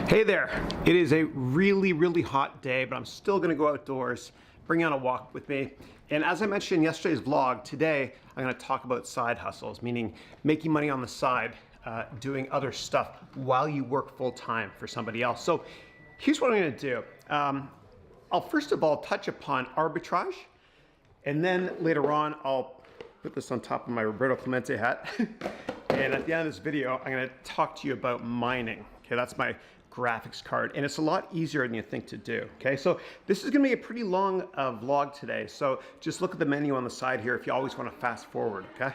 Hey there, it is a really hot day, but I'm still gonna go outdoors, bring on a walk with me. And as I mentioned in yesterday's vlog, today I'm gonna talk about side hustles, meaning making money on the side, doing other stuff while you work full time for somebody else. So here's what I'm gonna do. I'll first of all touch upon arbitrage, and then later on I'll put this on top of my Roberto Clemente hat. And at the end of this video, I'm gonna talk to you about mining. Okay, that's my graphics card, and it's a lot easier than you think to do. Okay, so this is gonna be a pretty long vlog today, so just look at the menu on the side here if you always want to fast forward. Okay,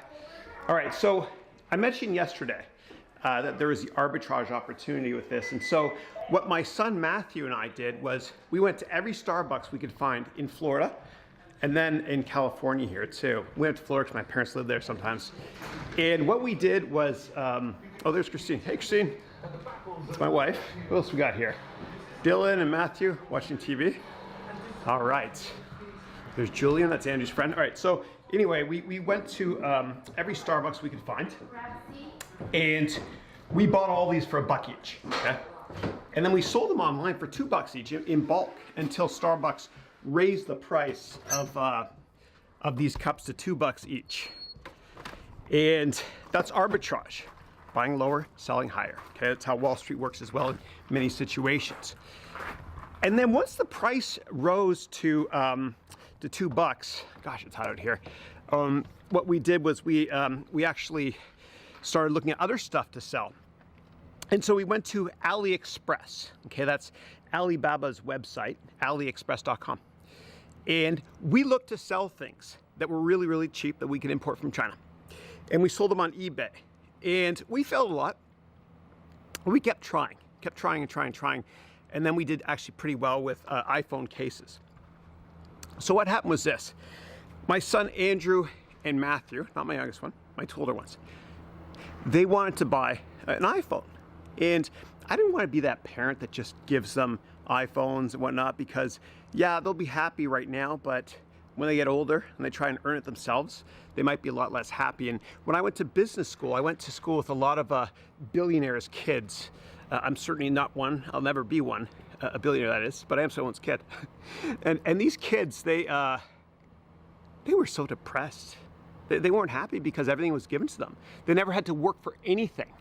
all right, so I mentioned yesterday that there was the arbitrage opportunity with this, and so what my son Matthew and I did was we went to every Starbucks we could find in Florida, and then in California here too. We went to Florida because my parents live there sometimes. And what we did was, oh, there's Christine. Hey, Christine. It's my wife. What else we got here? Dylan and Matthew watching TV. All right. There's Julian, that's Andrew's friend. All right, so anyway, we went to every Starbucks we could find. And we bought all these for $1 each, okay? And then we sold them online for $2 each in bulk until Starbucks raised the price of these cups to $2 each. And that's arbitrage. Buying lower, selling higher. Okay, that's how Wall Street works as well in many situations. And then once the price rose to $2, gosh, it's hot out here. What we did was we actually started looking at other stuff to sell. And so we went to AliExpress. Okay, that's Alibaba's website, aliexpress.com. And we looked to sell things that were really cheap that we could import from China. And we sold them on eBay. And we failed a lot. We kept trying. And then we did actually pretty well with iPhone cases. So what happened was this. My son Andrew and Matthew, not my youngest one, my two older ones, they wanted to buy an iPhone. And I didn't want to be that parent that just gives them iPhones and whatnot, because yeah, they'll be happy right now, but when they get older and they try and earn it themselves, they might be a lot less happy. And when I went to business school, I went to school with a lot of billionaires' kids. I'm certainly not one. I'll never be one, a billionaire that is, but I am someone's kid. and these kids, they were so depressed. They weren't happy because everything was given to them. They never had to work for anything.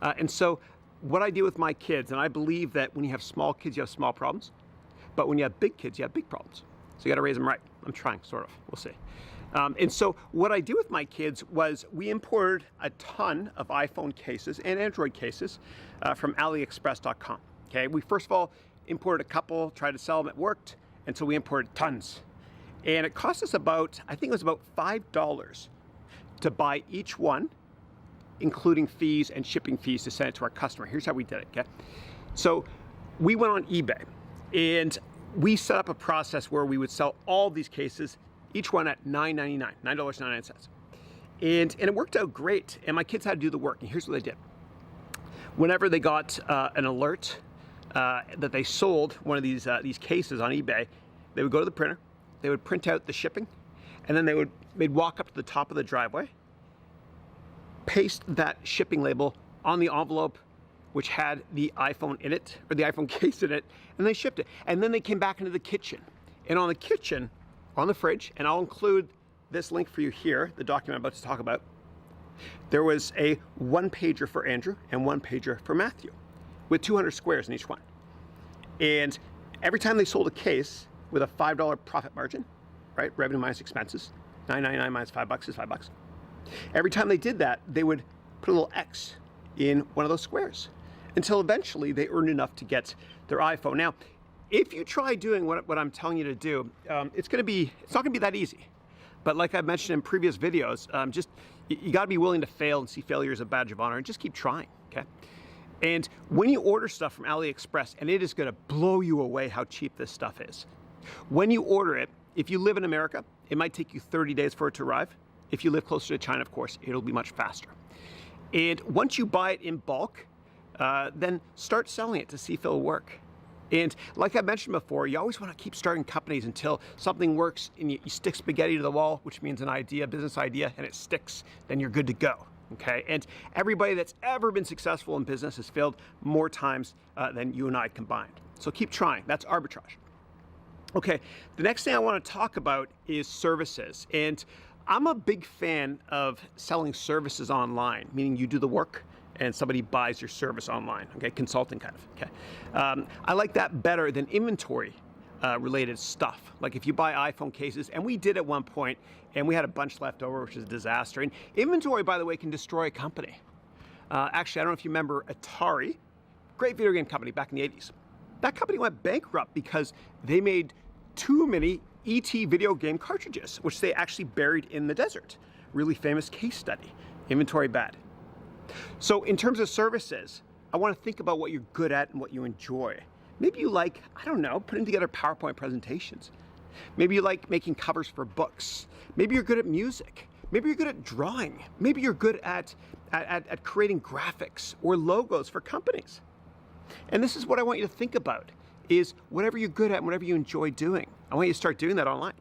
And so what I do with my kids, and I believe that when you have small kids, you have small problems, but when you have big kids, you have big problems. So you got to raise them right. I'm trying, sort of. We'll see. And so what I do with my kids was we imported a ton of iPhone cases and Android cases from AliExpress.com. Okay, we first of all imported a couple, tried to sell them, it worked, and so we imported tons. And it cost us about, I think it was about $5 to buy each one, including fees and shipping fees to send it to our customer. Here's how we did it, okay? So we went on eBay and we set up a process where we would sell all these cases, each one at $9.99, $9.99. And it worked out great, and my kids had to do the work, and here's what they did. Whenever they got an alert that they sold one of these cases on eBay, they would go to the printer, they would print out the shipping, and then they'd walk up to the top of the driveway, paste that shipping label on the envelope which had the iPhone in it, or the iPhone case in it, and they shipped it. And then they came back into the kitchen. And on the kitchen, on the fridge, and I'll include this link for you here, the document I'm about to talk about, there was a 1-pager for Andrew and 1-pager for Matthew, with 200 squares in each one. And every time they sold a case with a $5 profit margin, right, revenue minus expenses, $9.99 minus $5 is $5. Every time they did that, they would put a little X in one of those squares, until eventually they earned enough to get their iPhone. Now, if you try doing what I'm telling you to do, it's not gonna be that easy. But like I mentioned in previous videos, you gotta be willing to fail and see failure as a badge of honor, and just keep trying, okay? And when you order stuff from AliExpress, and it is gonna blow you away how cheap this stuff is. When you order it, if you live in America, it might take you 30 days for it to arrive. If you live closer to China, of course, it'll be much faster. And once you buy it in bulk, then start selling it to see if it'll work. And like I mentioned before, you always want to keep starting companies until something works and you stick spaghetti to the wall, which means an idea, business idea, and it sticks, then you're good to go. okay? And everybody that's ever been successful in business has failed more times than you and I combined. So keep trying. That's arbitrage. Okay, the next thing I want to talk about is services. And I'm a big fan of selling services online, meaning you do the work and somebody buys your service online, okay? Consulting kind of, okay? I like that better than inventory related stuff. Like if you buy iPhone cases, and we did at one point, and we had a bunch left over, which is a disaster. And inventory, by the way, can destroy a company. Actually, I don't know if you remember Atari, great video game company back in the 80s. That company went bankrupt because they made too many ET video game cartridges, which they actually buried in the desert. Really famous case study. Inventory bad. So in terms of services, I want to think about what you're good at and what you enjoy. Maybe you like, I don't know, putting together PowerPoint presentations. Maybe you like making covers for books. Maybe you're good at music. Maybe you're good at drawing. Maybe you're good at creating graphics or logos for companies. And this is what I want you to think about, is whatever you're good at and whatever you enjoy doing. I want you to start doing that online.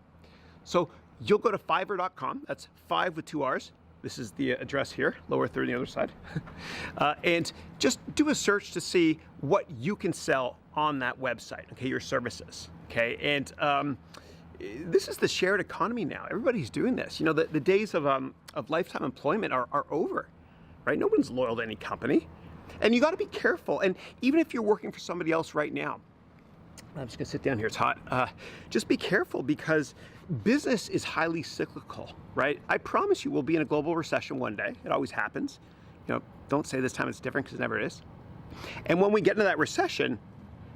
So you'll go to Fiverr.com, that's 5 with 2 R's. This is the address here, lower third on the other side. And just do a search to see what you can sell on that website, okay, your services, okay? And this is the shared economy now. Everybody's doing this. You know, the days of lifetime employment are over, right? No one's loyal to any company. And you got to be careful. And even if you're working for somebody else right now, I'm just gonna sit down here, it's hot. Just be careful, because business is highly cyclical, right? I promise you we'll be in a global recession one day. It always happens. You know, don't say this time it's different, because it never is. And when we get into that recession,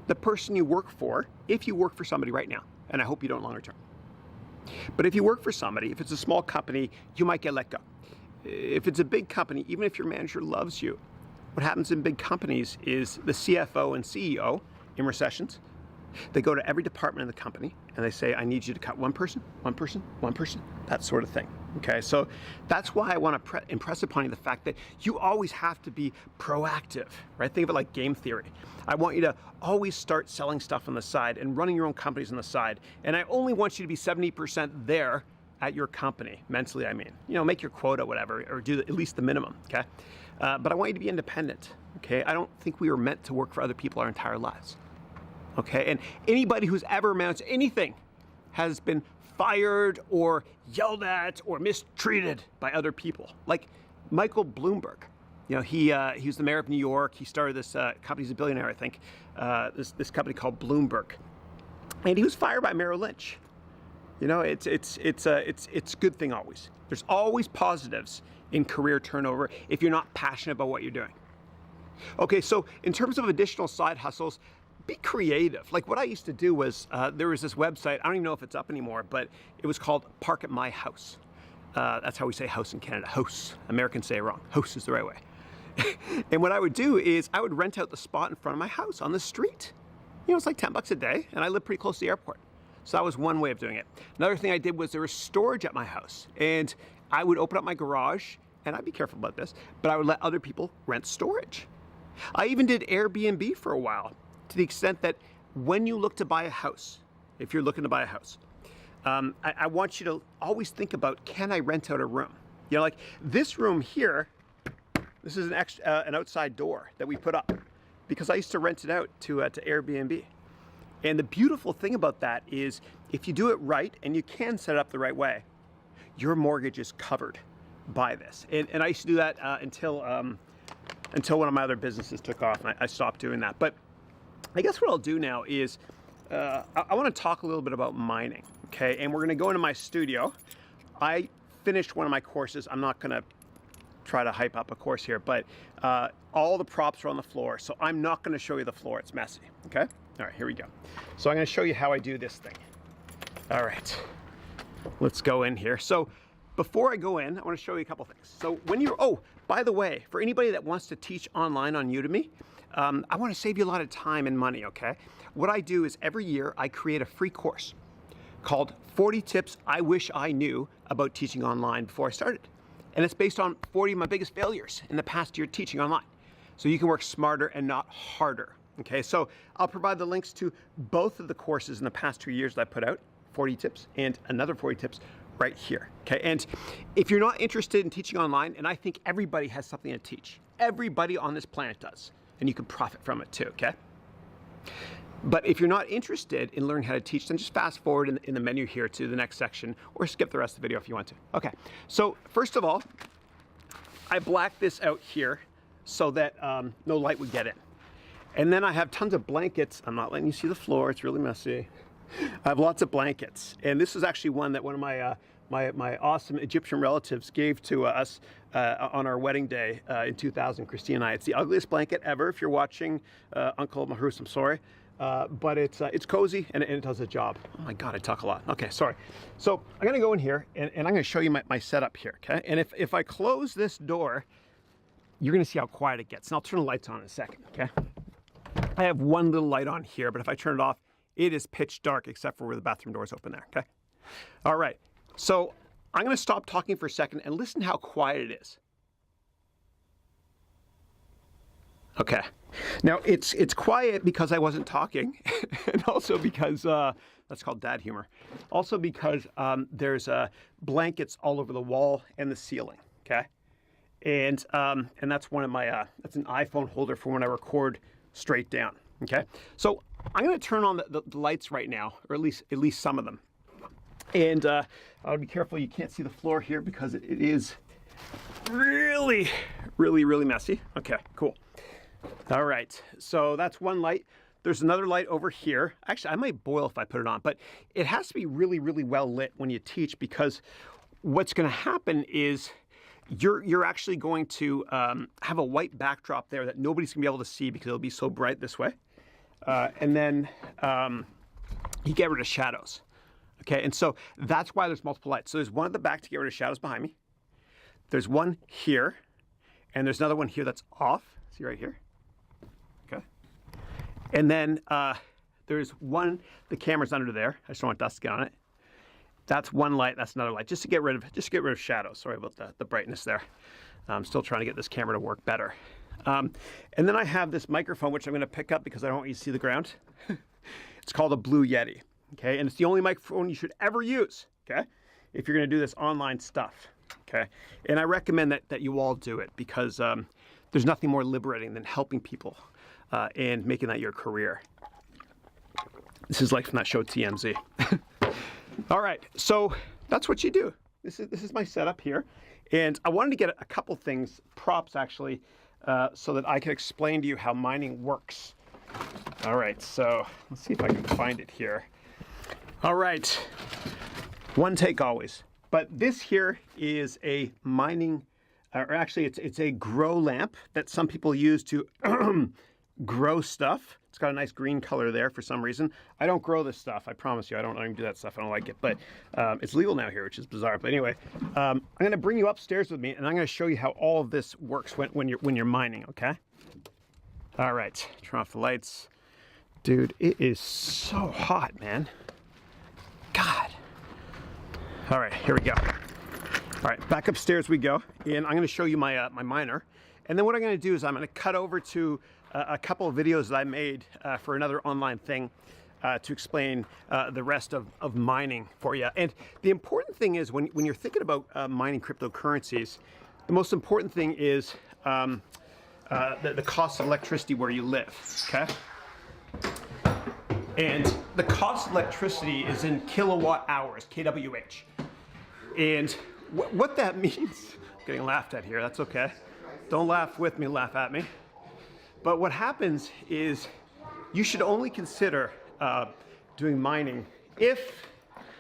the person you work for, if you work for somebody right now, and I hope you don't longer term, but if you work for somebody, if it's a small company, you might get let go. If it's a big company, even if your manager loves you, what happens in big companies is the CFO and CEO in recessions, they go to every department in the company and they say, I need you to cut one person, that sort of thing. Okay, so that's why I want to impress upon you the fact that you always have to be proactive, right? Think of it like game theory. I want you to always start selling stuff on the side and running your own companies on the side. And I only want you to be 70% there at your company, mentally, I mean. You know, make your quota, whatever, or do at least the minimum, okay? But I want you to be independent, okay? I don't think we were meant to work for other people our entire lives, okay? And anybody who's ever amounted to anything has been fired or yelled at or mistreated by other people. Like Michael Bloomberg, you know, he was the mayor of New York. He started this company, he's a billionaire, I think, this company called Bloomberg. And he was fired by Merrill Lynch. You know, it's a good thing always. There's always positives in career turnover if you're not passionate about what you're doing. Okay, so in terms of additional side hustles, be creative. Like what I used to do was, there was this website, I don't even know if it's up anymore, but it was called Park at My House. That's how we say house in Canada, house. Americans say it wrong. House is the right way. And what I would do is I would rent out the spot in front of my house on the street. You know, it's like $10 a day, and I live pretty close to the airport. So that was one way of doing it. Another thing I did was there was storage at my house, and I would open up my garage, and I'd be careful about this, but I would let other people rent storage. I even did Airbnb for a while, to the extent that when you look to buy a house, if you're looking to buy a house, I want you to always think about, can I rent out a room? You know, like this room here, this is an outside door that we put up because I used to rent it out to Airbnb. And the beautiful thing about that is if you do it right, and you can set it up the right way, your mortgage is covered by this. And I used to do that until one of my other businesses took off, and I stopped doing that. But I guess what I'll do now is I want to talk a little bit about mining, okay? And we're going to go into my studio. I finished one of my courses. I'm not going to try to hype up a course here, but all the props are on the floor, so I'm not going to show you the floor. It's messy, okay? All right, here we go. So I'm going to show you how I do this thing. All right, let's go in here. So before I go in, I want to show you a couple things. So when you're, oh, by the way, for anybody that wants to teach online on Udemy, I want to save you a lot of time and money, okay? What I do is every year I create a free course called 40 Tips I Wish I Knew About Teaching Online Before I Started. And it's based on 40 of my biggest failures in the past year teaching online. So you can work smarter and not harder, okay? So I'll provide the links to both of the courses in the past 2 years that I put out, 40 Tips and another 40 Tips, right here, okay? And if you're not interested in teaching online, and I think everybody has something to teach, everybody on this planet does, and you can profit from it too, okay? But if you're not interested in learning how to teach, then just fast forward in the menu here to the next section, or skip the rest of the video if you want to. Okay, so first of all, I blacked this out here so that no light would get in. And then I have tons of blankets. I'm not letting you see the floor, it's really messy. I have lots of blankets. And this is actually one that one of my my awesome Egyptian relatives gave to us on our wedding day in 2000, Christine and I. It's the ugliest blanket ever. If you're watching, Uncle Mahrous, I'm sorry. But it's cozy and it does the job. Oh my God, I talk a lot. Okay, sorry. So I'm gonna go in here and I'm gonna show you my setup here, okay? And if I close this door, you're gonna see how quiet it gets. And I'll turn the lights on in a second, okay? I have one little light on here, but if I turn it off, it is pitch dark except for where the bathroom door is open there, okay? All right, so I'm gonna stop talking for a second and listen how quiet it is. Okay, now it's quiet because I wasn't talking, and also because that's called dad humor. Also because there's blankets all over the wall and the ceiling. Okay, and that's one of my that's an iPhone holder for when I record straight down. Okay, so I'm going to turn on the lights right now, or at least some of them, and I'll be careful. You can't see the floor here because it is really messy. Okay, cool. All right, so that's one light. There's another light over here. Actually, I might boil if I put it on, but it has to be really well lit when you teach, because what's going to happen is you're actually going to have a white backdrop there that nobody's going to be able to see because it'll be so bright this way. And then you get rid of shadows. Okay, and so that's why there's multiple lights. So there's one at the back to get rid of shadows behind me. There's one here, and there's another one here that's off. See right here? Okay. And then there's one, the camera's under there. I just don't want dust to get on it. That's one light, that's another light, just to get rid of shadows. Sorry about the brightness there. I'm still trying to get this camera to work better. And then I have this microphone, which I'm gonna pick up because I don't want you to see the ground. It's called a Blue Yeti, okay? And it's the only microphone you should ever use, okay? If you're gonna do this online stuff, okay? And I recommend that you all do it, because there's nothing more liberating than helping people and making that your career. This is like from that show TMZ. All right, so that's what you do. This is my setup here. And I wanted to get a couple things, props actually, so that I can explain to you how mining works. All right, so let's see if I can find it here. All right, one take always. But this here is a mining, or actually it's a grow lamp that some people use to grow stuff. It's got a nice green color there for some reason. I don't grow this stuff, I promise you. I don't even do that stuff, I don't like it. But it's legal now here, which is bizarre. But anyway, I'm gonna bring you upstairs with me and I'm gonna show you how all of this works when you're mining, okay? All right, turn off the lights. Dude, it is so hot, man. God. All right, here we go. All right, back upstairs we go, and I'm going to show you my my miner. And then what I'm going to do is I'm going to cut over to a couple of videos that I made for another online thing to explain the rest of mining for you. And the important thing is when you're thinking about mining cryptocurrencies, the most important thing is the cost of electricity where you live, okay? And the cost of electricity is in kilowatt hours, kWh. And what that means, I'm getting laughed at here, that's okay. Don't laugh with me, laugh at me. But what happens is you should only consider doing mining if,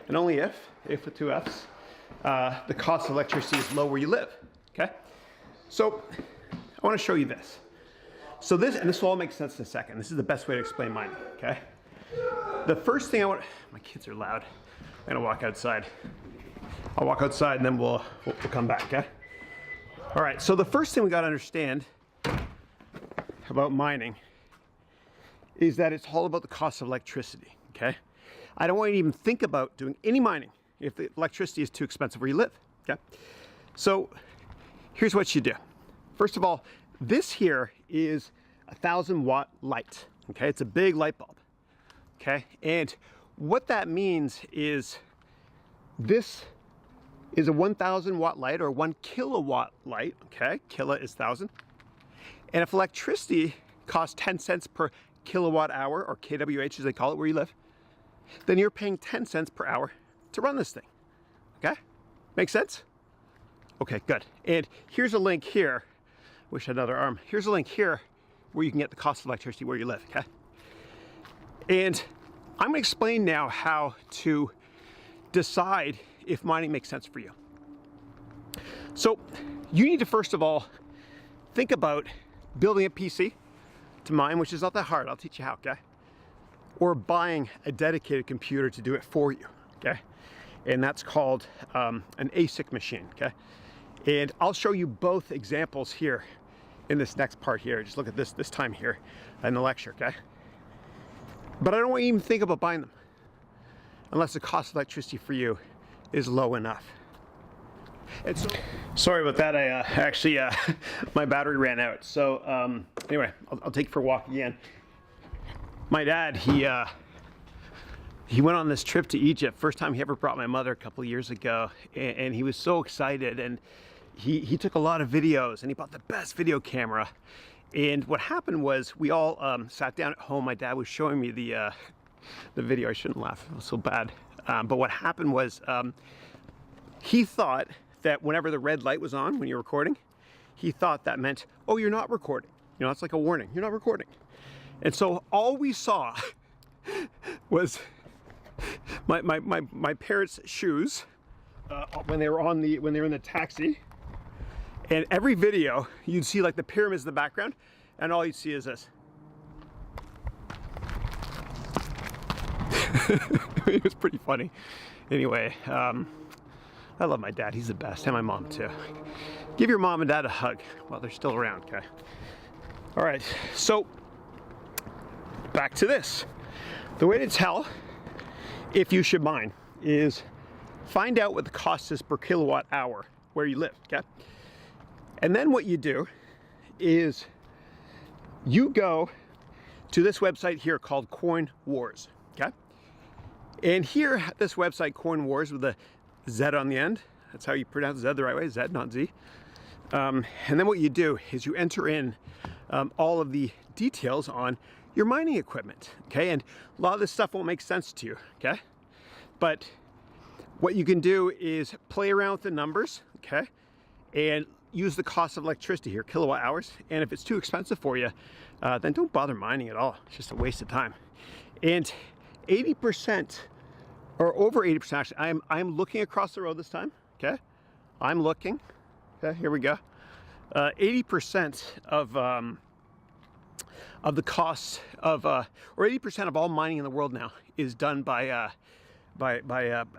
and only if with two Fs, the cost of electricity is low where you live, okay? So I want to show you this. So this will all make sense in a second. This is the best way to explain mining, okay? The first thing my kids are loud. I'm gonna walk outside. I'll walk outside and then we'll come back, okay? All right, so the first thing we gotta understand about mining is that it's all about the cost of electricity, okay? I don't want you to even think about doing any mining if the electricity is too expensive where you live, okay? So here's what you do. First of all, this here is a 1,000-watt light, okay? It's a big light bulb, okay? And what that means is this is a 1,000 watt light or 1 kilowatt light, okay? Kilo is 1,000. And if electricity costs 10 cents per kilowatt hour, or kWh as they call it where you live, then you're paying 10 cents per hour to run this thing, okay? Make sense? Okay, good. And here's a link here. Wish I had another arm. Here's a link here where you can get the cost of electricity where you live, okay? And I'm gonna explain now how to decide if mining makes sense for you. So you need to first of all think about building a PC to mine, which is not that hard. I'll teach you how, okay? Or buying a dedicated computer to do it for you, okay? And that's called an ASIC machine, okay? And I'll show you both examples here in this next part here. Just look at this time here in the lecture, okay? But I don't want you to even think about buying them unless the cost of electricity for you is low enough. And so, sorry about that. I actually, my battery ran out. So anyway, I'll take you for a walk again. My dad, he went on this trip to Egypt. First time he ever brought my mother a couple of years ago. And he was so excited. And he took a lot of videos and he bought the best video camera. And what happened was we all sat down at home. My dad was showing me the video. I shouldn't laugh. It was so bad. But what happened was he thought that whenever the red light was on when you're recording, he thought that meant, oh, you're not recording. You know, it's like a warning. You're not recording. And so all we saw was my parents' shoes when they were in the taxi. And every video, you'd see like the pyramids in the background, and all you'd see is this. It was pretty funny. Anyway, I love my dad. He's the best, and my mom too. Give your mom and dad a hug while they're still around, okay? All right, so back to this. The way to tell if you should mine is find out what the cost is per kilowatt hour where you live, okay? And then what you do is you go to this website here called Coin Wars, okay? And here at this website, Coin Wars, with a Z on the end, that's how you pronounce Z the right way, Z, not Z. And then what you do is you enter in all of the details on your mining equipment, okay? And a lot of this stuff won't make sense to you, okay? But what you can do is play around with the numbers, okay? And use the cost of electricity here, kilowatt hours. And if it's too expensive for you, then don't bother mining at all. It's just a waste of time. And 80%, or over 80% actually, I'm looking across the road this time, okay? I'm looking, okay, here we go. 80% of the costs of, or 80% of all mining in the world now is done by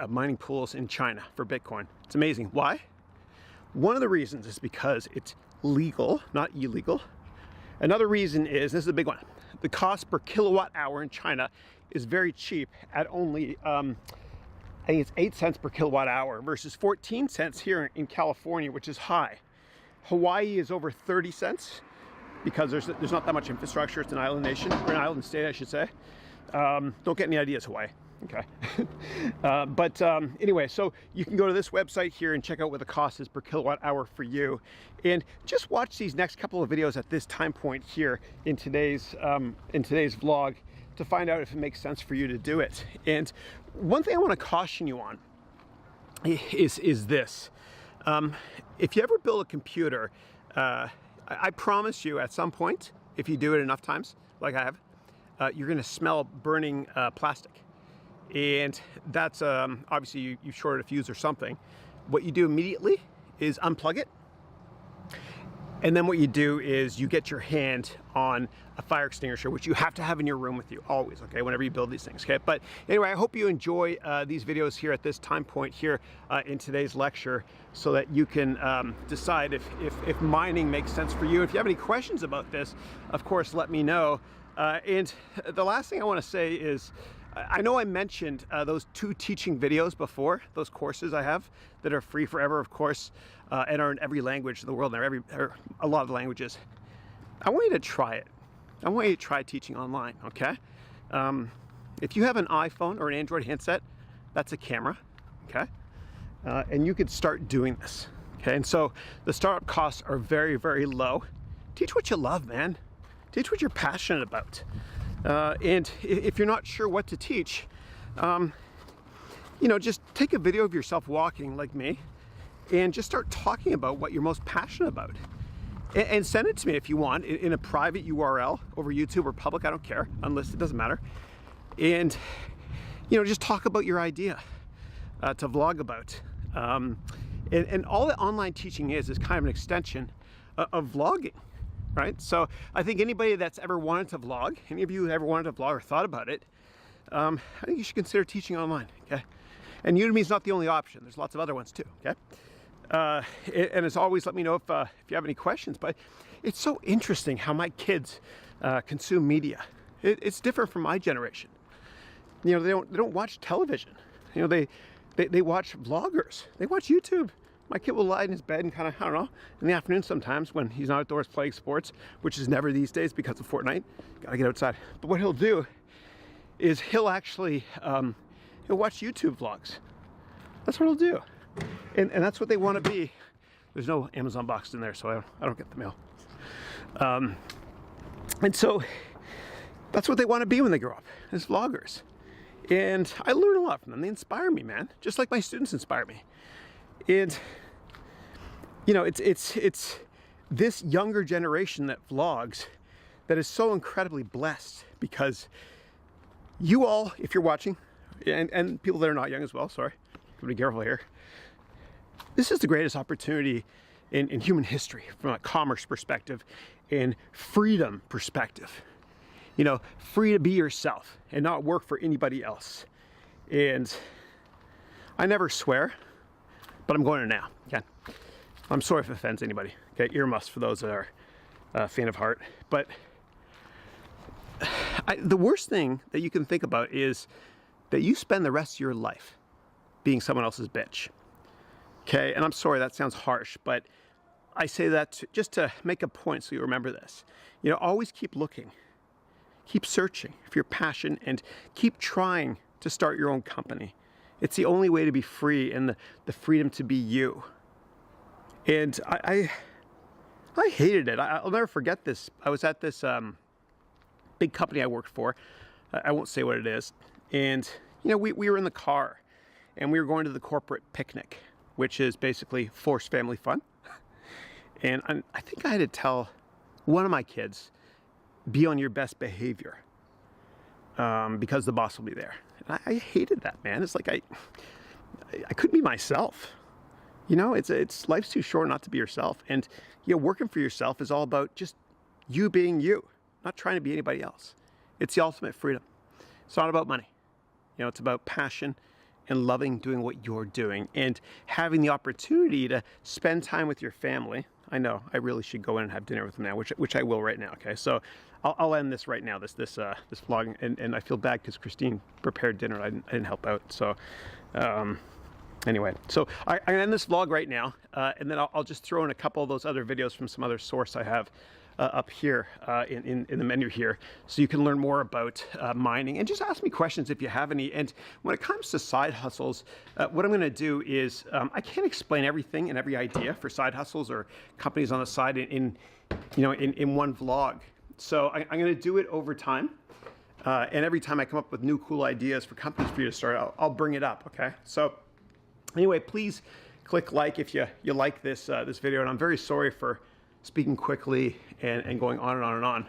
mining pools in China for Bitcoin. It's amazing. Why? One of the reasons is because it's legal, not illegal. Another reason is, this is a big one, the cost per kilowatt hour in China is very cheap at only, I think it's 8 cents per kilowatt hour versus 14 cents here in California, which is high. Hawaii is over 30 cents because there's not that much infrastructure. It's an island nation, or an island state, I should say. Don't get any ideas, Hawaii. Okay. Anyway, so you can go to this website here and check out what the cost is per kilowatt hour for you. And just watch these next couple of videos at this time point here in today's vlog to find out if it makes sense for you to do it. And one thing I want to caution you on is this. If you ever build a computer, I promise you at some point, if you do it enough times, like I have, you're going to smell burning plastic. And that's obviously you shorted a fuse or something. What you do immediately is unplug it. And then what you do is you get your hand on a fire extinguisher, which you have to have in your room with you always, okay, whenever you build these things, okay? But anyway, I hope you enjoy these videos here at this time point here in today's lecture so that you can decide if mining makes sense for you. If you have any questions about this, of course, let me know. And the last thing I want to say is, I know I mentioned those 2 teaching videos before, those courses I have that are free forever, of course, and are in every language in the world, and a lot of the languages. I want you to try it. I want you to try teaching online, okay? If you have an iPhone or an Android handset, that's a camera, okay? and you could start doing this. Okay, and so the startup costs are very, very low. Teach what you love, man. Teach what you're passionate about. And if you're not sure what to teach, just take a video of yourself walking like me and just start talking about what you're most passionate about. And send it to me if you want in a private URL over YouTube or public, I don't care, unlisted, doesn't matter. And, just talk about your idea to vlog about. And all that online teaching is kind of an extension of vlogging, right? So I think anybody that's ever wanted to vlog, any of you who ever wanted to vlog or thought about it, I think you should consider teaching online, okay? And Udemy is not the only option. There's lots of other ones too, okay? And as always, let me know if you have any questions, but it's so interesting how my kids consume media. It's different from my generation. They don't watch television. They watch vloggers. They watch YouTube. My kid will lie in his bed and kind of, I don't know, in the afternoon sometimes when he's not outdoors playing sports, which is never these days because of Fortnite. Gotta get outside. But what he'll do is he'll actually, he'll watch YouTube vlogs. That's what he'll do. And that's what they want to be. There's no Amazon box in there, so I don't get the mail. And so that's what they want to be when they grow up, as vloggers. And I learn a lot from them. They inspire me, man. Just like my students inspire me. And it's this younger generation that vlogs that is so incredibly blessed, because you all, if you're watching, and people that are not young as well, sorry, gotta be careful here. This is the greatest opportunity in human history from a commerce perspective and freedom perspective. Free to be yourself and not work for anybody else. And I never swear, but I'm going to now. Okay? I'm sorry if it offends anybody. Okay, earmuffs for those that are faint of heart. But the worst thing that you can think about is that you spend the rest of your life being someone else's bitch. Okay, and I'm sorry that sounds harsh, but I say that just to make a point so you remember this. Always keep looking. Keep searching for your passion and keep trying to start your own company. It's the only way to be free and the freedom to be you. And I hated it. I'll never forget this. I was at this big company I worked for. I won't say what it is. And, we were in the car and we were going to the corporate picnic, which is basically forced family fun. And I think I had to tell one of my kids, be on your best behavior, because the boss will be there. And I hated that, man. It's like I couldn't be myself. It's life's too short not to be yourself. And working for yourself is all about just you being you, not trying to be anybody else. It's the ultimate freedom. It's not about money. It's about passion and loving doing what you're doing and having the opportunity to spend time with your family. I know I really should go in and have dinner with them now, which I will right now. Okay, so I'll end this right now. This vlog, and I feel bad because Christine prepared dinner. I didn't help out. So anyway, so I end this vlog right now, and then I'll just throw in a couple of those other videos from some other source I have up here in the menu here, so you can learn more about mining, and just ask me questions if you have any. And when it comes to side hustles, what I'm going to do is I can't explain everything and every idea for side hustles or companies on the side in one vlog. So I'm going to do it over time, and every time I come up with new cool ideas for companies for you to start, I'll bring it up. Okay, so anyway, please click like if you like this video, and I'm very sorry for speaking quickly and going on and on and on.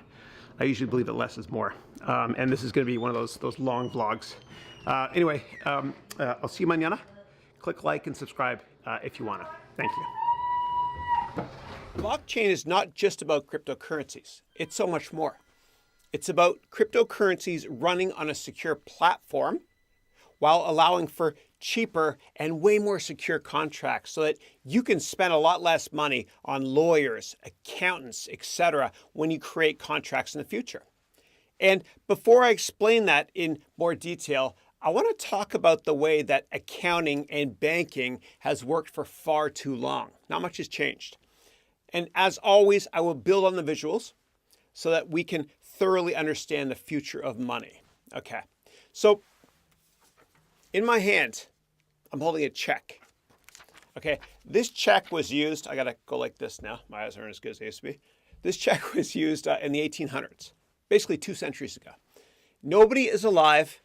I usually believe that less is more. And this is going to be one of those long vlogs. Anyway, I'll see you mañana. Click like and subscribe if you want to. Thank you. Blockchain is not just about cryptocurrencies. It's so much more. It's about cryptocurrencies running on a secure platform while allowing for cheaper and way more secure contracts so that you can spend a lot less money on lawyers, accountants, etc. when you create contracts in the future. And before I explain that in more detail, I want to talk about the way that accounting and banking has worked for far too long. Not much has changed. And as always, I will build on the visuals so that we can thoroughly understand the future of money. Okay, so in my hand, I'm holding a check. Okay, this check was used, I gotta go like this now. My eyes aren't as good as they used to be. This check was used in the 1800s, basically 2 centuries ago. Nobody is alive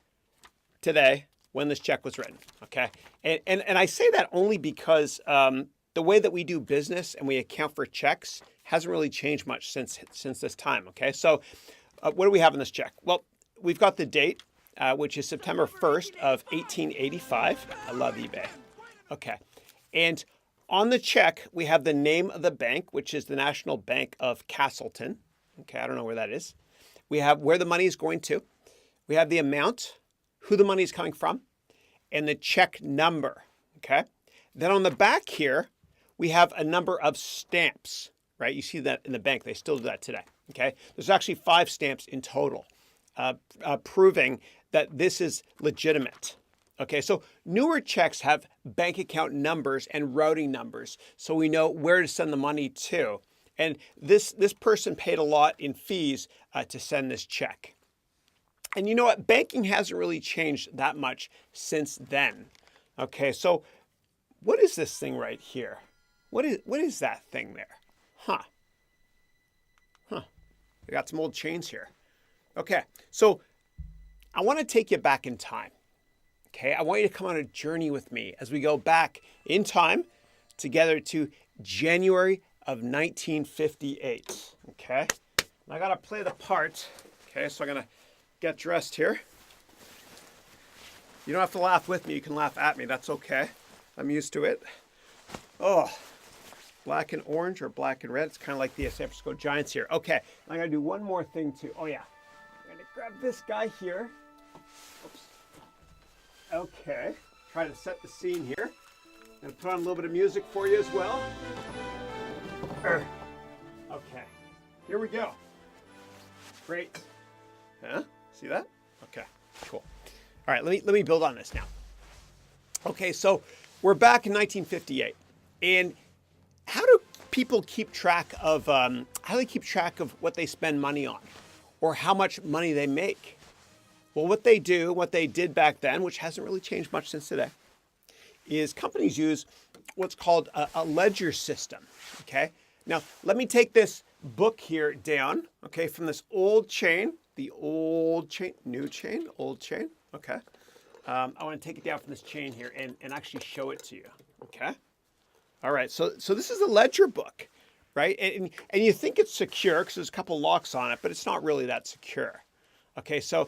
today when this check was written, okay? And I say that only because the way that we do business and we account for checks hasn't really changed much since this time, okay? So what do we have in this check? Well, we've got the date, which is September 1st of 1885. I love eBay. Okay. And on the check, we have the name of the bank, which is the National Bank of Castleton. Okay, I don't know where that is. We have where the money is going to. We have the amount, who the money is coming from, and the check number, okay? Then on the back here, we have a number of stamps, right? You see that in the bank. They still do that today, okay? There's actually 5 stamps in total, proving that this is legitimate. Okay, so newer checks have bank account numbers and routing numbers, so we know where to send the money to. And this person paid a lot in fees to send this check. And you know what? Banking hasn't really changed that much since then. Okay, so what is this thing right here? What is that thing there? Huh. I got some old chains here. Okay, so I want to take you back in time. Okay, I want you to come on a journey with me as we go back in time together to January of 1958. Okay, and I gotta play the part. Okay, so I'm gonna get dressed here. You don't have to laugh with me, you can laugh at me, that's okay. I'm used to it. Oh, black and orange or black and red. It's kind of like the San Francisco Giants here. Okay, I'm gonna do one more thing too. Oh yeah, I'm gonna grab this guy here. Oops. Okay, try to set the scene here. I'm gonna put on a little bit of music for you as well. Okay, here we go. Great. Huh? See that? Okay, cool. All right, let me build on this now. Okay, so we're back in 1958, and how do people keep track of what they spend money on, or how much money they make? Well, what they did back then, which hasn't really changed much since today, is companies use what's called a ledger system. Okay, now let me take this book here down. Okay, from this old chain, new chain, old chain. Okay. I want to take it down from this chain here and actually show it to you. Okay. All right. So this is a ledger book, right? And you think it's secure because there's a couple locks on it, but it's not really that secure. Okay. So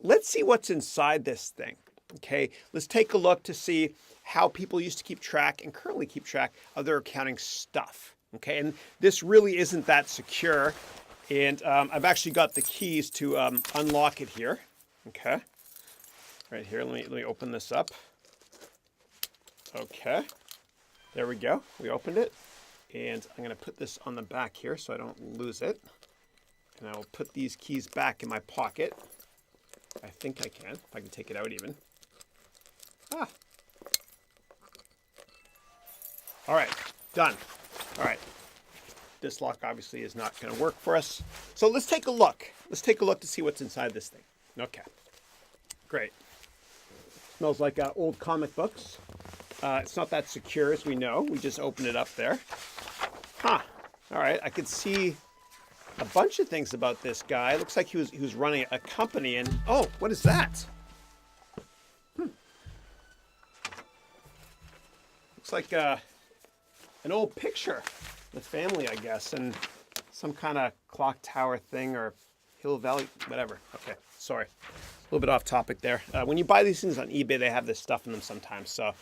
let's see what's inside this thing. Okay. Let's take a look to see how people used to keep track and currently keep track of their accounting stuff. Okay. And this really isn't that secure. And I've actually got the keys to unlock it here. Okay. Right here, let me open this up. Okay, there we go. We opened it. And I'm gonna put this on the back here so I don't lose it. And I will put these keys back in my pocket. I think I can, if I can take it out even. Ah. All right, done. All right. This lock obviously is not gonna work for us. So let's take a look. Let's take a look to see what's inside this thing. Okay, great. Smells like old comic books. It's not that secure as we know. We just opened it up there. Huh. All right. I could see a bunch of things about this guy. Looks like he was running a company. And oh, what is that? Looks like an old picture. The family, I guess, and some kind of clock tower thing or Hill Valley, whatever. Okay. Sorry. A little bit off topic there. When you buy these things on eBay, they have this stuff in them sometimes. So,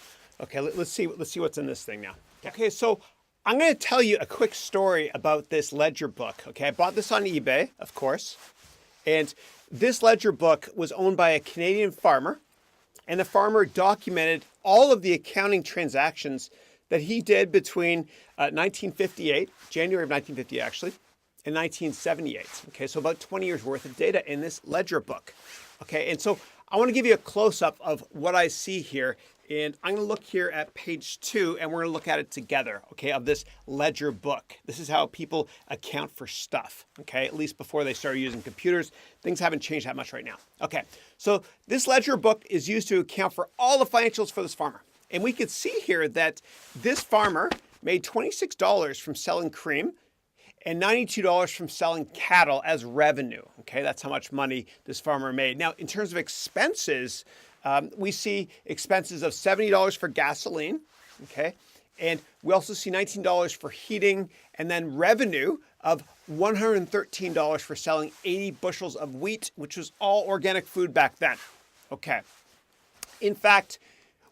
okay, let's see what's in this thing now. Okay, so I'm going to tell you a quick story about this ledger book. Okay, I bought this on eBay, of course, and this ledger book was owned by a Canadian farmer, and the farmer documented all of the accounting transactions that he did between 1958, January of 1958 actually, and 1978. Okay, so about 20 years worth of data in this ledger book. Okay, and so I want to give you a close-up of what I see here. And I'm going to look here at page 2, and we're going to look at it together, okay, of this ledger book. This is how people account for stuff, okay, at least before they started using computers. Things haven't changed that much right now. Okay, so this ledger book is used to account for all the financials for this farmer. And we could see here that this farmer made $26 from selling cream and $92 from selling cattle as revenue. Okay, that's how much money this farmer made. Now, in terms of expenses, we see expenses of $70 for gasoline, okay? And we also see $19 for heating, and then revenue of $113 for selling 80 bushels of wheat, which was all organic food back then. Okay. In fact,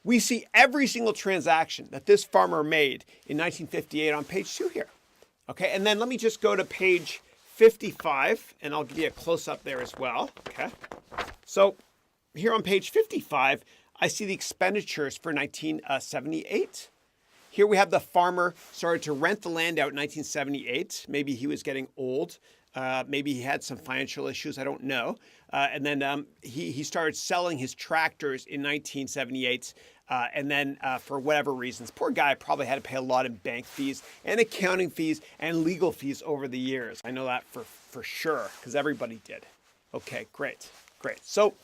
we see every single transaction that this farmer made in 1958 on page 2 here. Okay, and then let me just go to page 55, and I'll give you a close-up there as well. Okay, so here on page 55, I see the expenditures for 1978. Here we have the farmer started to rent the land out in 1978. Maybe he was getting old. Maybe he had some financial issues. I don't know. And then he started selling his tractors in 1978. And then for whatever reasons, poor guy probably had to pay a lot in bank fees and accounting fees and legal fees over the years. I know that for sure, because everybody did. Okay, great. So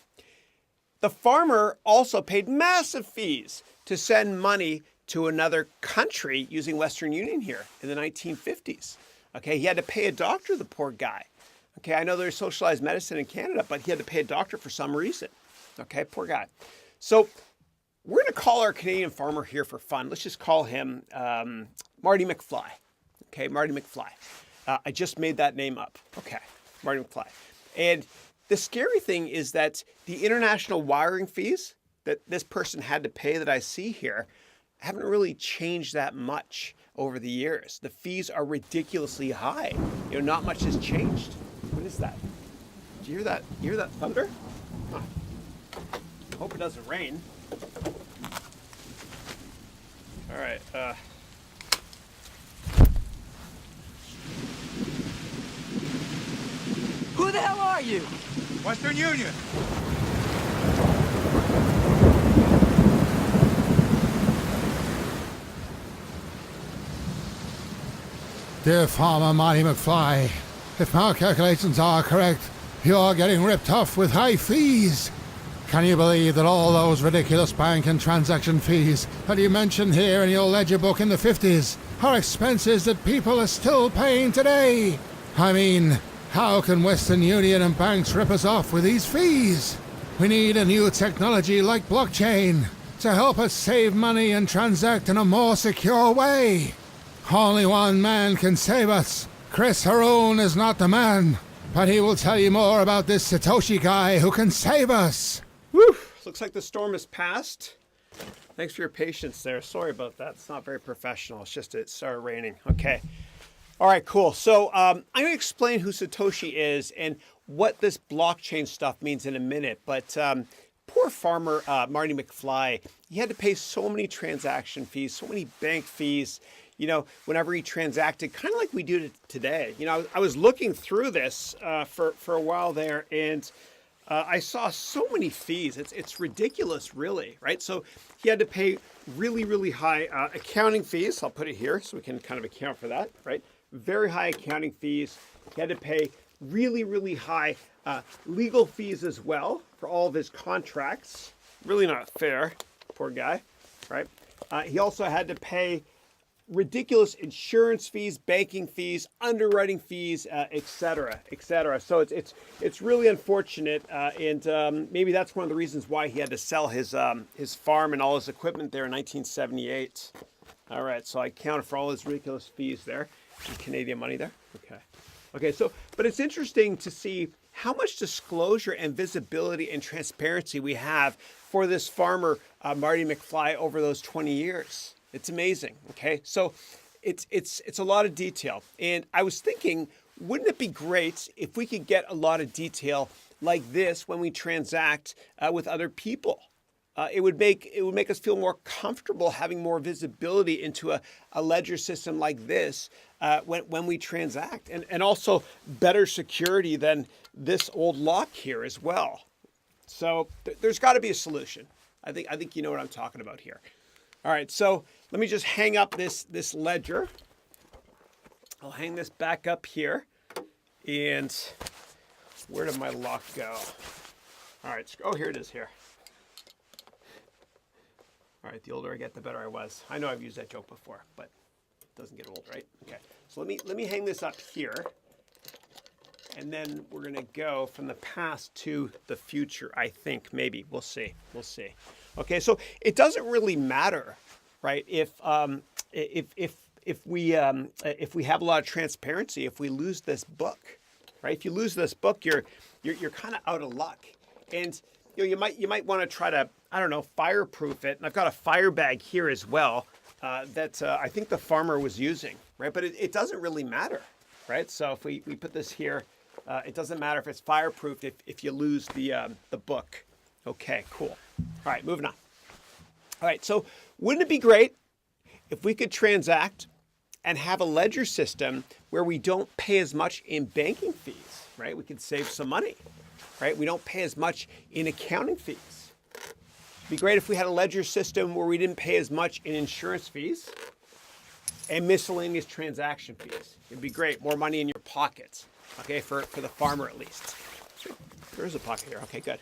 the farmer also paid massive fees to send money to another country using Western Union here in the 1950s. Okay, he had to pay a doctor, the poor guy. Okay, I know there's socialized medicine in Canada, but he had to pay a doctor for some reason. Okay, poor guy. So we're going to call our Canadian farmer here for fun. Let's just call him Marty McFly. Okay, Marty McFly. I just made that name up. Okay, Marty McFly. And the scary thing is that the international wiring fees that this person had to pay that I see here haven't really changed that much over the years. The fees are ridiculously high. Not much has changed. What is that? Do you hear that? You hear that thunder? Huh. Hope it doesn't rain. All right. Who the hell are you? Western Union. Dear Farmer Marty McFly, if my calculations are correct, you're getting ripped off with high fees. Can you believe that all those ridiculous bank and transaction fees that you mentioned here in your ledger book in the 50s are expenses that people are still paying today? I mean, how can Western Union and banks rip us off with these fees? We need a new technology like blockchain to help us save money and transact in a more secure way. Only one man can save us. Chris Haroon is not the man, but he will tell you more about this Satoshi guy who can save us. Whew, looks like the storm has passed. Thanks for your patience there. Sorry about that. It's not very professional. It's just it started raining. Okay. All right, cool. So I'm going to explain who Satoshi is and what this blockchain stuff means in a minute. But poor farmer Marty McFly, he had to pay so many transaction fees, so many bank fees, whenever he transacted, kind of like we do today. I was looking through this for a while there, and I saw so many fees. It's ridiculous, really, right? So he had to pay really, really high accounting fees. I'll put it here so we can kind of account for that, right? Very high accounting fees. He had to pay really, really high legal fees as well for all of his contracts. Really not fair, poor guy, right? He also had to pay ridiculous insurance fees, banking fees, underwriting fees, et cetera, et cetera. So it's really unfortunate, and maybe that's one of the reasons why he had to sell his farm and all his equipment there in 1978. All right, so I accounted for all his ridiculous fees there, in Canadian money there. Okay. So but it's interesting to see how much disclosure and visibility and transparency we have for this farmer Marty McFly over those 20 years. It's amazing. Okay, so it's a lot of detail, and I was thinking, wouldn't it be great if we could get a lot of detail like this when we transact with other people? It would make us feel more comfortable having more visibility into a ledger system like this when we transact, and also better security than this old lock here as well. So there's got to be a solution. I think you know what I'm talking about here. All right, so let me just hang up this ledger. I'll hang this back up here. And where did my lock go? All right, oh, here it is here. All right, the older I get, the better I was. I know I've used that joke before, but it doesn't get old, right? Okay, so let me hang this up here, and then we're gonna go from the past to the future. I think maybe we'll see. We'll see. Okay, so it doesn't really matter, right? If we have a lot of transparency, if we lose this book, right? If you lose this book, you're kind of out of luck, and you might want to try to, I don't know, fireproof it. And I've got a fire bag here as well that I think the farmer was using, right? But it doesn't really matter, right? So if we put this here, it doesn't matter if it's fireproof if you lose the book. Okay, cool. All right, moving on. All right, so wouldn't it be great if we could transact and have a ledger system where we don't pay as much in banking fees, right? We could save some money, right? We don't pay as much in accounting fees. It'd be great if we had a ledger system where we didn't pay as much in insurance fees and miscellaneous transaction fees. It'd be great, more money in your pockets, okay, for the farmer at least. There is a pocket here, okay, good.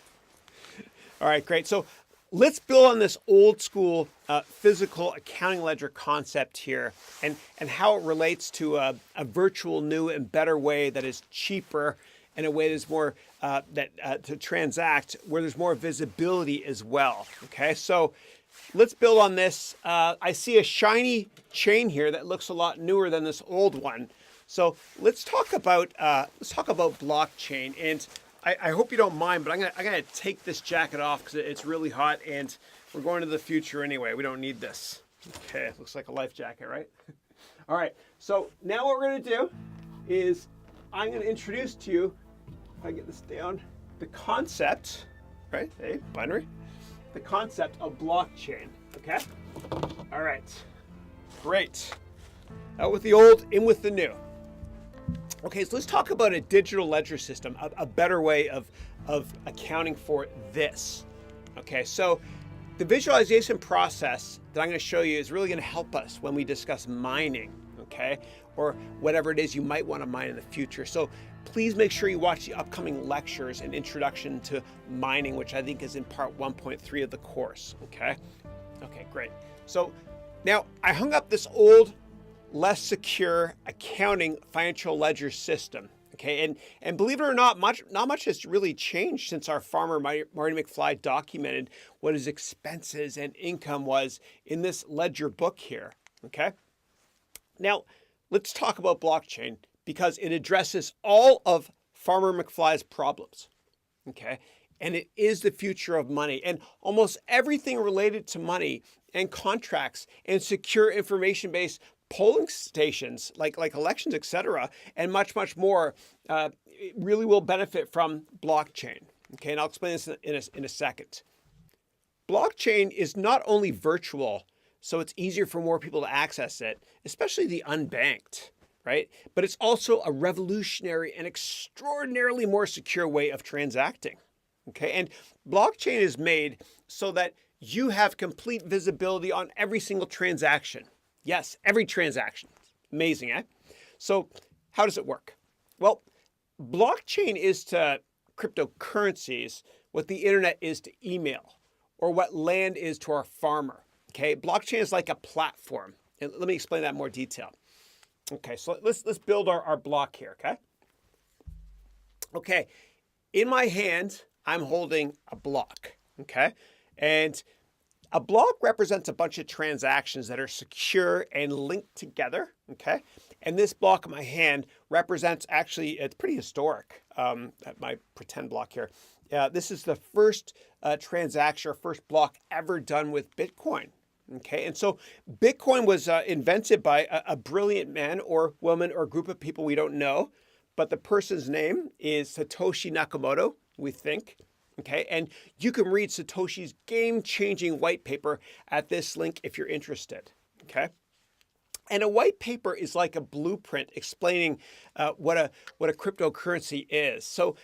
All right, great. So let's build on this old school physical accounting ledger concept here and how it relates to a virtual new and better way that is cheaper and a way that's more to transact where there's more visibility as well. Okay, so let's build on this. I see a shiny chain here that looks a lot newer than this old one. So let's talk about blockchain. And I hope you don't mind, but I'm gonna take this jacket off because it's really hot and we're going to the future anyway. We don't need this. Okay, looks like a life jacket, right? All right, so now what we're gonna do is I'm gonna introduce to you, if I get this down, the concept, right? Hey, binary. The concept of blockchain, okay? All right, great. Out with the old, in with the new. Okay, so let's talk about a digital ledger system, a better way of accounting for this. Okay, so the visualization process that I'm going to show you is really going to help us when we discuss mining, okay, or whatever it is you might want to mine in the future. So please make sure you watch the upcoming lectures and introduction to mining, which I think is in part 1.3 of the course, okay? Okay, great. So now I hung up this old, less secure accounting financial ledger system. Okay, and believe it or not much has really changed since our farmer Marty McFly documented what his expenses and income was in this ledger book here. Okay, now let's talk about blockchain because it addresses all of Farmer McFly's problems. Okay, and it is the future of money and almost everything related to money and contracts and secure information-based polling stations like elections, etc., and much more really will benefit from blockchain. Okay, and I'll explain this in a second. Blockchain is not only virtual, so it's easier for more people to access it, especially the unbanked, right? But it's also a revolutionary and extraordinarily more secure way of transacting. Okay, and blockchain is made so that you have complete visibility on every single transaction. Yes, every transaction. Amazing, eh? So how does it work? Well, blockchain is to cryptocurrencies what the internet is to email or what land is to our farmer. Okay, blockchain is like a platform. And let me explain that in more detail. Okay, so let's build our block here, okay? Okay, in my hand, I'm holding a block, okay? And a block represents a bunch of transactions that are secure and linked together, okay? And this block in my hand represents, actually, it's pretty historic, my pretend block here. This is the first transaction or first block ever done with Bitcoin, okay? And so Bitcoin was invented by a brilliant man or woman or group of people we don't know, but the person's name is Satoshi Nakamoto, we think. Okay, and you can read Satoshi's game-changing white paper at this link if you're interested, okay? And a white paper is like a blueprint explaining what a cryptocurrency is. So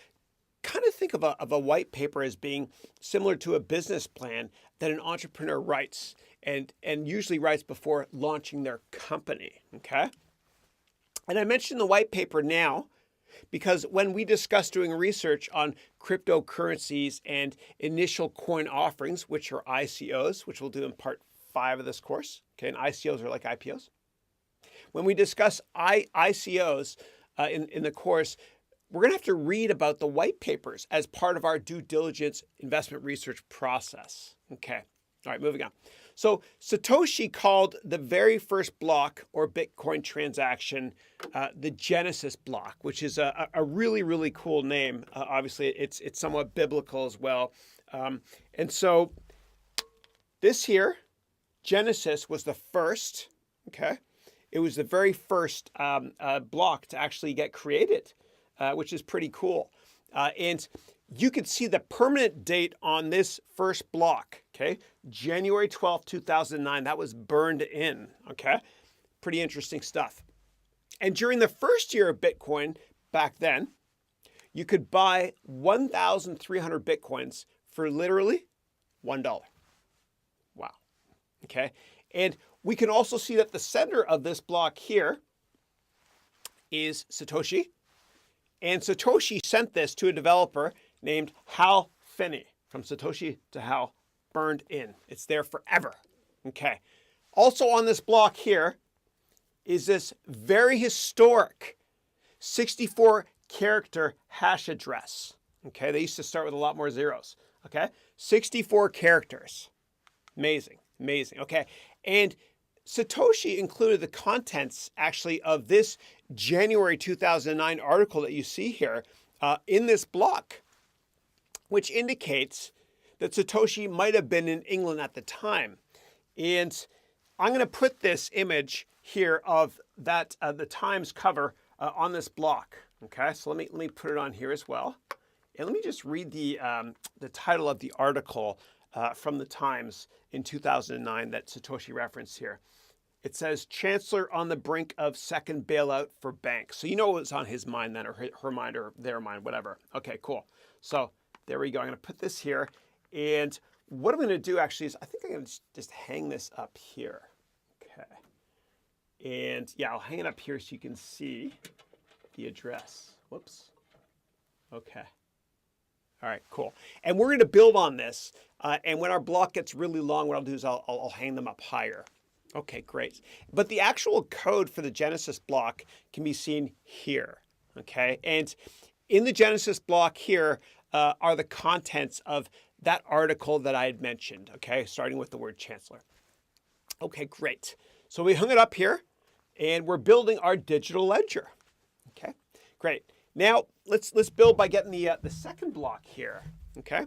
kind of think of a white paper as being similar to a business plan that an entrepreneur writes and usually writes before launching their company, okay? And I mentioned the white paper now because when we discuss doing research on cryptocurrencies and initial coin offerings, which are ICOs, which we'll do in part 5 of this course, okay, and ICOs are like IPOs. When we discuss ICOs in the course, we're going to have to read about the white papers as part of our due diligence investment research process. Okay. All right, moving on. So Satoshi called the very first block or Bitcoin transaction the Genesis block, which is a really, really cool name. Obviously, it's somewhat biblical as well. And so this here, Genesis, was the first, okay? It was the very first block to actually get created, which is pretty cool. And you could see the permanent date on this first block, okay? January 12th, 2009, that was burned in, okay? Pretty interesting stuff. And during the first year of Bitcoin back then, you could buy 1,300 Bitcoins for literally $1. Wow, okay? And we can also see that the center of this block here is Satoshi. And Satoshi sent this to a developer named Hal Finney. From Satoshi to Hal, burned in. It's there forever. Okay. Also on this block here is this very historic 64-character hash address. Okay. They used to start with a lot more zeros. Okay. 64 characters. Amazing. Amazing. Okay. And Satoshi included the contents actually of this January 2009 article that you see here in this block, which indicates that Satoshi might have been in England at the time. And I'm going to put this image here of that the Times cover on this block. Okay, so let me put it on here as well, and let me just read the title of the article from the Times in 2009 that Satoshi referenced here. It says, "Chancellor on the brink of second bailout for banks." So you know what's on his mind then, or her mind, or their mind, whatever. Okay, cool. So there we go. I'm going to put this here. And what I'm going to do actually is I think I'm going to just hang this up here. Okay. And yeah, I'll hang it up here so you can see the address. Whoops. Okay. All right, cool. And we're going to build on this. And when our block gets really long, what I'll do is I'll hang them up higher. Okay, great. But the actual code for the Genesis block can be seen here. Okay. And in the Genesis block here are the contents of that article that I had mentioned. Okay. Starting with the word chancellor. Okay, great. So we hung it up here and we're building our digital ledger. Okay, great. Now let's build by getting the second block here. Okay.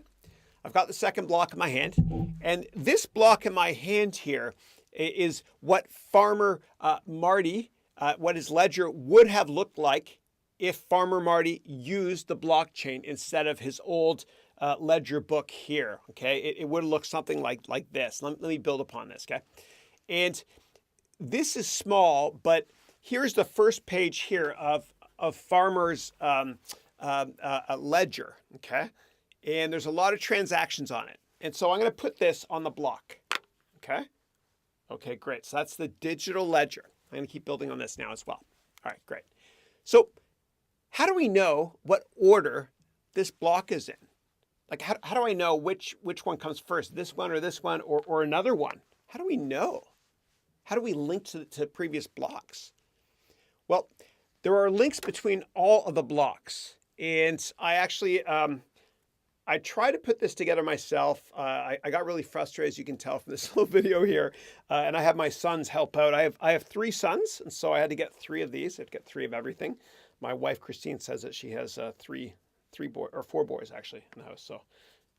I've got the second block in my hand, and this block in my hand here is what Farmer Marty, what his ledger would have looked like if Farmer Marty used the blockchain instead of his old ledger book here. Okay, it would look something like this. Let me build upon this. Okay, and this is small, but here's the first page here of Farmer's ledger. Okay, and there's a lot of transactions on it, and so I'm going to put this on the block. Okay. Okay, great. So that's the digital ledger. I'm going to keep building on this now as well. All right, great. So how do we know what order this block is in? Like, how do I know which one comes first, this one or another one? How do we know? How do we link to previous blocks? Well, there are links between all of the blocks. And I actually, I tried to put this together myself. I got really frustrated, as you can tell from this little video here. And I have my sons help out. I have 3 sons, and so I had to get 3 of these. I had to get 3 of everything. My wife, Christine, says that she has 4 boys, actually, in the house. So I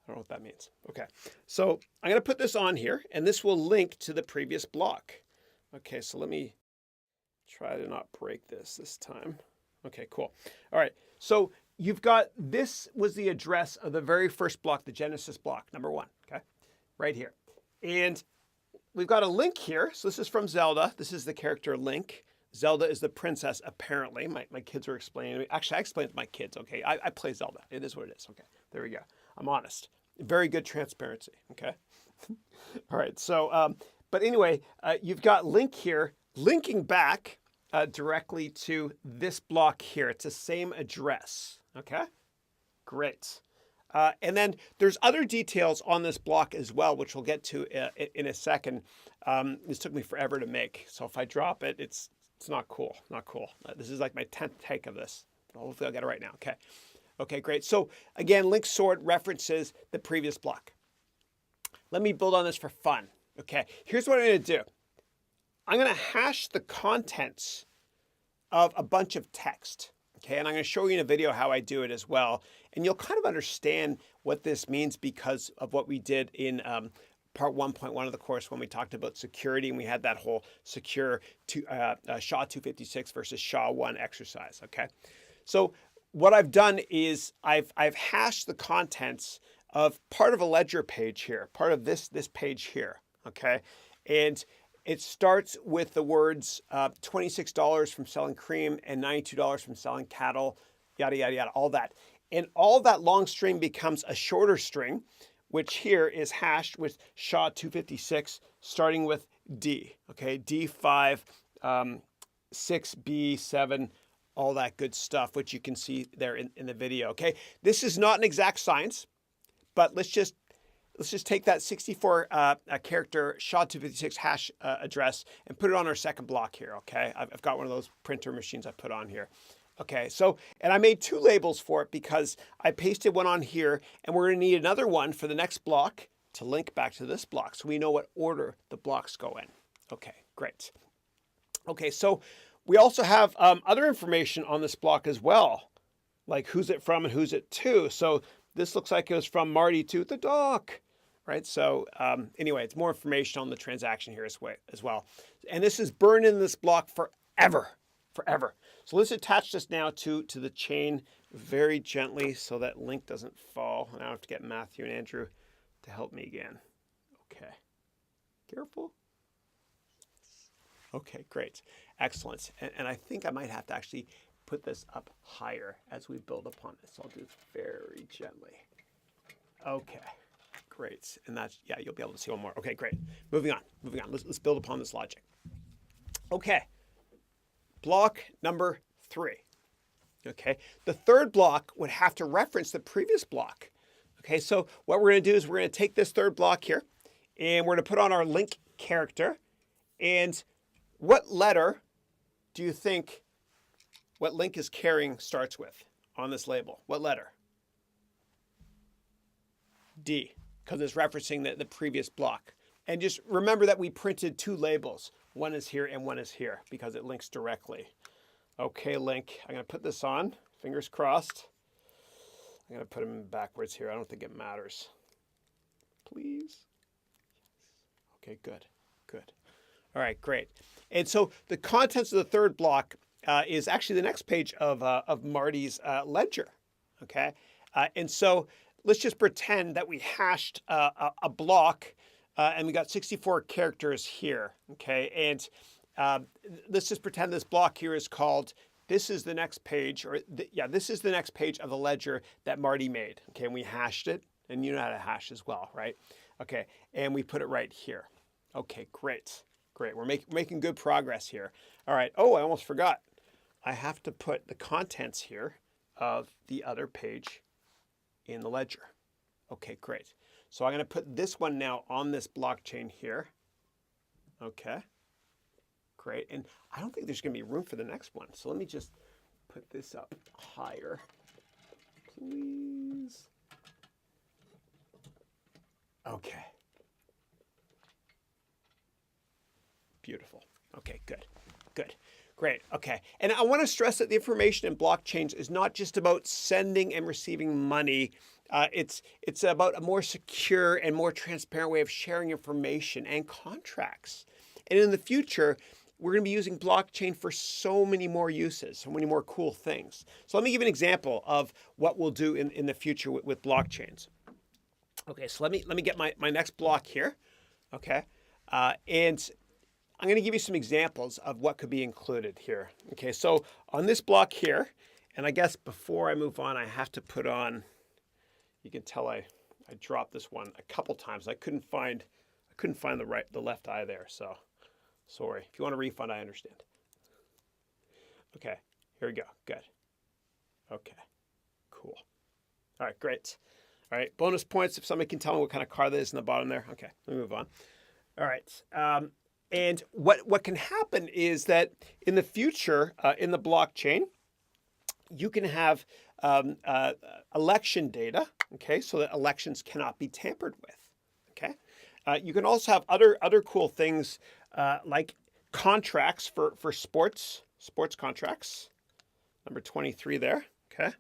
don't know what that means. Okay, so I'm going to put this on here, and this will link to the previous block. Okay, so let me try to not break this time. Okay, cool. All right, so you've got, this was the address of the very first block, the Genesis block, number 1, okay, right here. And we've got a link here. So this is from Zelda. This is the character Link. Zelda is the princess, apparently. My kids were explaining to me. Actually, I explained to my kids, okay? I play Zelda. It is what it is. Okay, there we go. I'm honest. Very good transparency, okay? All right, so, but anyway, you've got Link here linking back directly to this block here. It's the same address. Okay, great. And then there's other details on this block as well, which we'll get to in a second. This took me forever to make, so if I drop it, it's not cool. Not cool. This is like my 10th take of this. Hopefully I'll get it right now. Okay. Okay, great. So again, link sort references the previous block. Let me build on this for fun. Okay, here's what I'm going to do. I'm going to hash the contents of a bunch of text. Okay, and I'm going to show you in a video how I do it as well. And you'll kind of understand what this means because of what we did in part 1.1 of the course when we talked about security and we had that whole secure SHA-256 versus SHA-1 exercise. Okay, so what I've done is I've hashed the contents of part of a ledger page here, part of this page here. Okay, and it starts with the words $26 from selling cream and $92 from selling cattle, yada, yada, yada, all that. And all that long string becomes a shorter string, which here is hashed with SHA-256, starting with D, okay? D5, 6B7, all that good stuff, which you can see there in the video, okay? This is not an exact science, but let's just take that 64 character SHA-256 hash address and put it on our second block here, okay? I've got one of those printer machines I put on here. Okay, so, and I made two labels for it because I pasted one on here and we're gonna need another one for the next block to link back to this block so we know what order the blocks go in. Okay, great. Okay, so we also have other information on this block as well, like who's it from and who's it to. So this looks like it was from Marty to the doc. Right, so anyway, it's more information on the transaction here as well. And this is burned in this block forever. So let's attach this now to the chain very gently so that link doesn't fall. And I have to get Matthew and Andrew to help me again. Okay, careful. Okay, great, excellent. And I think I might have to actually put this up higher as we build upon this. So I'll do it very gently. Okay. Great, and that's, yeah, you'll be able to see one more. Okay, great. Moving on. Let's build upon this logic. Okay, block number 3. Okay, the third block would have to reference the previous block. Okay, so what we're going to do is we're going to take this third block here, and we're going to put on our link character. And what letter do you think what link is carrying starts with on this label? What letter? D. Because it's referencing the previous block. And just remember that we printed two labels. One is here and one is here because it links directly. Okay, link. I'm going to put this on. Fingers crossed. I'm going to put them backwards here. I don't think it matters. Please. Okay, good. All right, great. And so the contents of the third block is actually the next page of Marty's ledger. Okay, and so let's just pretend that we hashed a block and we got 64 characters here, okay? And let's just pretend this block here is called, this is the next page, or this is the next page of the ledger that Marty made, okay? And we hashed it, and you know how to hash as well, right? Okay, and we put it right here. Okay, great. We're making good progress here. All right, oh, I almost forgot. I have to put the contents here of the other page in the ledger. Okay, great. So I'm going to put this one now on this blockchain here. Okay, great. And I don't think there's going to be room for the next one. So let me just put this up higher, please. Okay. Beautiful. Okay, good. Great, okay. And I want to stress that the information in blockchains is not just about sending and receiving money. It's about a more secure and more transparent way of sharing information and contracts. And in the future, we're going to be using blockchain for so many more uses, so many more cool things. So let me give you an example of what we'll do in the future with blockchains. Okay, so let me get my next block here. Okay, and I'm going to give you some examples of what could be included here. Okay, so on this block here, and I guess before I move on, I have to put on, you can tell I dropped this one a couple times. I couldn't find the left eye there, so sorry. If you want a refund, I understand. Okay, here we go. Good. Okay, cool. All right, great. All right, bonus points if somebody can tell me what kind of car that is in the bottom there. Okay, let me move on. All right. And what can happen is that in the future, in the blockchain, you can have election data, okay, so that elections cannot be tampered with, okay? You can also have other cool things like contracts for sports contracts, number 23 there, okay?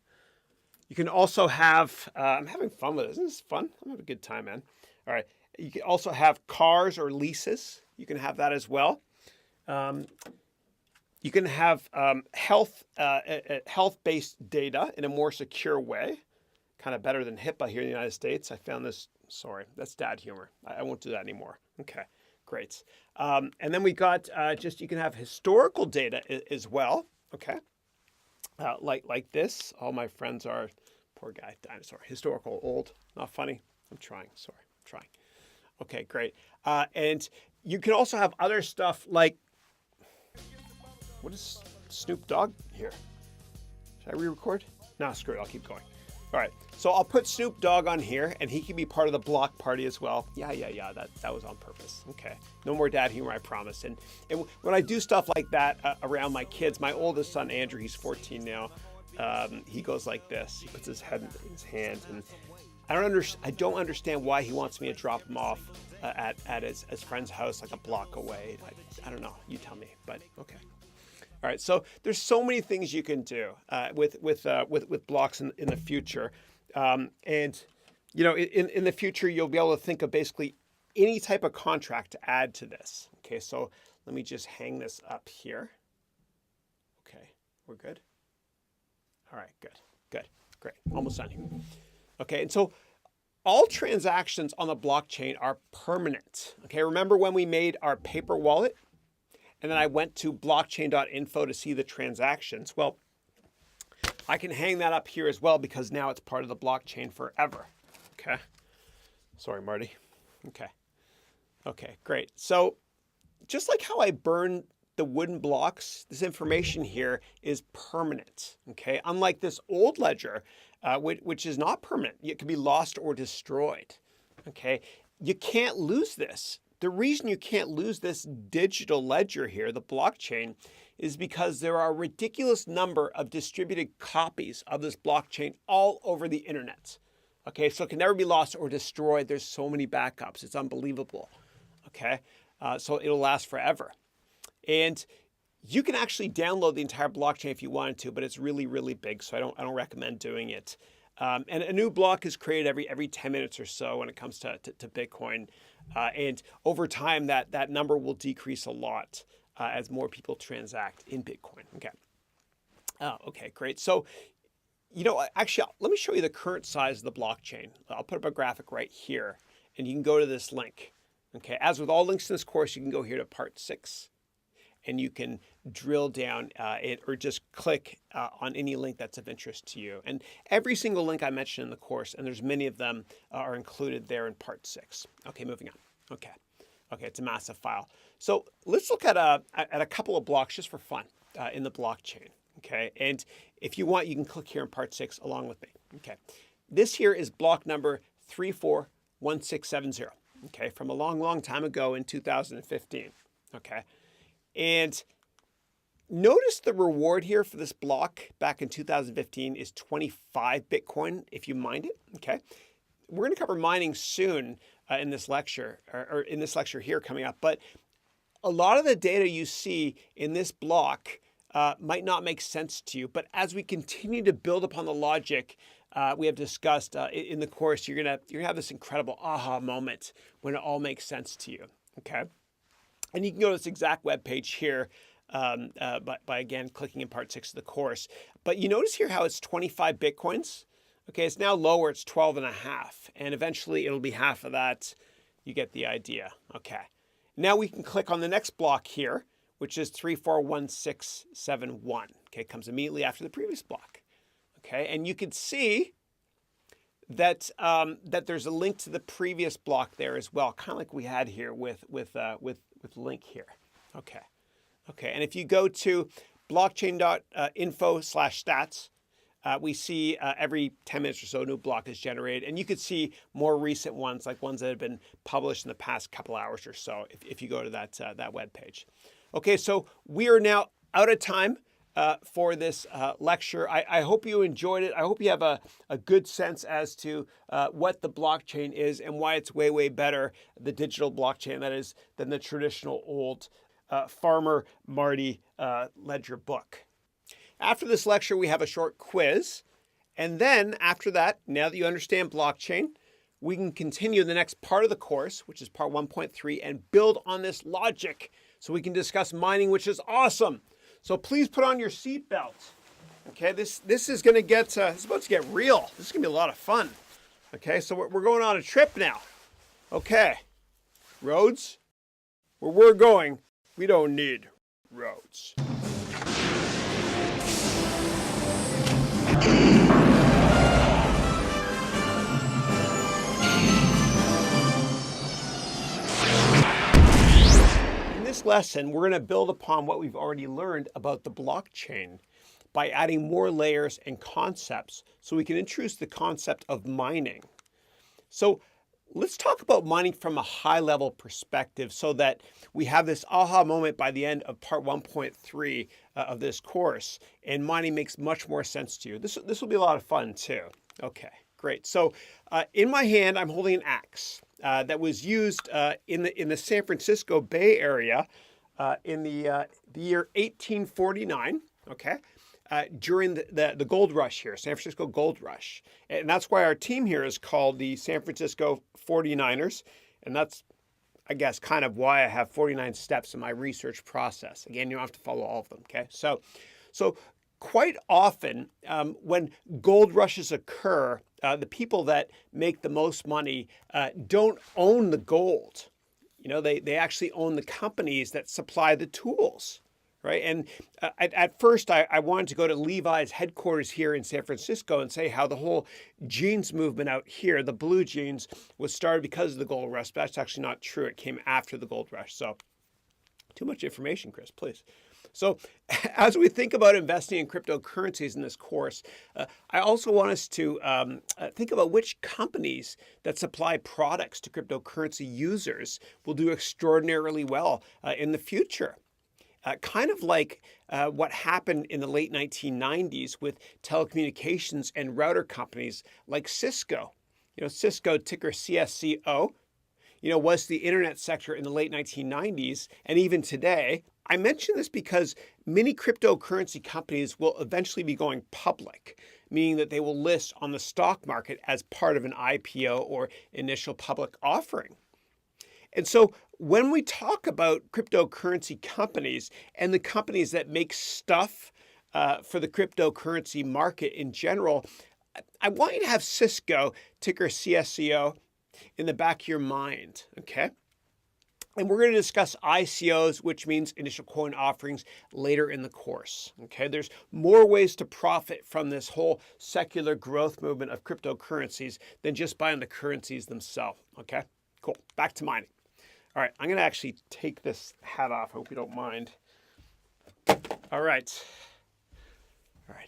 You can also have, I'm having fun with this. Isn't this fun? I'm having a good time, man. All right. You can also have cars or leases. You can have that as well. You can have health-based data in a more secure way, kind of better than HIPAA here in the United States. I found this, sorry, that's dad humor. I won't do that anymore. Okay, great. And then we got you can have historical data as well, okay? Like this. All my friends are, poor guy, dinosaur, historical, old, not funny. I'm trying, sorry, I'm trying. Okay, great. And you can also have other stuff like, what is Snoop Dogg here? Should I re-record? No, screw it, I'll keep going. All right, so I'll put Snoop Dogg on here, and he can be part of the block party as well. Yeah, that was on purpose. Okay, no more dad humor, I promise. And when I do stuff like that around my kids, my oldest son, Andrew, he's 14 now, he goes like this. He puts his head in his hand, and I don't understand why he wants me to drop him off at his friend's house like a block away. I don't know, you tell me, but okay. All right, so there's so many things you can do with blocks in the future, and you know, in the future you'll be able to think of basically any type of contract to add to this. Okay, so let me just hang this up here. Okay, we're good. All right, good, great, almost done here. Okay, and so all transactions on the blockchain are permanent. Okay, remember when we made our paper wallet? And then I went to blockchain.info to see the transactions. Well, I can hang that up here as well because now it's part of the blockchain forever. Okay. Sorry, Marty. Okay. Okay, great. So just like how I burn the wooden blocks, this information here is permanent. Okay. Unlike this old ledger, which is not permanent. It can be lost or destroyed. Okay. You can't lose this. The reason you can't lose this digital ledger here, the blockchain, is because there are a ridiculous number of distributed copies of this blockchain all over the internet. Okay, so it can never be lost or destroyed. There's so many backups. It's unbelievable. Okay, so it'll last forever. And you can actually download the entire blockchain if you wanted to, but it's really, really big, so I don't recommend doing it. And a new block is created every 10 minutes or so when it comes to Bitcoin. And over time, that number will decrease a lot as more people transact in Bitcoin. Okay. Okay, great. So, you know, actually, let me show you the current size of the blockchain. I'll put up a graphic right here, and you can go to this link. Okay. As with all links in this course, you can go here to part 6. And you can drill down it or just click on any link that's of interest to you. And every single link I mentioned in the course, and there's many of them, are included there in part 6. Okay, moving on. Okay, it's a massive file. So let's look at a couple of blocks just for fun in the blockchain. Okay, and if you want, you can click here in part 6 along with me. Okay, this here is block number 341670. Okay, from a long time ago in 2015. Okay. And notice the reward here for this block back in 2015 is 25 Bitcoin if you mined it. Okay. We're going to cover mining soon in this lecture or in this lecture here coming up. But a lot of the data you see in this block might not make sense to you. But as we continue to build upon the logic we have discussed in the course, you're gonna have this incredible aha moment when it all makes sense to you. Okay. And you can go to this exact web page here by again, clicking in part 6 of the course. But you notice here how it's 25 Bitcoins. Okay, it's now lower, it's 12 and a half. And eventually it'll be half of that. You get the idea. Okay. Now we can click on the next block here, which is 341671. Okay, it comes immediately after the previous block. Okay, and you can see that that there's a link to the previous block there as well, kind of like we had here with link here. Okay, and if you go to blockchain.info/stats. We see every 10 minutes or so a new block is generated, and you could see more recent ones, like ones that have been published in the past couple hours or so, if you go to that web page. Okay, so we are now out of time for this lecture. I hope you enjoyed it. I hope you have a good sense as to what the blockchain is and why it's way, way better, the digital blockchain, that is, than the traditional old Farmer Marty ledger book. After this lecture, we have a short quiz. And then after that, now that you understand blockchain, we can continue the next part of the course, which is part 1.3, and build on this logic so we can discuss mining, which is awesome. So please put on your seatbelt. Okay, this is going to get, it's about to get real. This is going to be a lot of fun. Okay, so we're going on a trip now. Okay, roads, where we're going, we don't need roads. In this lesson, we're going to build upon what we've already learned about the blockchain by adding more layers and concepts so we can introduce the concept of mining. So let's talk about mining from a high-level perspective so that we have this aha moment by the end of part 1.3 of this course, and mining makes much more sense to you. This will be a lot of fun too. Okay, great. So in my hand, I'm holding an axe that was used in the San Francisco Bay Area in the year 1849. Okay. During the gold rush here, San Francisco gold rush. And that's why our team here is called the San Francisco 49ers. And that's, I guess, kind of why I have 49 steps in my research process. Again, you don't have to follow all of them, okay? So quite often when gold rushes occur, the people that make the most money don't own the gold. You know, they actually own the companies that supply the tools. Right. And at first, I wanted to go to Levi's headquarters here in San Francisco and say how the whole jeans movement out here, the blue jeans, was started because of the gold rush. But that's actually not true. It came after the gold rush. So too much information, Chris, please. So as we think about investing in cryptocurrencies in this course, I also want us to think about which companies that supply products to cryptocurrency users will do extraordinarily well in the future. Kind of like what happened in the late 1990s with telecommunications and router companies like Cisco. You know, Cisco, ticker CSCO, was the internet sector in the late 1990s. And even today, I mention this because many cryptocurrency companies will eventually be going public, meaning that they will list on the stock market as part of an IPO or initial public offering. And so when we talk about cryptocurrency companies and the companies that make stuff for the cryptocurrency market in general, I want you to have Cisco, ticker CSCO, in the back of your mind, okay? And we're going to discuss ICOs, which means initial coin offerings, later in the course, okay? There's more ways to profit from this whole secular growth movement of cryptocurrencies than just buying the currencies themselves, okay? Cool. Back to mining. All right, I'm going to actually take this hat off. I hope you don't mind. All right,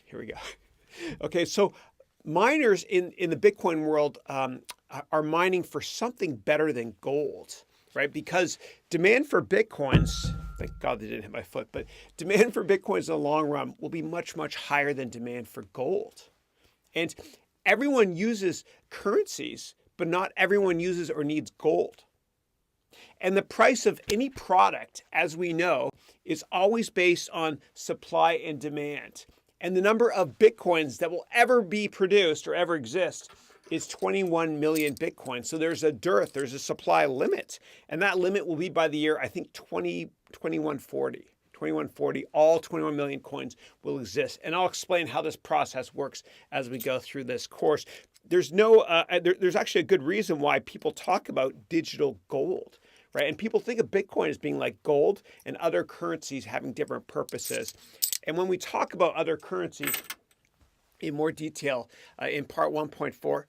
here we go. Okay, so miners in the Bitcoin world are mining for something better than gold, right? Because demand for Bitcoins, thank God they didn't hit my foot, but demand for Bitcoins in the long run will be much, much higher than demand for gold. And everyone uses currencies, but not everyone uses or needs gold. And the price of any product, as we know, is always based on supply and demand. And the number of Bitcoins that will ever be produced or ever exist is 21 million Bitcoins. So there's a dearth, there's a supply limit. And that limit will be by the year, I think, 2140. 2140, all 21 million coins will exist. And I'll explain how this process works as we go through this course. There's actually a good reason why people talk about digital gold, right? And people think of Bitcoin as being like gold and other currencies having different purposes. And when we talk about other currencies in more detail in part 1.4,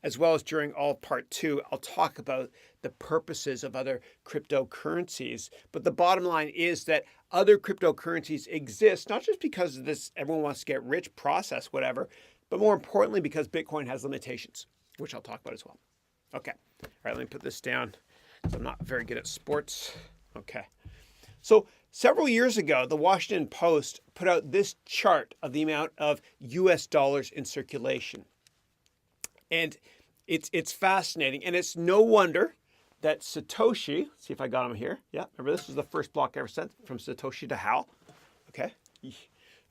as well as during all of part 2, I'll talk about the purposes of other cryptocurrencies. But the bottom line is that other cryptocurrencies exist, not just because of this everyone wants to get rich process, whatever, but more importantly because Bitcoin has limitations, which I'll talk about as well. Okay, all right, let me put this down because I'm not very good at sports. Okay, so several years ago, the Washington Post put out this chart of the amount of US dollars in circulation. And it's fascinating. And it's no wonder that Satoshi, let's see if I got him here. Yeah, remember this was the first block I ever sent from Satoshi to Hal. Okay.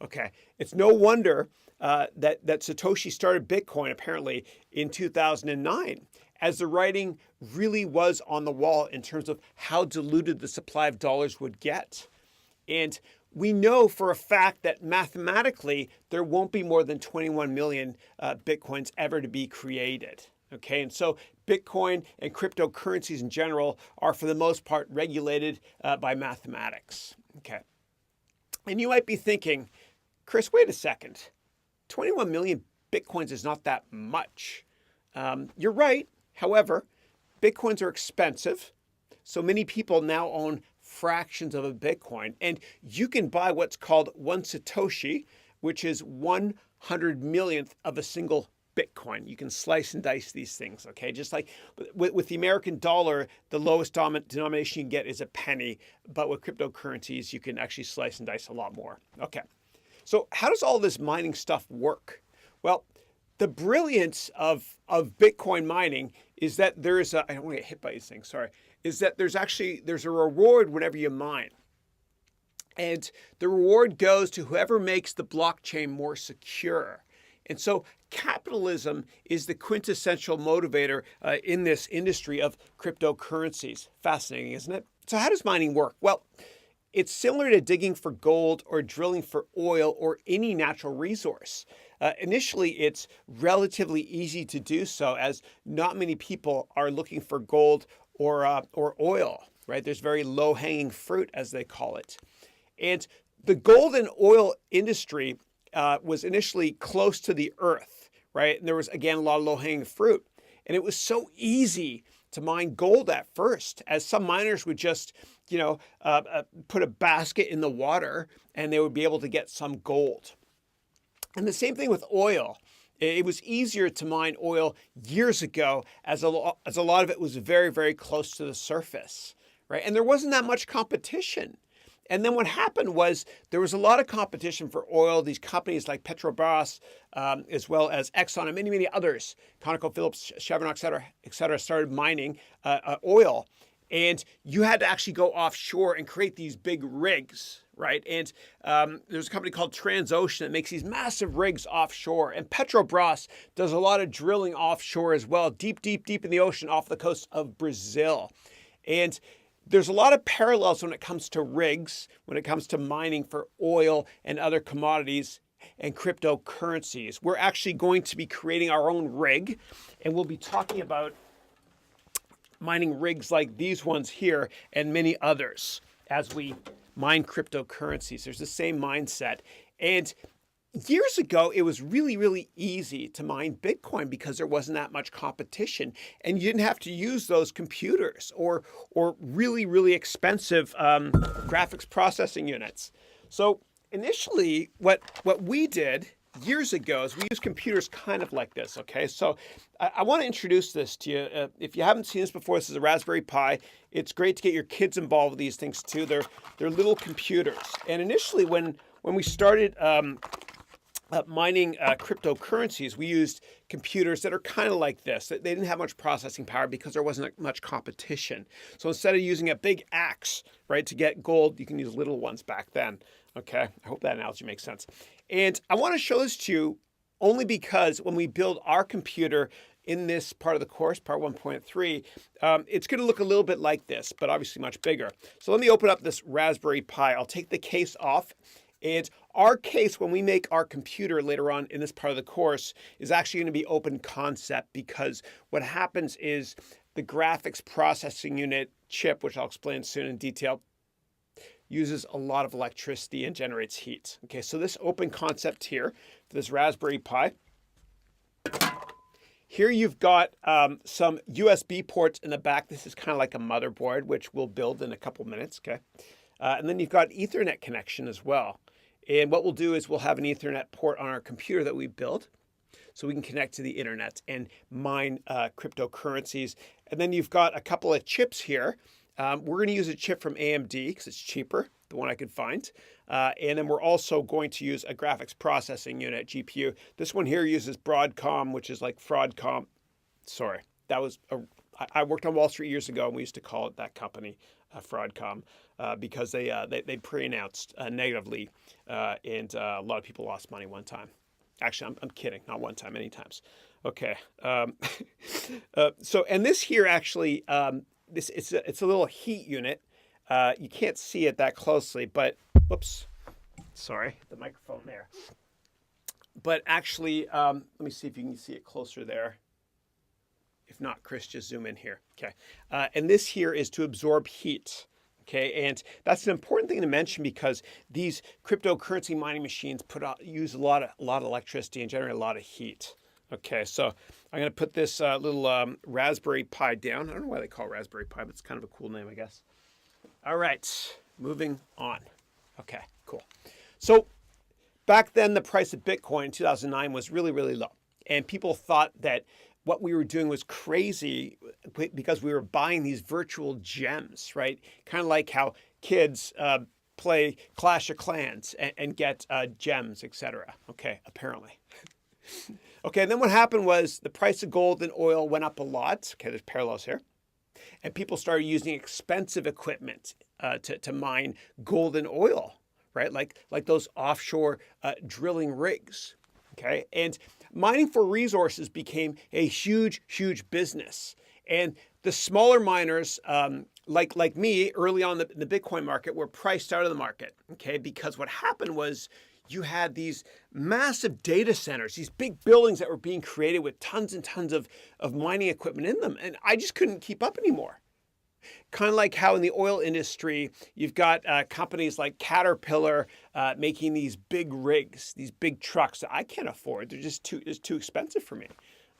Okay. It's no wonder that Satoshi started Bitcoin apparently in 2009, as the writing really was on the wall in terms of how diluted the supply of dollars would get. And we know for a fact that mathematically there won't be more than 21 million Bitcoins ever to be created. Okay, and so Bitcoin and cryptocurrencies in general are for the most part regulated by mathematics. Okay, and you might be thinking, Chris, wait a second. 21 million Bitcoins is not that much. You're right. However, Bitcoins are expensive. So many people now own fractions of a Bitcoin. And you can buy what's called one Satoshi, which is 100 millionth of a single Bitcoin. You can slice and dice these things, okay? Just like with the American dollar, the lowest denomination you can get is a penny. But with cryptocurrencies, you can actually slice and dice a lot more. Okay. So how does all this mining stuff work? Well, the brilliance of Bitcoin mining is that there's I don't want to get hit by these things, sorry, is that there's a reward whenever you mine. And the reward goes to whoever makes the blockchain more secure. And so capitalism is the quintessential motivator in this industry of cryptocurrencies. Fascinating, isn't it? So how does mining work? Well, it's similar to digging for gold or drilling for oil or any natural resource. Initially, it's relatively easy to do so, as not many people are looking for gold or oil, right? There's very low-hanging fruit, as they call it. And the gold and oil industry was initially close to the earth, right? And there was, again, a lot of low-hanging fruit. And it was so easy to mine gold at first, as some miners would just, put a basket in the water and they would be able to get some gold. And the same thing with oil. It was easier to mine oil years ago as a lot of it was very, very close to the surface, right? And there wasn't that much competition. And then what happened was there was a lot of competition for oil. These companies like Petrobras, as well as Exxon and many, many others, ConocoPhillips, Chevron, et cetera, started mining oil. And you had to actually go offshore and create these big rigs, right? And there's a company called Transocean that makes these massive rigs offshore. And Petrobras does a lot of drilling offshore as well, deep, deep, deep in the ocean off the coast of Brazil. And there's a lot of parallels when it comes to rigs, when it comes to mining for oil and other commodities and cryptocurrencies. We're actually going to be creating our own rig, and we'll be talking about mining rigs like these ones here and many others as we mine cryptocurrencies. There's the same mindset. And years ago, it was really, really easy to mine Bitcoin because there wasn't that much competition. And you didn't have to use those computers or really, really expensive graphics processing units. So initially, what we did years ago is we used computers kind of like this, okay? So I want to introduce this to you. If you haven't seen this before, this is a Raspberry Pi. It's great to get your kids involved with these things too. They're little computers. And initially, when we started mining cryptocurrencies, we used computers that are kind of like this. They didn't have much processing power because there wasn't much competition. So instead of using a big axe, right, to get gold, you can use little ones back then. Okay, I hope that analogy makes sense. And I want to show this to you only because when we build our computer in this part of the course, part 1.3, it's going to look a little bit like this, but obviously much bigger. So let me open up this Raspberry Pi. I'll take the case off. And our case, when we make our computer later on in this part of the course, is actually going to be open concept, because what happens is the graphics processing unit chip, which I'll explain soon in detail, uses a lot of electricity and generates heat. Okay, so this open concept here for this Raspberry Pi, here you've got some USB ports in the back. This is kind of like a motherboard, which we'll build in a couple minutes, okay? And then you've got Ethernet connection as well. And what we'll do is we'll have an Ethernet port on our computer that we build so we can connect to the internet and mine cryptocurrencies. And then you've got a couple of chips here. We're going to use a chip from AMD because it's cheaper, the one I could find. And then we're also going to use a graphics processing unit, GPU. This one here uses Broadcom, which is like Fraudcom. Sorry, I worked on Wall Street years ago, and we used to call it that company, Fraudcom, because they pre-announced negatively, and a lot of people lost money one time. Actually, I'm kidding, not one time, many times. Okay, so and this here actually, it's a little heat unit. You can't see it that closely, but whoops, sorry, the microphone there. But actually, let me see if you can see it closer there. If not, Chris, just zoom in here. Okay, and this here is to absorb heat. Okay, and that's an important thing to mention because these cryptocurrency mining machines use a lot of electricity and generate a lot of heat. Okay, so I'm going to put this little Raspberry Pi down. I don't know why they call it Raspberry Pi, but it's kind of a cool name, I guess. All right, moving on. Okay, cool. So back then, the price of Bitcoin in 2009 was really, really low. And people thought that what we were doing was crazy because we were buying these virtual gems, right? Kind of like how kids play Clash of Clans and get gems, etc. Okay, apparently. Okay, and then what happened was the price of gold and oil went up a lot. Okay, there's parallels here. And people started using expensive equipment to mine gold and oil, right? Like those offshore drilling rigs. Okay, and mining for resources became a huge, huge business. And the smaller miners, like me, early on in the Bitcoin market, were priced out of the market. Okay, because what happened was you had these massive data centers, these big buildings that were being created with tons and tons of mining equipment in them, and I just couldn't keep up anymore. Kind of like how in the oil industry, you've got companies like Caterpillar making these big rigs, these big trucks that I can't afford. They're just too expensive for me.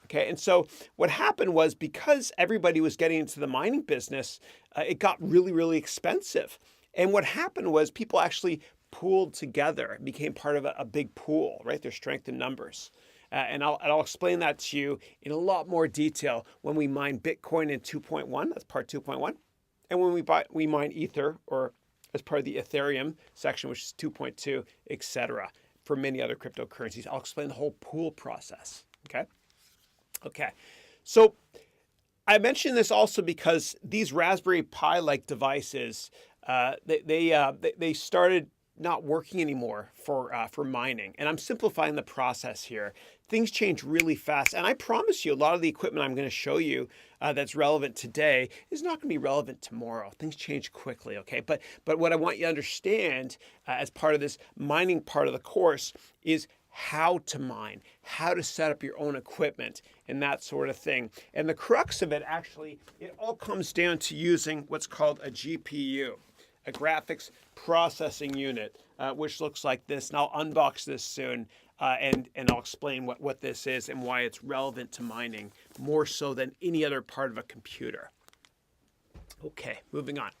Okay, and so what happened was because everybody was getting into the mining business, it got really, really expensive. And what happened was people actually pooled together and became part of a big pool, right? Their strength in numbers. And I'll explain that to you in a lot more detail when we mine Bitcoin in 2.1, that's part 2.1. And when we mine Ether, or as part of the Ethereum section, which is 2.2, etc. for many other cryptocurrencies. I'll explain the whole pool process, okay? Okay, so I mention this also because these Raspberry Pi-like devices, they started not working anymore for mining. And I'm simplifying the process here. Things change really fast. And I promise you, a lot of the equipment I'm going to show you that's relevant today is not going to be relevant tomorrow. Things change quickly, okay? But what I want you to understand as part of this mining part of the course is how to mine, how to set up your own equipment, and that sort of thing. And the crux of it, actually, it all comes down to using what's called a GPU. A graphics processing unit, which looks like this. And I'll unbox this soon, and I'll explain what this is and why it's relevant to mining more so than any other part of a computer. Okay, moving on.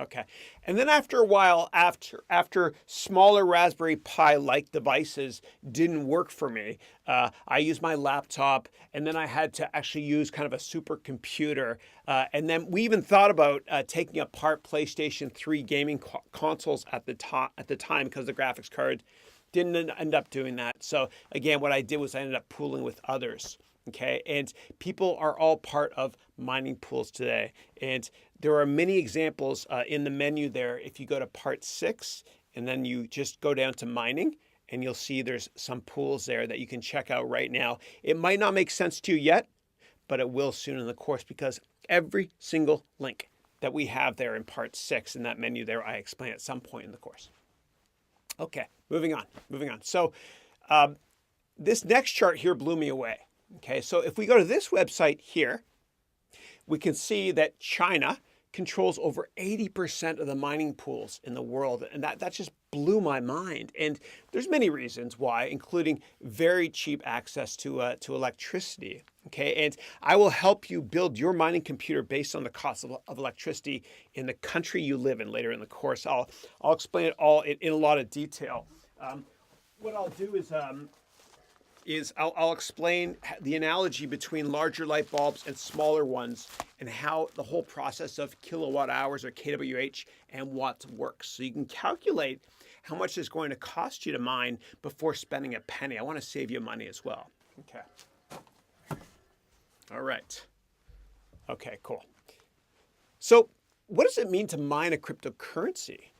Okay, and then after a while, after smaller Raspberry Pi-like devices didn't work for me, I used my laptop, and then I had to actually use kind of a supercomputer. And then we even thought about taking apart PlayStation 3 gaming consoles at the time because the graphics card didn't end up doing that. So again, what I did was I ended up pooling with others. Okay, and people are all part of mining pools today. And there are many examples in the menu there. If you go to part 6 and then you just go down to mining, and you'll see there's some pools there that you can check out right now. It might not make sense to you yet, but it will soon in the course because every single link that we have there in part 6 in that menu there, I explain at some point in the course. Okay, moving on. So this next chart here blew me away. Okay, so if we go to this website here, we can see that China controls over 80% of the mining pools in the world. And that just blew my mind. And there's many reasons why, including very cheap access to electricity. Okay, and I will help you build your mining computer based on the cost of electricity in the country you live in later in the course. I'll explain it all in a lot of detail. What I'll do is I'll explain the analogy between larger light bulbs and smaller ones and how the whole process of kilowatt hours or kWh and watts works. So you can calculate how much it's going to cost you to mine before spending a penny. I want to save you money as well. Okay. All right. Okay, cool. So what does it mean to mine a cryptocurrency?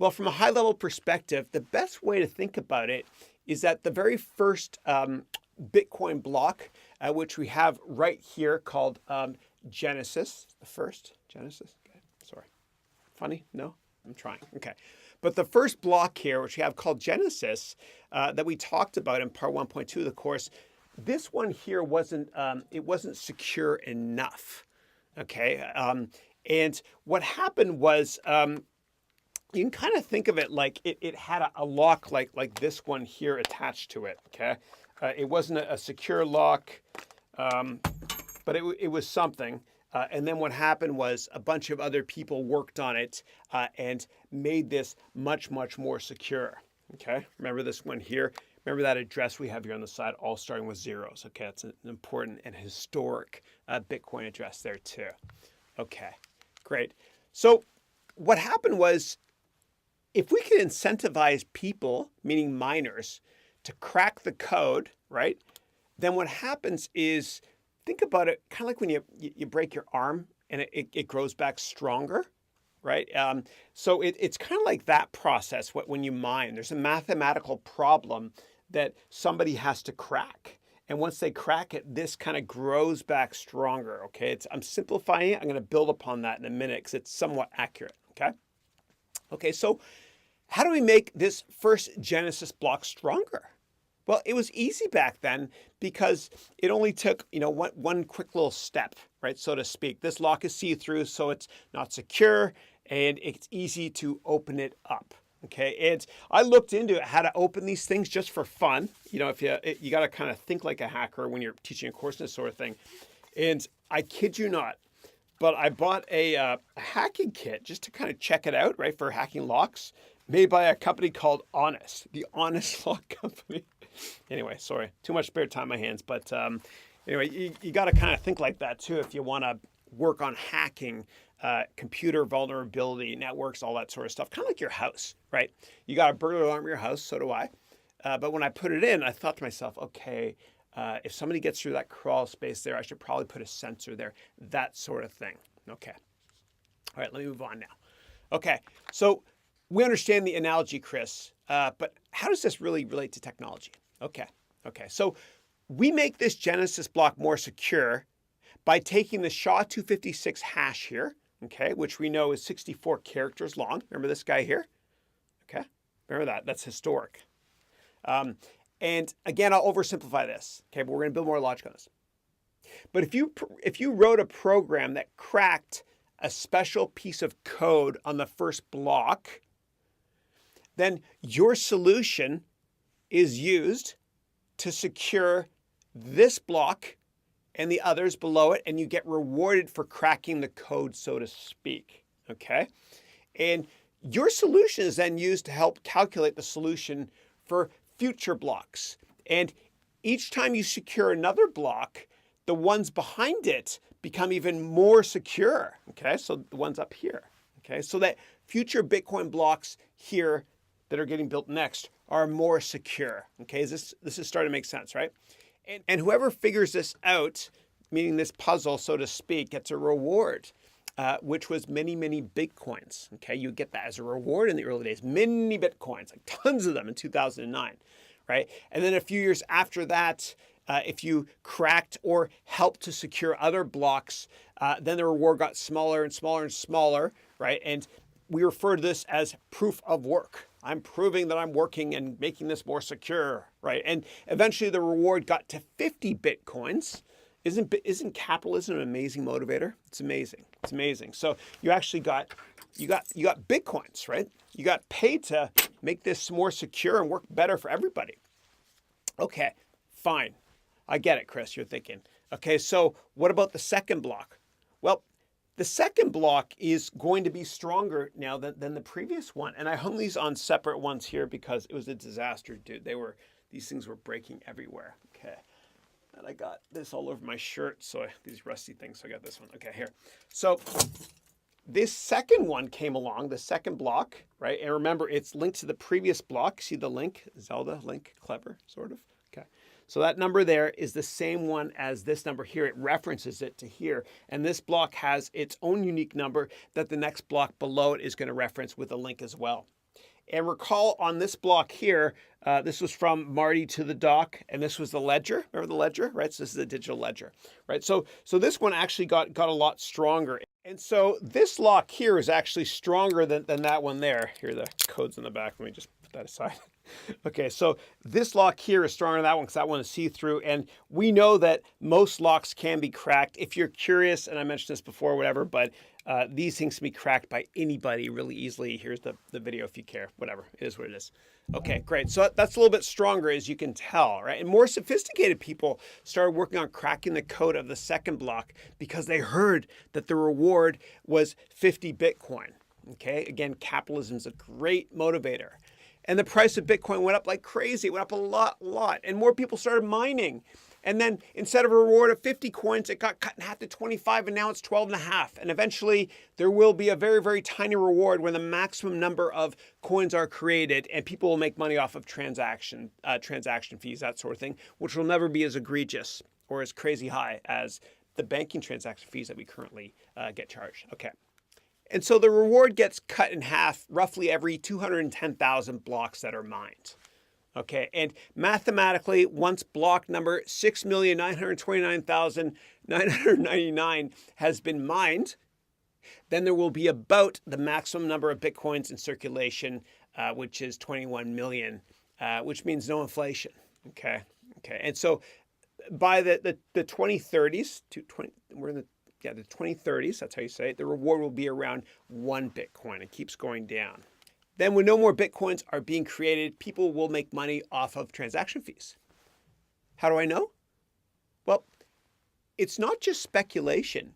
Well, from a high-level perspective, the best way to think about it is that the very first Bitcoin block, which we have right here called Genesis, the first, Genesis, okay, sorry. Funny? No? I'm trying. Okay. But the first block here, which we have called Genesis, that we talked about in part 1.2 of the course, this one here wasn't secure enough. Okay. And what happened was, you can kind of think of it like it had a lock like this one here attached to it, okay? It wasn't a secure lock, but it was something. And then what happened was a bunch of other people worked on it and made this much, much more secure, okay? Remember this one here? Remember that address we have here on the side, all starting with zeros, okay? It's an important and historic Bitcoin address there too. Okay, great. So what happened was, if we could incentivize people, meaning miners, to crack the code, right? Then what happens is, think about it kind of like when you break your arm and it grows back stronger, right? So it's kind of like that process when you mine. There's a mathematical problem that somebody has to crack. And once they crack it, this kind of grows back stronger, okay? I'm simplifying it. I'm going to build upon that in a minute because it's somewhat accurate, okay? Okay, so how do we make this first Genesis block stronger? Well, it was easy back then because it only took, one quick little step, right, so to speak. This lock is see-through, so it's not secure, and it's easy to open it up, okay? And I looked into how to open these things just for fun. If you got to kind of think like a hacker when you're teaching a course and this sort of thing. And I kid you not, but I bought a hacking kit just to kind of check it out, right, for hacking locks, made by a company called Honest, the Honest Lock Company. Anyway, sorry, too much spare time on my hands. But anyway, you got to kind of think like that too if you want to work on hacking, computer vulnerability, networks, all that sort of stuff. Kind of like your house, right? You got a burglar alarm in your house, so do I. But when I put it in, I thought to myself, okay, if somebody gets through that crawl space there, I should probably put a sensor there, that sort of thing. Okay. All right, let me move on now. Okay, so we understand the analogy, Chris, but how does this really relate to technology? Okay. So we make this Genesis block more secure by taking the SHA-256 hash here, okay, which we know is 64 characters long. Remember this guy here? Okay, remember that. That's historic. And again, I'll oversimplify this, okay, but we're going to build more logic on this. But if you wrote a program that cracked a special piece of code on the first block, then your solution is used to secure this block and the others below it, and you get rewarded for cracking the code, so to speak, okay? And your solution is then used to help calculate the solution for future blocks. And each time you secure another block, the ones behind it become even more secure, okay? So the ones up here, okay? So that future Bitcoin blocks here that are getting built next are more secure, okay? This is starting to make sense, right? And whoever figures this out, meaning this puzzle, so to speak, gets a reward, which was many, many Bitcoins, okay? You get that as a reward in the early days, many Bitcoins, like tons of them in 2009, right? And then a few years after that, if you cracked or helped to secure other blocks, then the reward got smaller and smaller and smaller, right? And we refer to this as proof of work. I'm proving that I'm working and making this more secure, right? And eventually the reward got to 50 Bitcoins. Isn't capitalism an amazing motivator? It's amazing. It's amazing. So you actually got Bitcoins, right? You got paid to make this more secure and work better for everybody. Okay, fine. I get it, Chris, you're thinking. Okay, so what about the second block? Well, the second block is going to be stronger now than the previous one. And I hung these on separate ones here because it was a disaster, dude. These things were breaking everywhere. Okay. And I got this all over my shirt. So these rusty things. So I got this one. Okay, here. So this second one came along, the second block, right? And remember, it's linked to the previous block. See the link? Zelda link, clever, sort of. Okay. So that number there is the same one as this number here. It references it to here. And this block has its own unique number that the next block below it is going to reference with a link as well. And recall on this block here, this was from Marty to the doc, and this was the ledger. Remember the ledger, right? So this is a digital ledger, right? So this one actually got a lot stronger. And so this lock here is actually stronger than that one there. Here, the code's in the back. Let me just put that aside. Okay, so this lock here is stronger than that one because that one is see-through. And we know that most locks can be cracked. If you're curious, and I mentioned this before, whatever, but these things can be cracked by anybody really easily. Here's the video if you care. Whatever, it is what it is. Okay, great. So that's a little bit stronger, as you can tell, right? And more sophisticated people started working on cracking the code of the second block because they heard that the reward was 50 Bitcoin. Okay, again, capitalism is a great motivator. And the price of Bitcoin went up like crazy. It went up a lot. And more people started mining. And then instead of a reward of 50 coins, it got cut in half to 25, and now it's 12 and a half. And eventually there will be a very, very tiny reward when the maximum number of coins are created, and people will make money off of transaction fees, that sort of thing, which will never be as egregious or as crazy high as the banking transaction fees that we currently get charged. Okay. And so the reward gets cut in half roughly every 210,000 blocks that are mined. Okay, and mathematically, once block number 6,929,999 has been mined, then there will be about the maximum number of Bitcoins in circulation, which is 21 million, which means no inflation. Okay, and so by the 2030s, the 2030s, that's how you say it, the reward will be around 1 Bitcoin. It keeps going down. Then when no more Bitcoins are being created, people will make money off of transaction fees. How do I know? Well, it's not just speculation.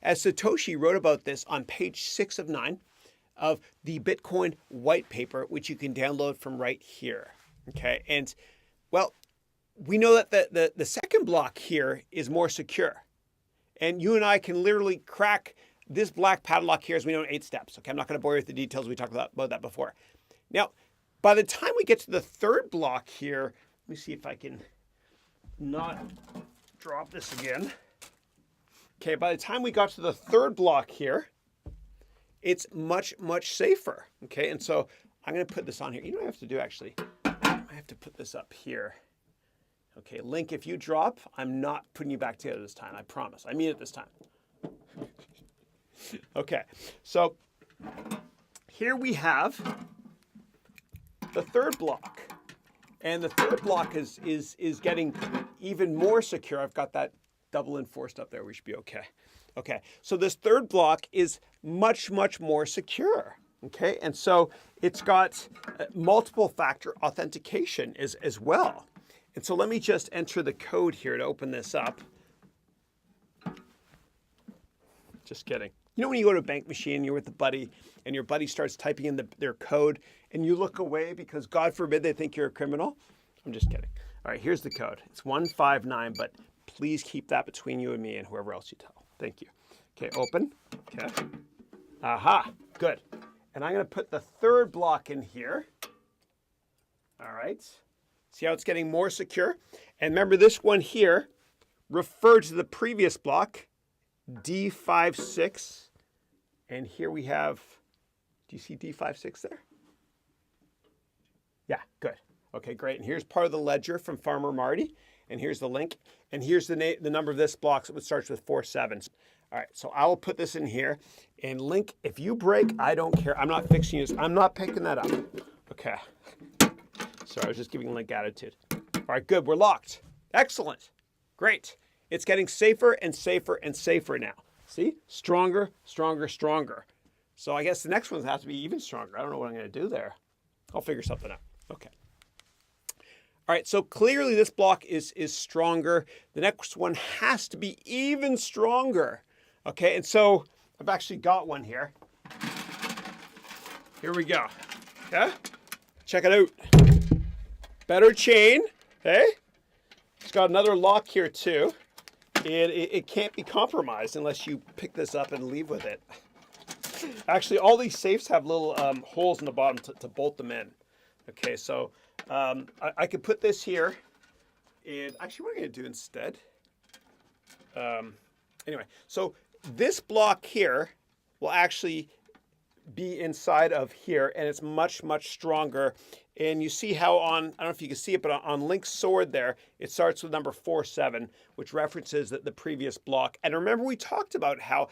As Satoshi wrote about this on page 6 of 9 of the Bitcoin white paper, which you can download from right here. Okay, and well, we know that the second block here is more secure. And you and I can literally crack this black padlock here, as we know, in 8 steps. Okay, I'm not going to bore you with the details. We talked about that before. Now, by the time we get to the third block here, let me see if I can not drop this again. Okay, by the time we got to the third block here, it's much, much safer. Okay, and so I'm going to put this on here. You know what I have to do, actually? I have to put this up here. Okay, Link, if you drop, I'm not putting you back together this time. I promise. I mean it this time. Okay, so here we have the third block. And the third block is getting even more secure. I've got that double enforced up there. We should be okay. Okay, so this third block is much, much more secure. Okay, and so it's got multiple factor authentication as well. And so let me just enter the code here to open this up. Just kidding. You know when you go to a bank machine, you're with a buddy, and your buddy starts typing in their code, and you look away because, God forbid, they think you're a criminal? I'm just kidding. All right, here's the code. It's 159, but please keep that between you and me and whoever else you tell. Thank you. Okay, open. Okay. Aha, good. And I'm going to put the third block in here. All right. See how it's getting more secure? And remember, this one here referred to the previous block, D56. And here we have, do you see D56 there? Yeah, good. Okay, great. And here's part of the ledger from Farmer Marty. And here's the link. And here's the number of this block. So it starts with 4 7s. All right, so I will put this in here. And Link, if you break, I don't care. I'm not fixing this. I'm not picking that up. Okay. Sorry, I was just giving Link attitude. All right, good. We're locked. Excellent. Great. It's getting safer and safer and safer now. See? Stronger, stronger, stronger. So I guess the next ones have to be even stronger. I don't know what I'm going to do there. I'll figure something out. Okay. All right, so clearly this block is stronger. The next one has to be even stronger. Okay, and so I've actually got one here. Here we go. Okay, check it out. Better chain, okay? It's got another lock here too. And it can't be compromised unless you pick this up and leave with it. Actually, all these safes have little holes in the bottom to bolt them in. Okay, so I could put this here. And actually, what am I going to do instead? Anyway, so this block here will actually be inside of here, and it's much, much stronger. And you see how on, I don't know if you can see it, but on Link's sword there, it starts with number 47, which references the previous block. And remember, we talked about how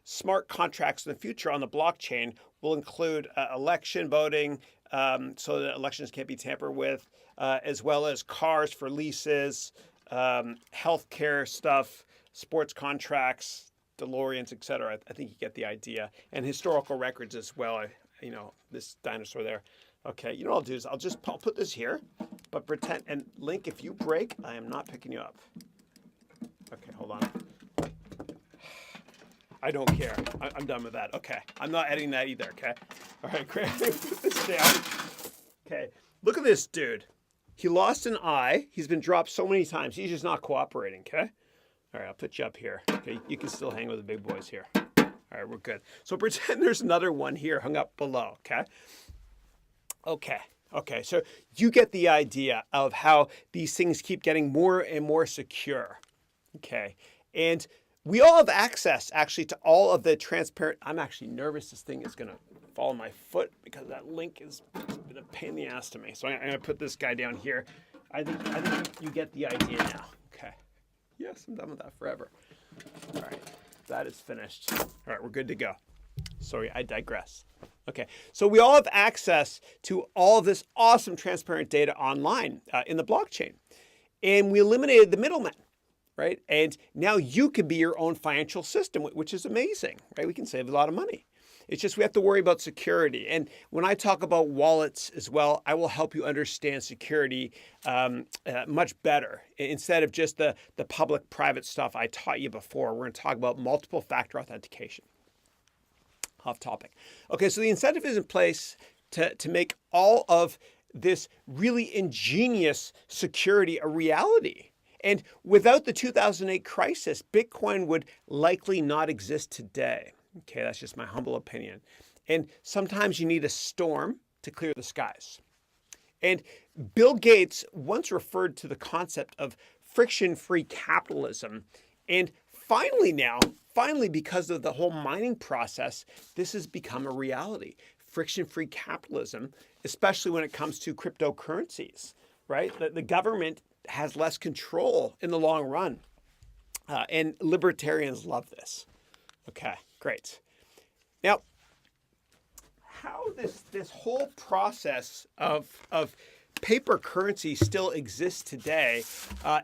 smart contracts in the future on the blockchain will include election voting, so that elections can't be tampered with, as well as cars for leases, healthcare stuff, sports contracts, DeLoreans, etc. I think you get the idea. And historical records as well. You know, this dinosaur there. Okay, you know what I'll do is I'll put this here, but pretend, and Link, if you break, I am not picking you up. Okay, hold on. I don't care. I'm done with that. Okay, I'm not editing that either, okay? All right, great. Put this down. Okay, look at this dude. He lost an eye. He's been dropped so many times. He's just not cooperating, okay? All right, I'll put you up here. Okay, you can still hang with the big boys here. All right, we're good. So pretend there's another one here hung up below, okay? Okay, so you get the idea of how these things keep getting more and more secure, okay? And we all have access, actually, to all of the transparent. I'm actually nervous this thing is going to fall on my foot because that link has been a pain in the ass to me. So I'm going to put this guy down here. I think you get the idea now. Okay. Yes, I'm done with that forever. All right, that is finished. All right, we're good to go. Sorry, I digress. Okay, so we all have access to all of this awesome transparent data online in the blockchain. And we eliminated the middleman. Right? And now you can be your own financial system, which is amazing, right? We can save a lot of money. It's just we have to worry about security. And when I talk about wallets as well, I will help you understand security much better. Instead of just the public-private stuff I taught you before, we're going to talk about multiple factor authentication. Off topic. Okay, so the incentive is in place to make all of this really ingenious security a reality. And without the 2008 crisis, Bitcoin would likely not exist today. Okay, that's just my humble opinion. And sometimes you need a storm to clear the skies. And Bill Gates once referred to the concept of friction-free capitalism. And finally, because of the whole mining process, this has become a reality. Friction-free capitalism, especially when it comes to cryptocurrencies, right? The government has less control in the long run. And libertarians love this. Okay, great. Now, how this whole process of paper currency still exists today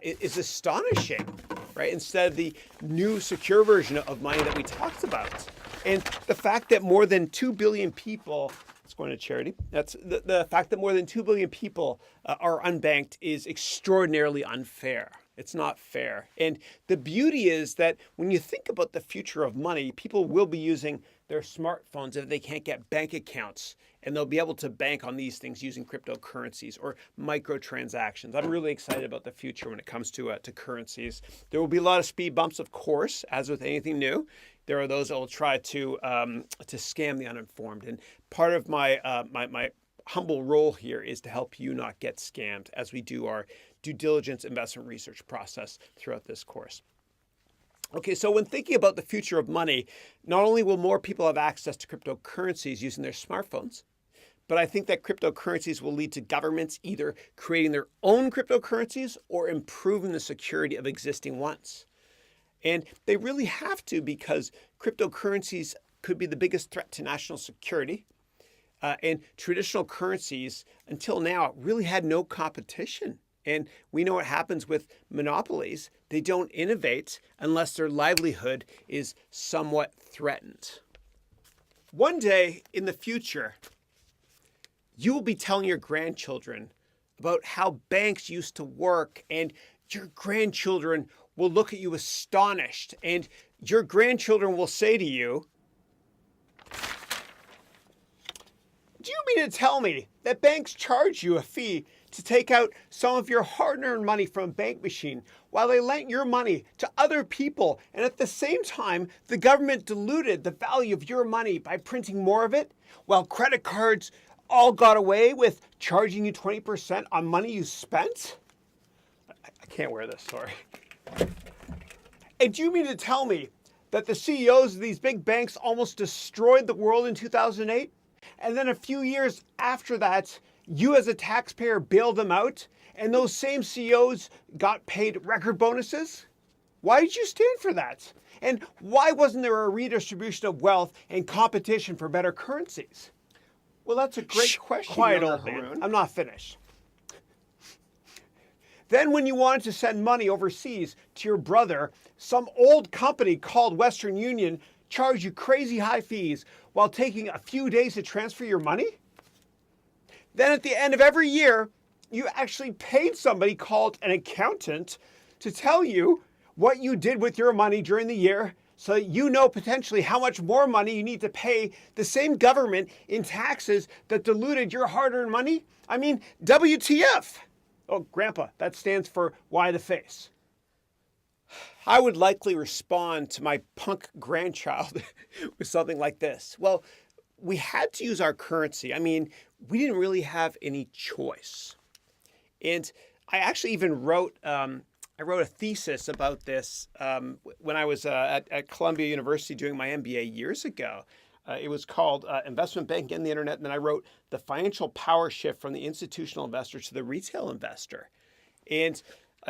is astonishing, right? Instead of the new secure version of money that we talked about. And the fact that more than 2 billion people, it's going to charity, that's the fact that more than 2 billion people are unbanked is extraordinarily unfair. It's not fair. And the beauty is that when you think about the future of money, people will be using their smartphones if they can't get bank accounts, and they'll be able to bank on these things using cryptocurrencies or microtransactions. I'm really excited about the future when it comes to currencies. There will be a lot of speed bumps, of course, as with anything new. There are those that will try to scam the uninformed, and part of my my humble role here is to help you not get scammed as we do our due diligence investment research process throughout this course. Okay, so when thinking about the future of money, not only will more people have access to cryptocurrencies using their smartphones, but I think that cryptocurrencies will lead to governments either creating their own cryptocurrencies or improving the security of existing ones. And they really have to, because cryptocurrencies could be the biggest threat to national security. And traditional currencies, until now, really had no competition And we know what happens with monopolies. They don't innovate unless their livelihood is somewhat threatened. One day in the future, you will be telling your grandchildren about how banks used to work, and your grandchildren will look at you astonished, and your grandchildren will say to you, "Do you mean to tell me that banks charge you a fee to take out some of your hard-earned money from a bank machine while they lent your money to other people, and at the same time, the government diluted the value of your money by printing more of it, while credit cards all got away with charging you 20% on money you spent?" I can't wear this, sorry. And do you mean to tell me that the CEOs of these big banks almost destroyed the world in 2008? And then a few years after that, you as a taxpayer bailed them out, and those same CEOs got paid record bonuses? Why did you stand for that? And why wasn't there a redistribution of wealth and competition for better currencies? Well, that's a great question. Quiet, old man. I'm not finished. Then when you wanted to send money overseas to your brother, some old company called Western Union charged you crazy high fees while taking a few days to transfer your money? Then at the end of every year, you actually paid somebody called an accountant to tell you what you did with your money during the year, so that you know potentially how much more money you need to pay the same government in taxes that diluted your hard-earned money? I mean, WTF? Oh, Grandpa, that stands for why the face? I would likely respond to my punk grandchild with something like this. Well, we had to use our currency. I mean, we didn't really have any choice. And I actually even wrote a thesis about this when I was at Columbia University doing my MBA years ago. It was called Investment Banking and the Internet. And then I wrote The Financial Power Shift from the Institutional Investor to the Retail Investor. And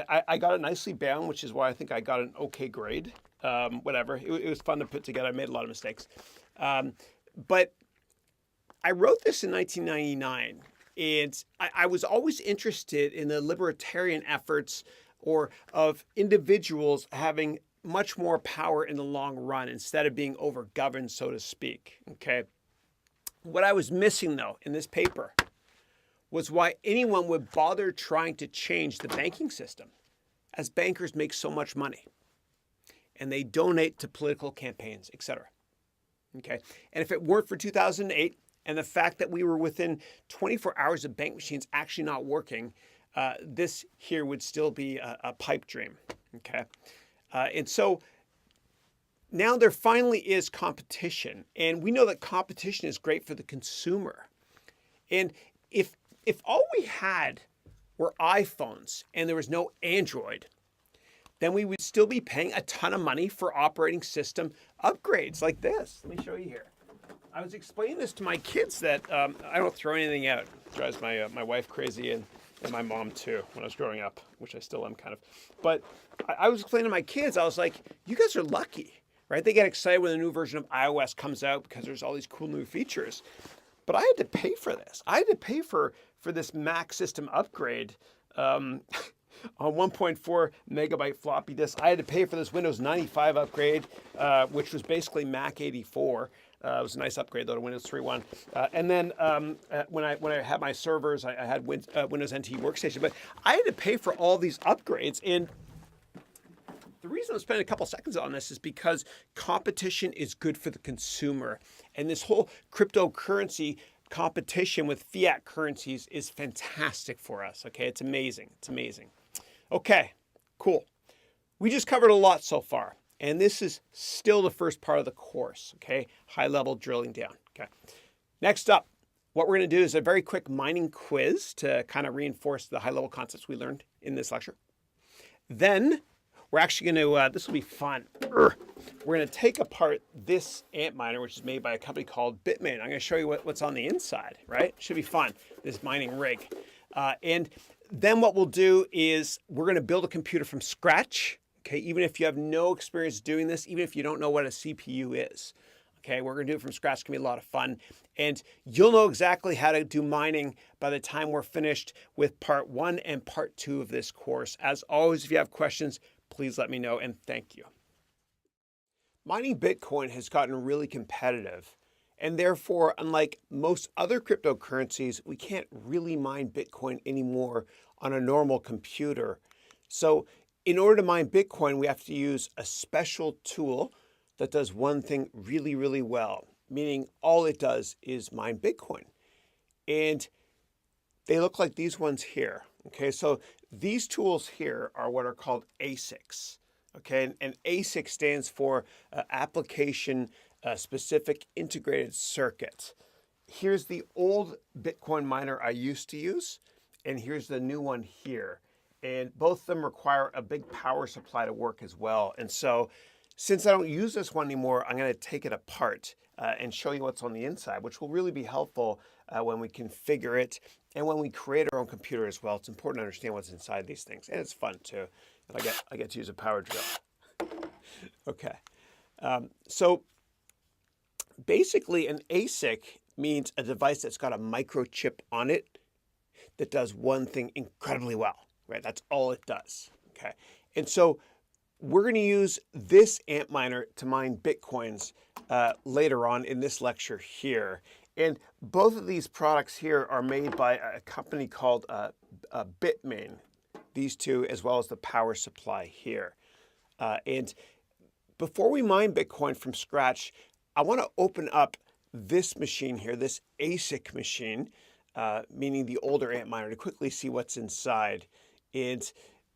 I got it nicely bound, which is why I think I got an okay grade. Whatever. It was fun to put together. I made a lot of mistakes. But I wrote this in 1999. And I was always interested in the libertarian efforts of individuals having much more power in the long run instead of being over-governed, so to speak, okay? What I was missing, though, in this paper was why anyone would bother trying to change the banking system, as bankers make so much money, and they donate to political campaigns, etc., okay? And if it weren't for 2008 and the fact that we were within 24 hours of bank machines actually not working, this here would still be a pipe dream, okay? And so now there finally is competition, and we know that competition is great for the consumer. And if all we had were iPhones and there was no Android, then we would still be paying a ton of money for operating system upgrades like this. Let me show you here. I was explaining this to my kids that I don't throw anything out. It drives my wife crazy and my mom too when I was growing up, which I still am kind of. But I was explaining to my kids, I was like, you guys are lucky, right? They get excited when a new version of iOS comes out because there's all these cool new features. But I had to pay for this. I had to pay for this Mac system upgrade on 1.4 megabyte floppy disk. I had to pay for this Windows 95 upgrade, which was basically Mac 84. It was a nice upgrade though to Windows 3.1. And then when I had my servers, I had Windows NT Workstation. But I had to pay for all these upgrades. And the reason I'm spending a couple seconds on this is because competition is good for the consumer. And this whole cryptocurrency competition with fiat currencies is fantastic for us. Okay, it's amazing. It's amazing. Okay, cool. We just covered a lot so far. And this is still the first part of the course, okay? High level drilling down, okay? Next up, what we're gonna do is a very quick mining quiz to kind of reinforce the high level concepts we learned in this lecture. Then we're actually gonna, this will be fun. We're gonna take apart this ant miner, which is made by a company called Bitmain. I'm gonna show you what's on the inside, right? Should be fun, this mining rig. And then what we'll do is we're gonna build a computer from scratch. Okay, even if you have no experience doing this, even if you don't know what a CPU is. Okay, we're going to do it from scratch. It's going to be a lot of fun. And you'll know exactly how to do mining by the time we're finished with part 1 and part 2 of this course. As always, if you have questions, please let me know, and thank you. Mining Bitcoin has gotten really competitive, and therefore, unlike most other cryptocurrencies, we can't really mine Bitcoin anymore on a normal computer. So in order to mine Bitcoin, we have to use a special tool that does one thing really, really well, meaning all it does is mine Bitcoin. And they look like these ones here. Okay, so these tools here are what are called ASICs. Okay, and ASIC stands for Application Specific Integrated Circuit. Here's the old Bitcoin miner I used to use, and here's the new one here. And both of them require a big power supply to work as well. And so since I don't use this one anymore, I'm going to take it apart and show you what's on the inside, which will really be helpful when we configure it and when we create our own computer as well. It's important to understand what's inside these things, and it's fun too. And I get to use a power drill. Okay, so basically an ASIC means a device that's got a microchip on it that does one thing incredibly well, right? That's all it does, okay? And so we're going to use this Antminer to mine Bitcoins later on in this lecture here. And both of these products here are made by a company called Bitmain, these two, as well as the power supply here. And before we mine Bitcoin from scratch, I want to open up this machine here, this ASIC machine, meaning the older Antminer, to quickly see what's inside. And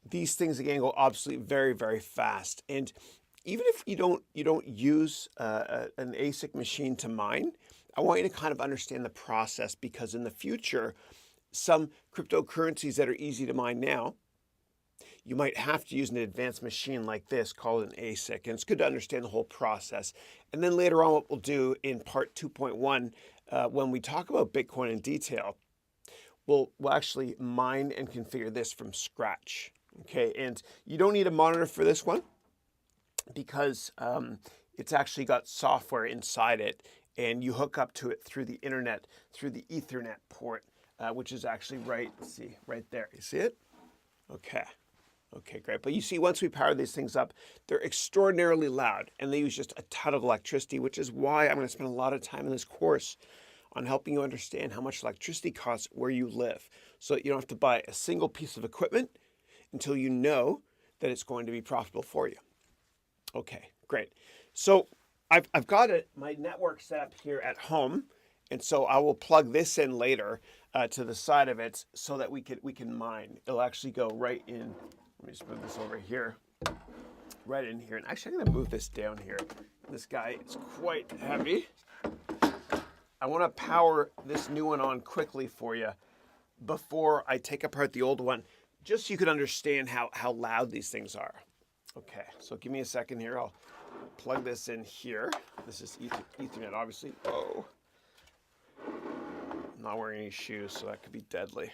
these things, again, go obviously very, very fast. And even if you don't use an ASIC machine to mine, I want you to kind of understand the process, because in the future, some cryptocurrencies that are easy to mine now, you might have to use an advanced machine like this called an ASIC. And it's good to understand the whole process. And then later on, what we'll do in part 2.1, when we talk about Bitcoin in detail, we'll actually mine and configure this from scratch. Okay, and you don't need a monitor for this one because it's actually got software inside it, and you hook up to it through the internet, through the Ethernet port, which is actually right there. You see it? Okay. Okay, great. But you see, once we power these things up, they're extraordinarily loud, and they use just a ton of electricity, which is why I'm going to spend a lot of time in this course on helping you understand how much electricity costs where you live, so that you don't have to buy a single piece of equipment until you know that it's going to be profitable for you. Okay, great. So I've got my network set up here at home, and so I will plug this in later to the side of it so that we can mine. It'll actually go right in. Let me just move this over here, right in here. And actually, I'm going to move this down here. This guy is quite heavy. I want to power this new one on quickly for you before I take apart the old one, just so you can understand how loud these things are. Okay, so give me a second here. I'll plug this in here. This is Ethernet, obviously. Oh, I'm not wearing any shoes, so that could be deadly.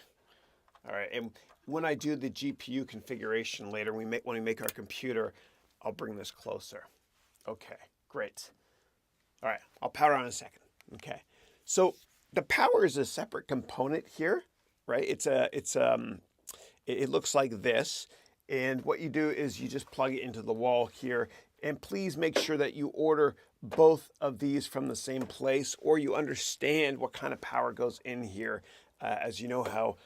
All right, and when I do the GPU configuration later, when we make our computer, I'll bring this closer. Okay, great. All right, I'll power on in a second. Okay, so the power is a separate component here, right? It looks like this, and what you do is you just plug it into the wall here. And please make sure that you order both of these from the same place, or you understand what kind of power goes in here, as you know how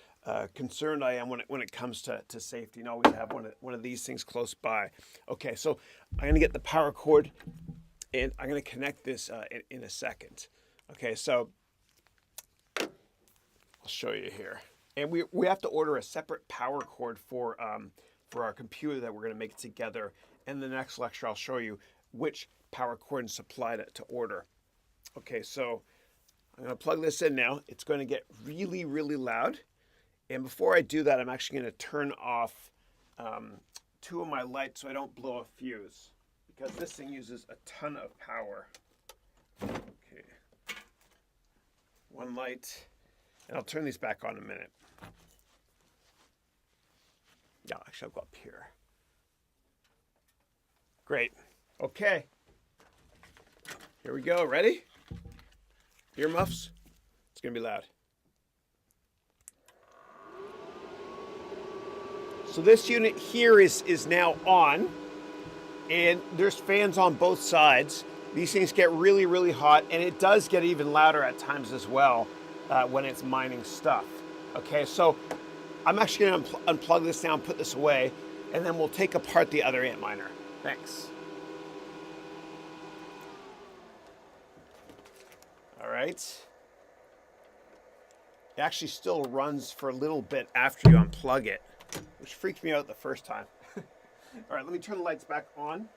concerned I am when it comes to safety, and always have one of these things close by. Okay, so I'm going to get the power cord, and I'm going to connect this in a second. Okay, so I'll show you here. And we have to order a separate power cord for our computer that we're going to make together. In the next lecture, I'll show you which power cord and supply to order. Okay, so I'm going to plug this in now. It's going to get really, really loud. And before I do that, I'm actually going to turn off 2 of my lights so I don't blow a fuse, because this thing uses a ton of power. Okay, 1 light, and I'll turn these back on in a minute. Yeah, actually I'll go up here. Great. Okay. Here we go. Ready? Earmuffs. It's going to be loud. So this unit here is now on, and there's fans on both sides. These things get really, really hot, and it does get even louder at times as well when it's mining stuff. Okay, so I'm actually going to unplug this now and put this away, and then we'll take apart the other ant miner. Thanks. All right. It actually still runs for a little bit after you unplug it, which freaked me out the first time. All right, let me turn the lights back on.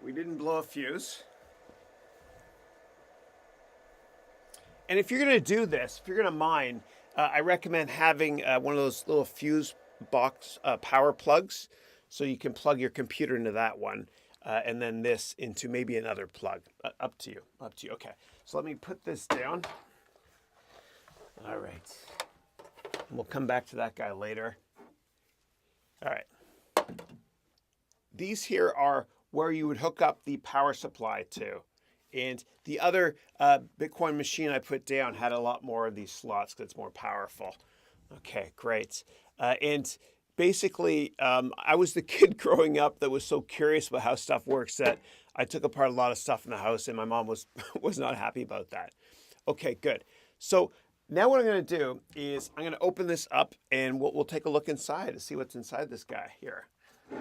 We didn't blow a fuse. And if you're going to do this, if you're going to mine, I recommend having one of those little fuse box power plugs, so you can plug your computer into that one, and then this into maybe another plug. Up to you. Up to you. Okay. So let me put this down. All right. We'll come back to that guy later. All right. These here are where you would hook up the power supply to. And the other Bitcoin machine I put down had a lot more of these slots because it's more powerful. Okay, great. And basically, I was the kid growing up that was so curious about how stuff works that I took apart a lot of stuff in the house, and my mom was not happy about that. Okay, good. So now what I'm going to do is I'm going to open this up, and we'll take a look inside to see what's inside this guy here.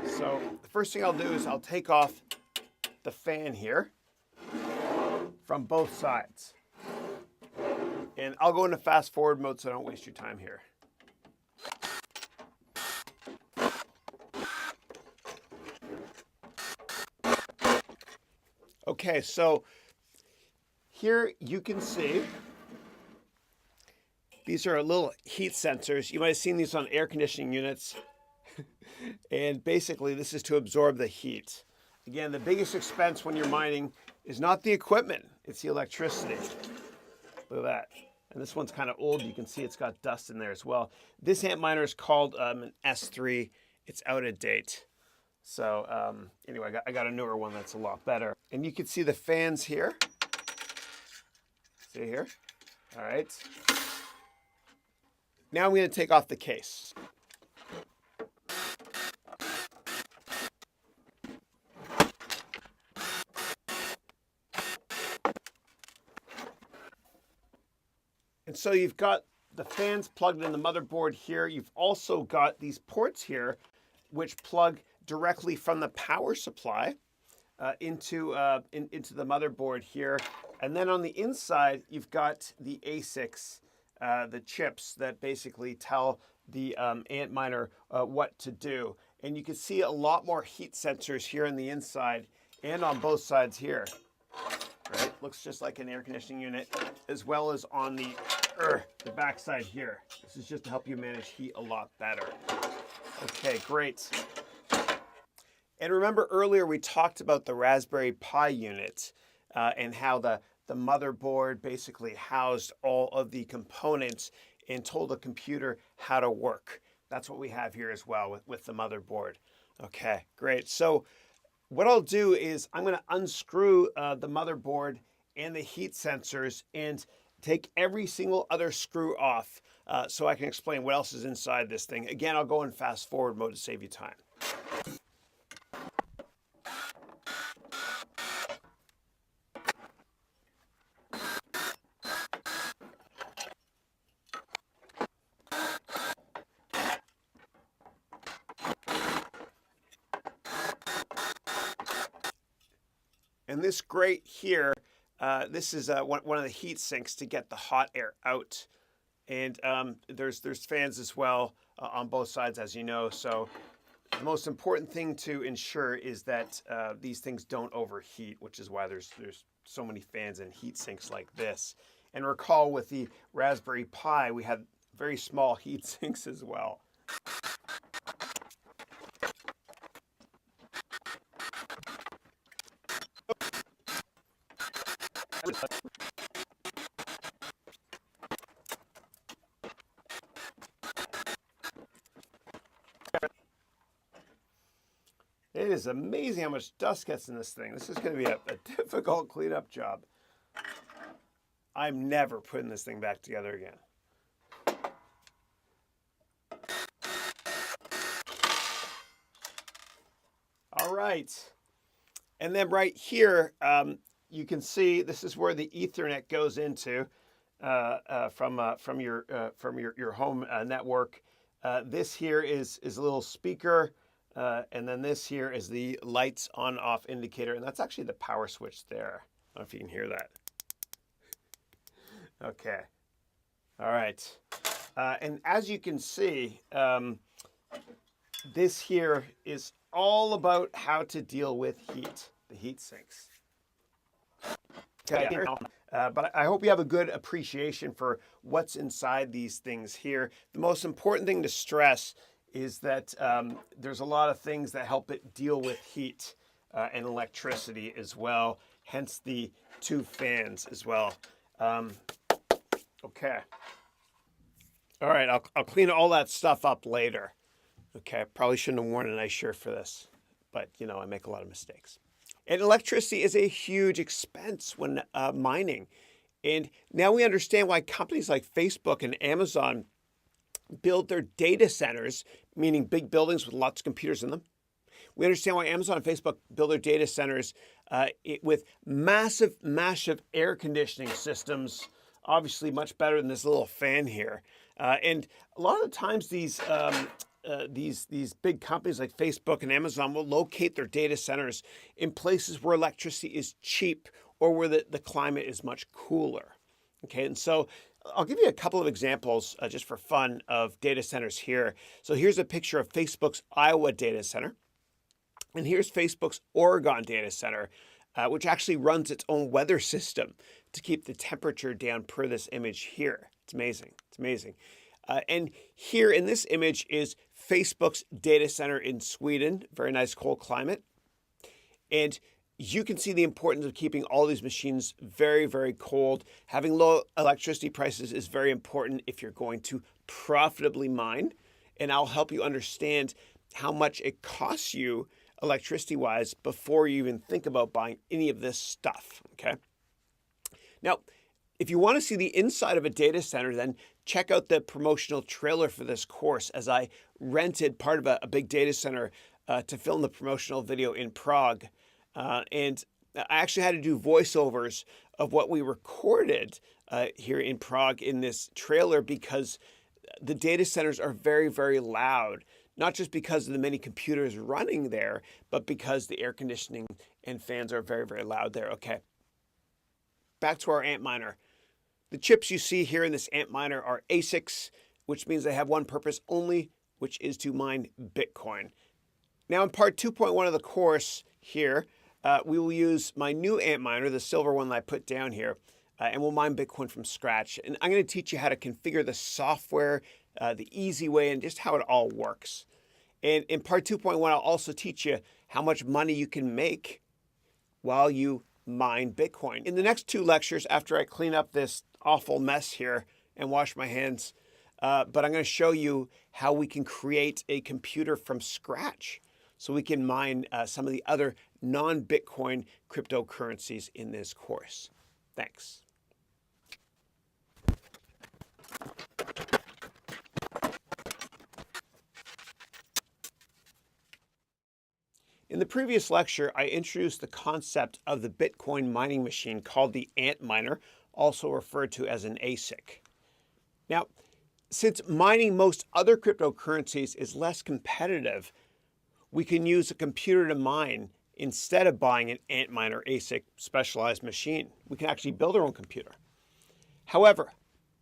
So the first thing I'll do is I'll take off the fan here from both sides. And I'll go into fast forward mode so I don't waste your time here. Okay, so here you can see these are little heat sensors. You might have seen these on air conditioning units. And basically this is to absorb the heat. Again, the biggest expense when you're mining is not the equipment, it's the electricity. Look at that. And this one's kind of old. You can see it's got dust in there as well. This ant miner is called an S3. It's out of date. So anyway, I got a newer one that's a lot better. And you can see the fans here. See here? All right. Now I'm going to take off the case. And so you've got the fans plugged in the motherboard here. You've also got these ports here, which plug directly from the power supply into the motherboard here. And then on the inside, you've got the ASICs, the chips that basically tell the ant miner what to do. And you can see a lot more heat sensors here on the inside and on both sides here. Right? Looks just like an air conditioning unit, as well as on the back side here. This is just to help you manage heat a lot better. Okay, great. And remember earlier we talked about the Raspberry Pi unit and how the motherboard basically housed all of the components and told the computer how to work. That's what we have here as well with the motherboard. Okay, great. So what I'll do is I'm going to unscrew the motherboard and the heat sensors and take every single other screw off so I can explain what else is inside this thing. Again, I'll go in fast forward mode to save you time. And this grate here, this is one of the heat sinks to get the hot air out. And there's fans as well on both sides, as you know. So the most important thing to ensure is that these things don't overheat, which is why there's so many fans and heat sinks like this. And recall with the Raspberry Pi, we had very small heat sinks as well. It is amazing how much dust gets in this thing. This is going to be a difficult cleanup job. I'm never putting this thing back together again. All right. And then right here, you can see this is where the Ethernet goes into from your home network. This here is a little speaker, and then this here is the lights on off indicator, and that's actually the power switch there. I don't know if you can hear that. Okay. All right. And as you can see, this here is all about how to deal with heat, the heat sinks. Okay. But I hope you have a good appreciation for what's inside these things here. The most important thing to stress is that there's a lot of things that help it deal with heat and electricity as well, hence the two fans as well. Okay. All right, I'll clean all that stuff up later. Okay, I probably shouldn't have worn a nice shirt for this, but you know, I make a lot of mistakes. And electricity is a huge expense when mining. And now we understand why companies like Facebook and Amazon build their data centers, meaning big buildings with lots of computers in them. We understand why Amazon and Facebook build their data centers with massive air conditioning systems, obviously much better than this little fan here. And a lot of the times these big companies like Facebook and Amazon will locate their data centers in places where electricity is cheap or where the climate is much cooler. Okay, and so I'll give you a couple of examples just for fun of data centers here. So here's a picture of Facebook's Iowa data center. And here's Facebook's Oregon data center, which actually runs its own weather system to keep the temperature down per this image here. It's amazing. It's amazing. And here in this image is Facebook's data center in Sweden. Very nice cold climate. And you can see the importance of keeping all these machines very, very cold. Having low electricity prices is very important if you're going to profitably mine. And I'll help you understand how much it costs you electricity-wise before you even think about buying any of this stuff, okay? Now, if you want to see the inside of a data center, then check out the promotional trailer for this course, as I rented part of a big data center to film the promotional video in Prague. And I actually had to do voiceovers of what we recorded here in Prague in this trailer because the data centers are very, very loud. Not just because of the many computers running there, but because the air conditioning and fans are very, very loud there. Okay, back to our Antminer. The chips you see here in this Antminer are ASICs, which means they have one purpose only, which is to mine Bitcoin. Now in part 2.1 of the course here, we will use my new Antminer, the silver one that I put down here, and we'll mine Bitcoin from scratch. And I'm going to teach you how to configure the software, the easy way, and just how it all works. And in part 2.1, I'll also teach you how much money you can make while you mine Bitcoin. In the next two lectures, after I clean up this awful mess here and wash my hands, but I'm going to show you how we can create a computer from scratch so we can mine some of the other non-Bitcoin cryptocurrencies in this course. Thanks. In the previous lecture, I introduced the concept of the Bitcoin mining machine called the Antminer, also referred to as an ASIC. Now, since mining most other cryptocurrencies is less competitive, we can use a computer to mine instead of buying an Antminer ASIC specialized machine. We can actually build our own computer. However,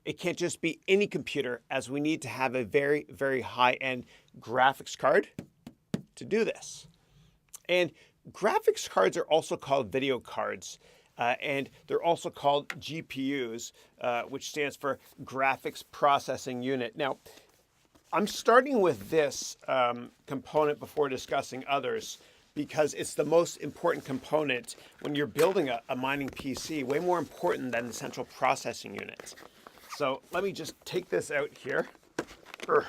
it can't just be any computer, as we need to have a very, very high-end graphics card to do this. And graphics cards are also called video cards, and they're also called GPUs, which stands for Graphics Processing Unit. Now, I'm starting with this component before discussing others because it's the most important component when you're building a mining PC, way more important than the central processing unit. So let me just take this out here. Okay.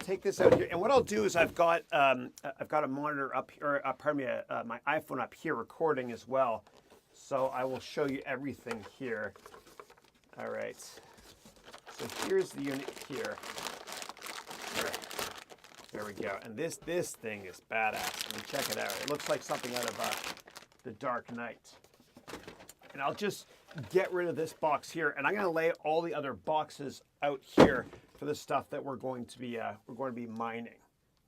take this out here, and what I'll do is I've got a monitor up here, my iPhone up here recording as well. So I will show you everything here. All right. So here's the unit here. All right. There we go. And this thing is badass. I mean, check it out. It looks like something out of The Dark Knight. And I'll just get rid of this box here, and I'm going to lay all the other boxes out here for the stuff that we're going to be mining.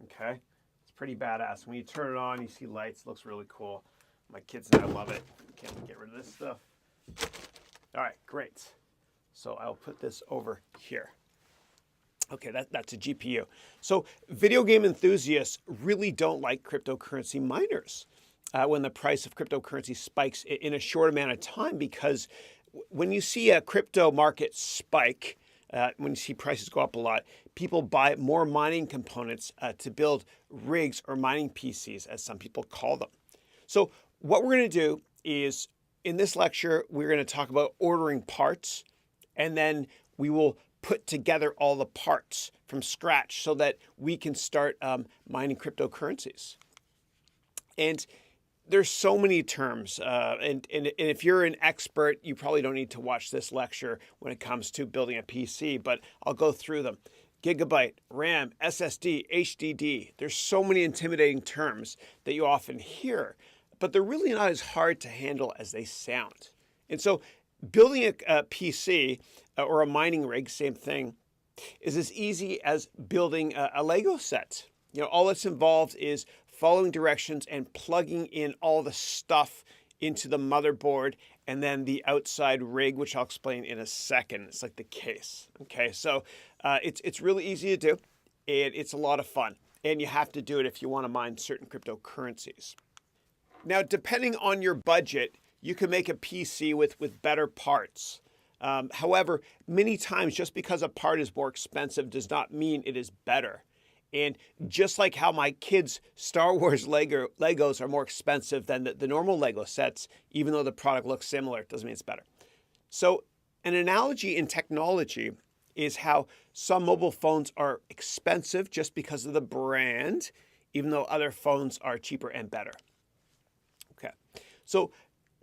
Okay, it's pretty badass. When you turn it on, you see lights. It looks really cool. My kids and I love it. Can't get rid of this stuff. All right, great. So I'll put this over here. Okay, that's a GPU. So video game enthusiasts really don't like cryptocurrency miners when the price of cryptocurrency spikes in a short amount of time, because when you see a crypto market spike, when you see prices go up a lot, people buy more mining components to build rigs or mining PCs, as some people call them. So what we're going to do is, in this lecture, we're going to talk about ordering parts, and then we will put together all the parts from scratch so that we can start mining cryptocurrencies. And there's so many terms, and if you're an expert, you probably don't need to watch this lecture when it comes to building a PC, but I'll go through them. Gigabyte, RAM, SSD, HDD. There's so many intimidating terms that you often hear, but they're really not as hard to handle as they sound. And so building a PC or a mining rig, same thing, is as easy as building a Lego set. You know, all that's involved is following directions and plugging in all the stuff into the motherboard and then the outside rig, which I'll explain in a second. It's like the case. Okay, so it's really easy to do, and it's a lot of fun. And you have to do it if you want to mine certain cryptocurrencies. Now, depending on your budget, you can make a PC with better parts. However, many times just because a part is more expensive does not mean it is better. And just like how my kids' Star Wars Legos are more expensive than the normal Lego sets, even though the product looks similar, it doesn't mean it's better. So an analogy in technology is how some mobile phones are expensive just because of the brand, even though other phones are cheaper and better. Okay, so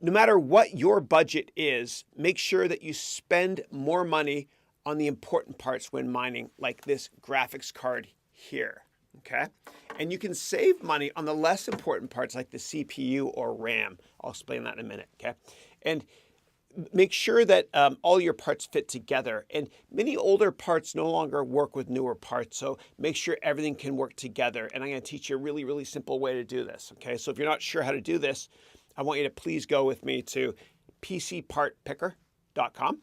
no matter what your budget is, make sure that you spend more money on the important parts when mining, like this graphics card here, okay? And you can save money on the less important parts like the CPU or RAM. I'll explain that in a minute, okay? And make sure that all your parts fit together. And many older parts no longer work with newer parts, so make sure everything can work together. And I'm going to teach you a really, really simple way to do this, okay? So if you're not sure how to do this, I want you to please go with me to pcpartpicker.com.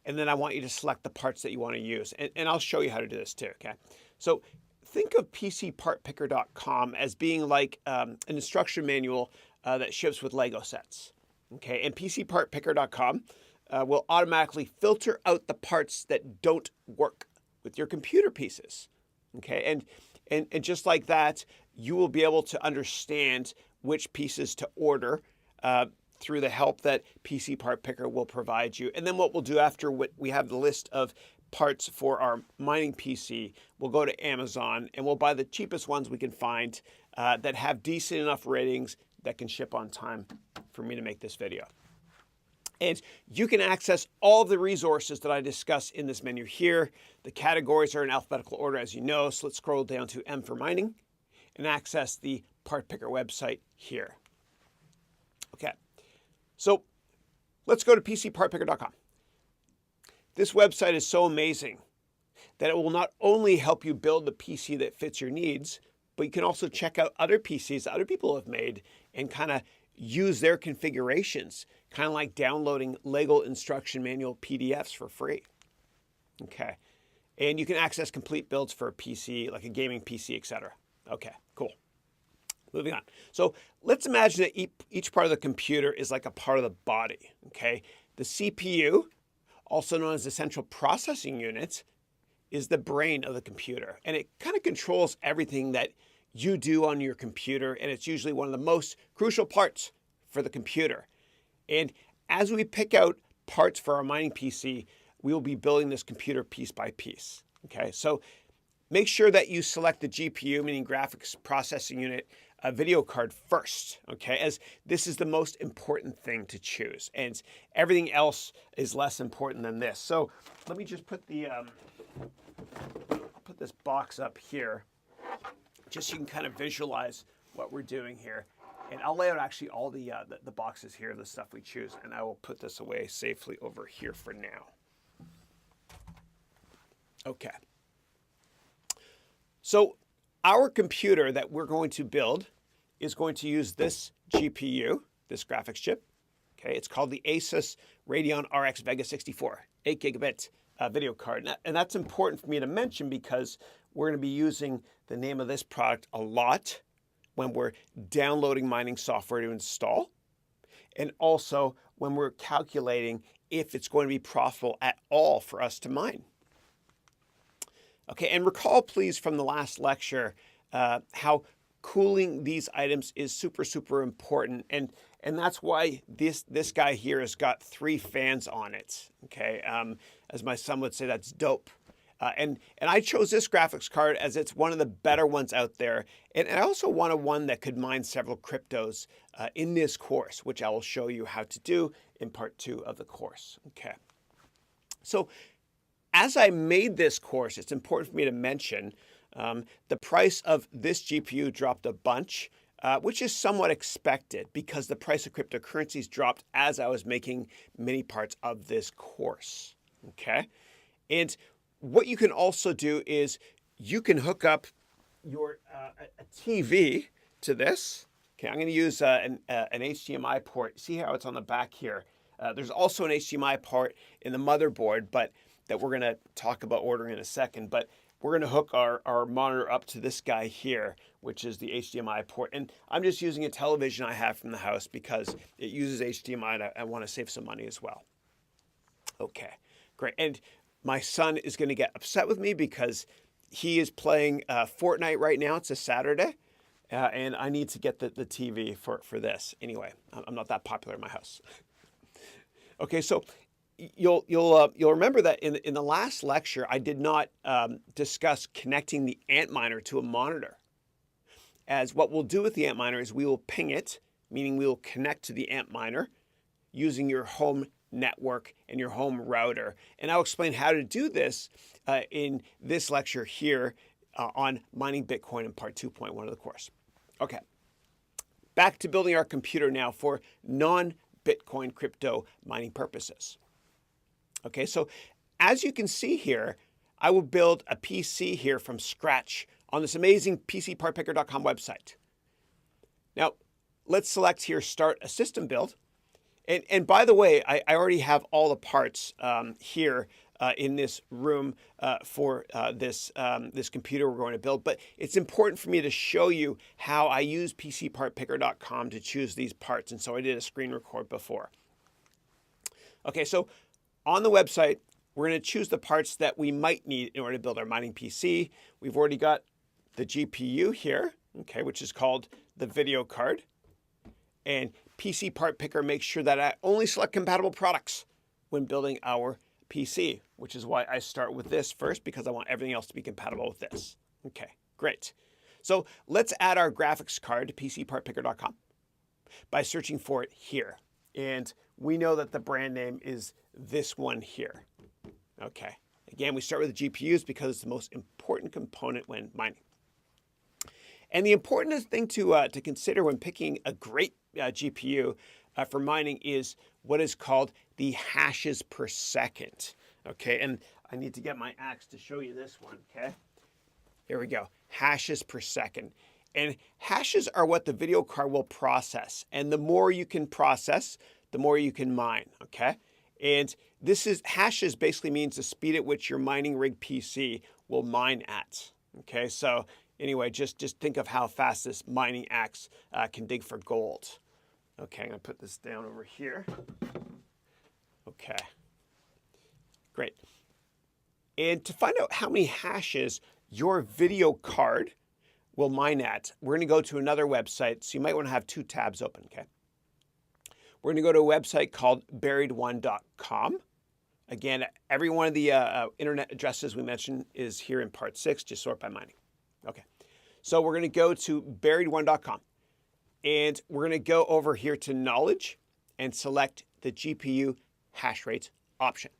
And then I want you to select the parts that you want to use. And I'll show you how to do this too, okay? So think of pcpartpicker.com as being like an instruction manual that ships with Lego sets, okay? And pcpartpicker.com will automatically filter out the parts that don't work with your computer pieces, okay? And just like that, you will be able to understand which pieces to order through the help that PC Part Picker will provide you. And then what we'll do after we have the list of parts for our mining PC, we'll go to Amazon and we'll buy the cheapest ones we can find that have decent enough ratings that can ship on time for me to make this video. And you can access all of the resources that I discuss in this menu here. The categories are in alphabetical order, as you know, so let's scroll down to M for mining and access the Part Picker website here. Okay, so let's go to pcpartpicker.com. This website is so amazing that it will not only help you build the PC that fits your needs, but you can also check out other PCs that other people have made and kind of use their configurations, kind of like downloading Lego instruction manual PDFs for free. Okay, and you can access complete builds for a PC, like a gaming PC, etc. Okay, cool. Moving on. So let's imagine that each part of the computer is like a part of the body, okay? The CPU, also known as the central processing unit, is the brain of the computer. And it kind of controls everything that you do on your computer. And it's usually one of the most crucial parts for the computer. And as we pick out parts for our mining PC, we will be building this computer piece by piece. Okay, so make sure that you select the GPU, meaning graphics processing unit, video card first, okay, as this is the most important thing to choose, and everything else is less important than this. So let me just put I'll put this box up here, just so you can kind of visualize what we're doing here. And I'll lay out actually all the boxes here, the stuff we choose, and I will put this away safely over here for now. Okay. So our computer that we're going to build is going to use this GPU, this graphics chip. Okay, it's called the Asus Radeon RX Vega 64, 8 gigabit video card. And that's important for me to mention because we're going to be using the name of this product a lot when we're downloading mining software to install, and also when we're calculating if it's going to be profitable at all for us to mine. Okay, and recall please from the last lecture how cooling these items is super, super important. And that's why this guy here has got 3 fans on it. Okay, as my son would say, that's dope. And I chose this graphics card as it's one of the better ones out there. And I also wanted one that could mine several cryptos in this course, which I will show you how to do in part 2 of the course. Okay, so as I made this course, it's important for me to mention the price of this GPU dropped a bunch, which is somewhat expected because the price of cryptocurrencies dropped as I was making many parts of this course. Okay, and what you can also do is you can hook up your a TV to this. Okay, I'm going to use an HDMI port. See how it's on the back here. There's also an HDMI port in the motherboard, but that we're going to talk about ordering in a second. But we're going to hook our monitor up to this guy here, which is the HDMI port. And I'm just using a television I have from the house because it uses HDMI and I want to save some money as well. Okay, great. And my son is going to get upset with me because he is playing Fortnite right now. It's a Saturday, and I need to get the TV for this. Anyway, I'm not that popular in my house. Okay, so you'll remember that in the last lecture, I did not discuss connecting the Antminer to a monitor. As what we'll do with the Antminer is we will ping it, meaning we will connect to the Antminer using your home network and your home router. And I'll explain how to do this in this lecture here on mining Bitcoin in part 2.1 of the course. Okay, back to building our computer now for non-Bitcoin crypto mining purposes. Okay, so as you can see here, I will build a PC here from scratch on this amazing PCPartPicker.com website. Now, let's select here, start a system build. And by the way, I already have all the parts here in this room for this computer we're going to build. But it's important for me to show you how I use PCPartPicker.com to choose these parts. And so I did a screen record before. Okay, so on the website, we're going to choose the parts that we might need in order to build our mining PC. We've already got the GPU here, okay, which is called the video card. And PC Part Picker makes sure that I only select compatible products when building our PC, which is why I start with this first because I want everything else to be compatible with this. Okay, great. So let's add our graphics card to PCPartPicker.com by searching for it here. And we know that the brand name is this one here. Okay, again, we start with the GPUs because it's the most important component when mining. And the important thing to consider when picking a great GPU for mining is what is called the hashes per second. Okay, and I need to get my axe to show you this one, okay? Here we go, hashes per second. And hashes are what the video card will process. And the more you can process, the more you can mine, okay? And hashes basically means the speed at which your mining rig PC will mine at, okay? So anyway, just think of how fast this mining axe can dig for gold. Okay, I'm gonna put this down over here. Okay, great. And to find out how many hashes your video card will mine at, we're gonna go to another website, so you might wanna have 2 tabs open, okay? We're gonna go to a website called buried1.com, Again, every one of the internet addresses we mentioned is here in part 6. Just sort by mining. Okay, so we're going to go to buried1.com, and we're going to go over here to knowledge and select the GPU hash rate option.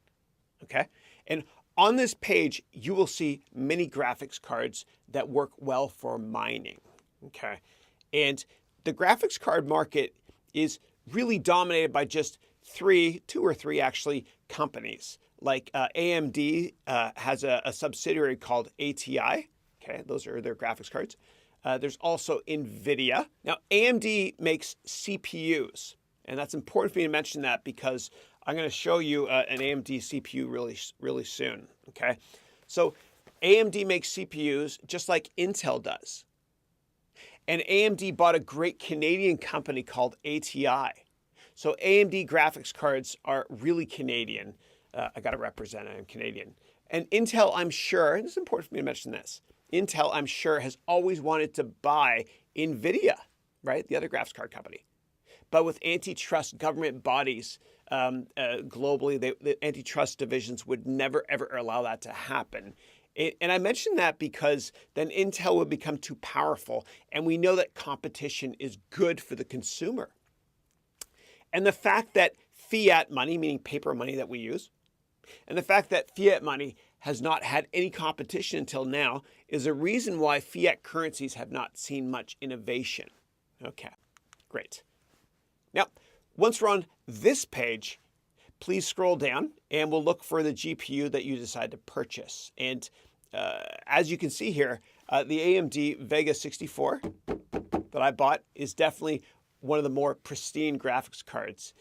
Okay, and on this page, you will see many graphics cards that work well for mining. Okay, and the graphics card market is really dominated by just two or three actually, companies. Like AMD has a subsidiary called ATI. Okay, those are their graphics cards. There's also NVIDIA. Now, AMD makes CPUs, and that's important for me to mention that because I'm going to show you an AMD CPU really soon. Okay, so AMD makes CPUs just like Intel does. And AMD bought a great Canadian company called ATI. So AMD graphics cards are really Canadian. I got to represent it, I'm Canadian. And Intel, I'm sure, and it's important for me to mention this, Intel, I'm sure, has always wanted to buy NVIDIA, right? The other graphics card company. But with antitrust government bodies globally, the antitrust divisions would never, ever allow that to happen. And I mention that because then Intel would become too powerful, and we know that competition is good for the consumer. And the fact that fiat money, meaning paper money that we use, and the fact that fiat money has not had any competition until now is a reason why fiat currencies have not seen much innovation. Okay, great. Now, once we're on this page, please scroll down and we'll look for the GPU that you decide to purchase. And as you can see here, the AMD Vega 64 that I bought is definitely one of the more pristine graphics cards.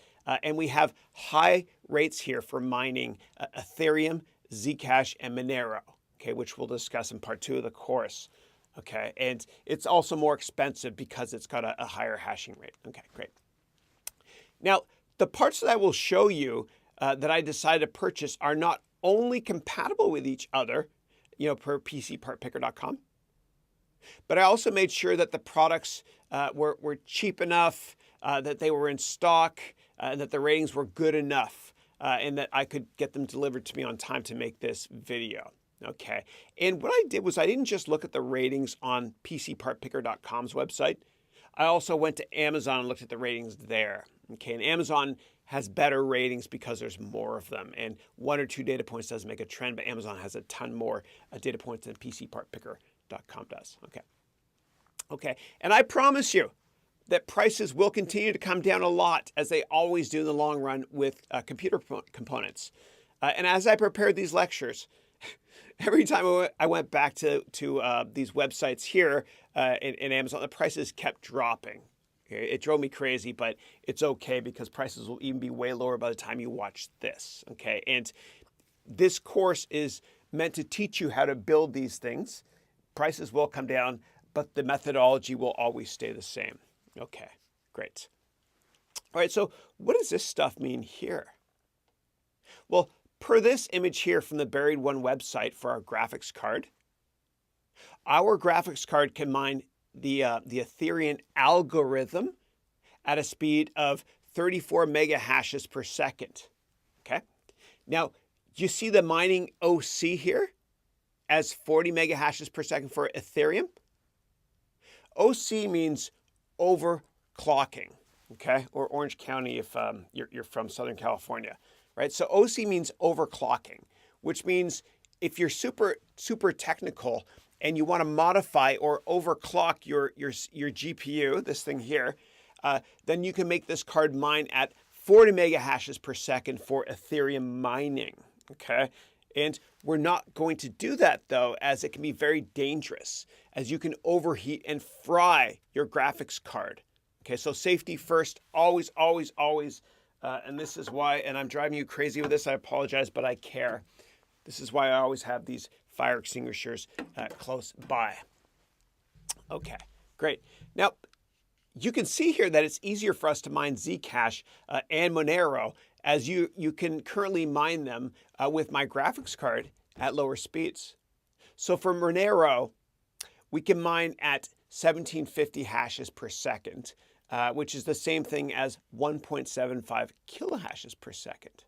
And we have high rates here for mining Ethereum, Zcash, and Monero, okay, which we'll discuss in part 2 of the course. Okay, and it's also more expensive because it's got a higher hashing rate. Okay, great. Now, the parts that I will show you that I decided to purchase are not only compatible with each other, per PCPartPicker.com, but I also made sure that the products were cheap enough, that they were in stock, and that the ratings were good enough, and that I could get them delivered to me on time to make this video. Okay, and what I did was I didn't just look at the ratings on PCPartPicker.com's website. I also went to Amazon and looked at the ratings there. Okay, and Amazon has better ratings because there's more of them. And 1 or 2 data points doesn't make a trend, but Amazon has a ton more data points than PCPartPicker.com does. Okay, and I promise you that prices will continue to come down a lot, as they always do in the long run with computer components. And as I prepared these lectures, every time I went back to these websites here in Amazon, the prices kept dropping. It drove me crazy, but it's okay because prices will even be way lower by the time you watch this. Okay, and this course is meant to teach you how to build these things. Prices will come down, but the methodology will always stay the same. Okay, great. All right, so what does this stuff mean here? Well, per this image here from the Buried One website for our graphics card can mine the Ethereum algorithm at a speed of 34 mega hashes per second. Okay. Now, you see the mining OC here as 40 mega hashes per second for Ethereum. OC means overclocking, okay, or Orange County if you're from Southern California, right? So OC means overclocking, which means if you're super technical and you want to modify or overclock your GPU, this thing here, then you can make this card mine at 40 mega hashes per second for Ethereum mining, okay? And we're not going to do that, though, as it can be very dangerous, as you can overheat and fry your graphics card. Okay, so safety first, always, always, always. And this is why, and I'm driving you crazy with this, I apologize, but I care. This is why I always have these fire extinguishers close by. Okay, great. Now, you can see here that it's easier for us to mine Zcash and Monero, as you can currently mine them with my graphics card at lower speeds. So for Monero, we can mine at 1750 hashes per second, which is the same thing as 1.75 kilohashes per second.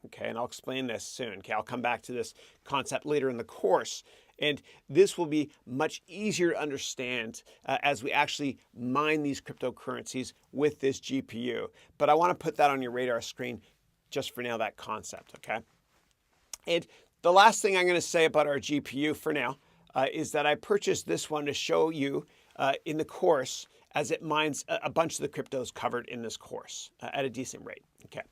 Okay, and I'll explain this soon. Okay, I'll come back to this concept later in the course. And this will be much easier to understand as we actually mine these cryptocurrencies with this GPU. But I want to put that on your radar screen just for now, that concept, okay? And the last thing I'm going to say about our GPU for now is that I purchased this one to show you in the course as it mines a bunch of the cryptos covered in this course at a decent rate, okay?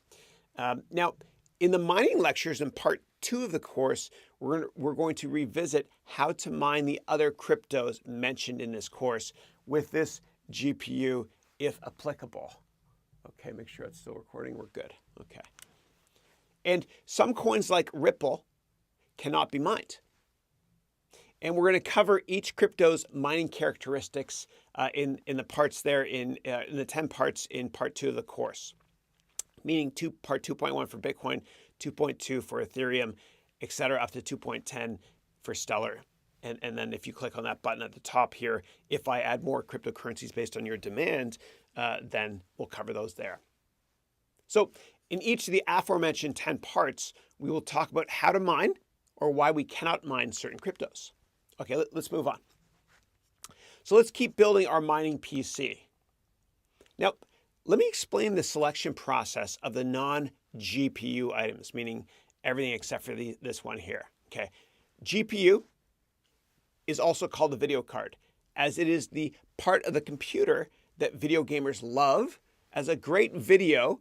Now, in the mining lectures in part 2 of the course, we're going to revisit how to mine the other cryptos mentioned in this course with this GPU if applicable. Okay, make sure it's still recording. We're good. Okay. And some coins like Ripple cannot be mined. And we're going to cover each crypto's mining characteristics in the parts there, in the 10 parts in part 2 of the course. Meaning part 2.1 for Bitcoin, 2.2 for Ethereum, etc., up to 2.10 for Stellar. And then if you click on that button at the top here, if I add more cryptocurrencies based on your demand, then we'll cover those there. So in each of the aforementioned 10 parts, we will talk about how to mine or why we cannot mine certain cryptos. Okay, let's move on. So let's keep building our mining PC. Now, let me explain the selection process of the non-GPU items, meaning everything except for this one here. Okay, GPU is also called the video card, as it is the part of the computer that video gamers love, as a great video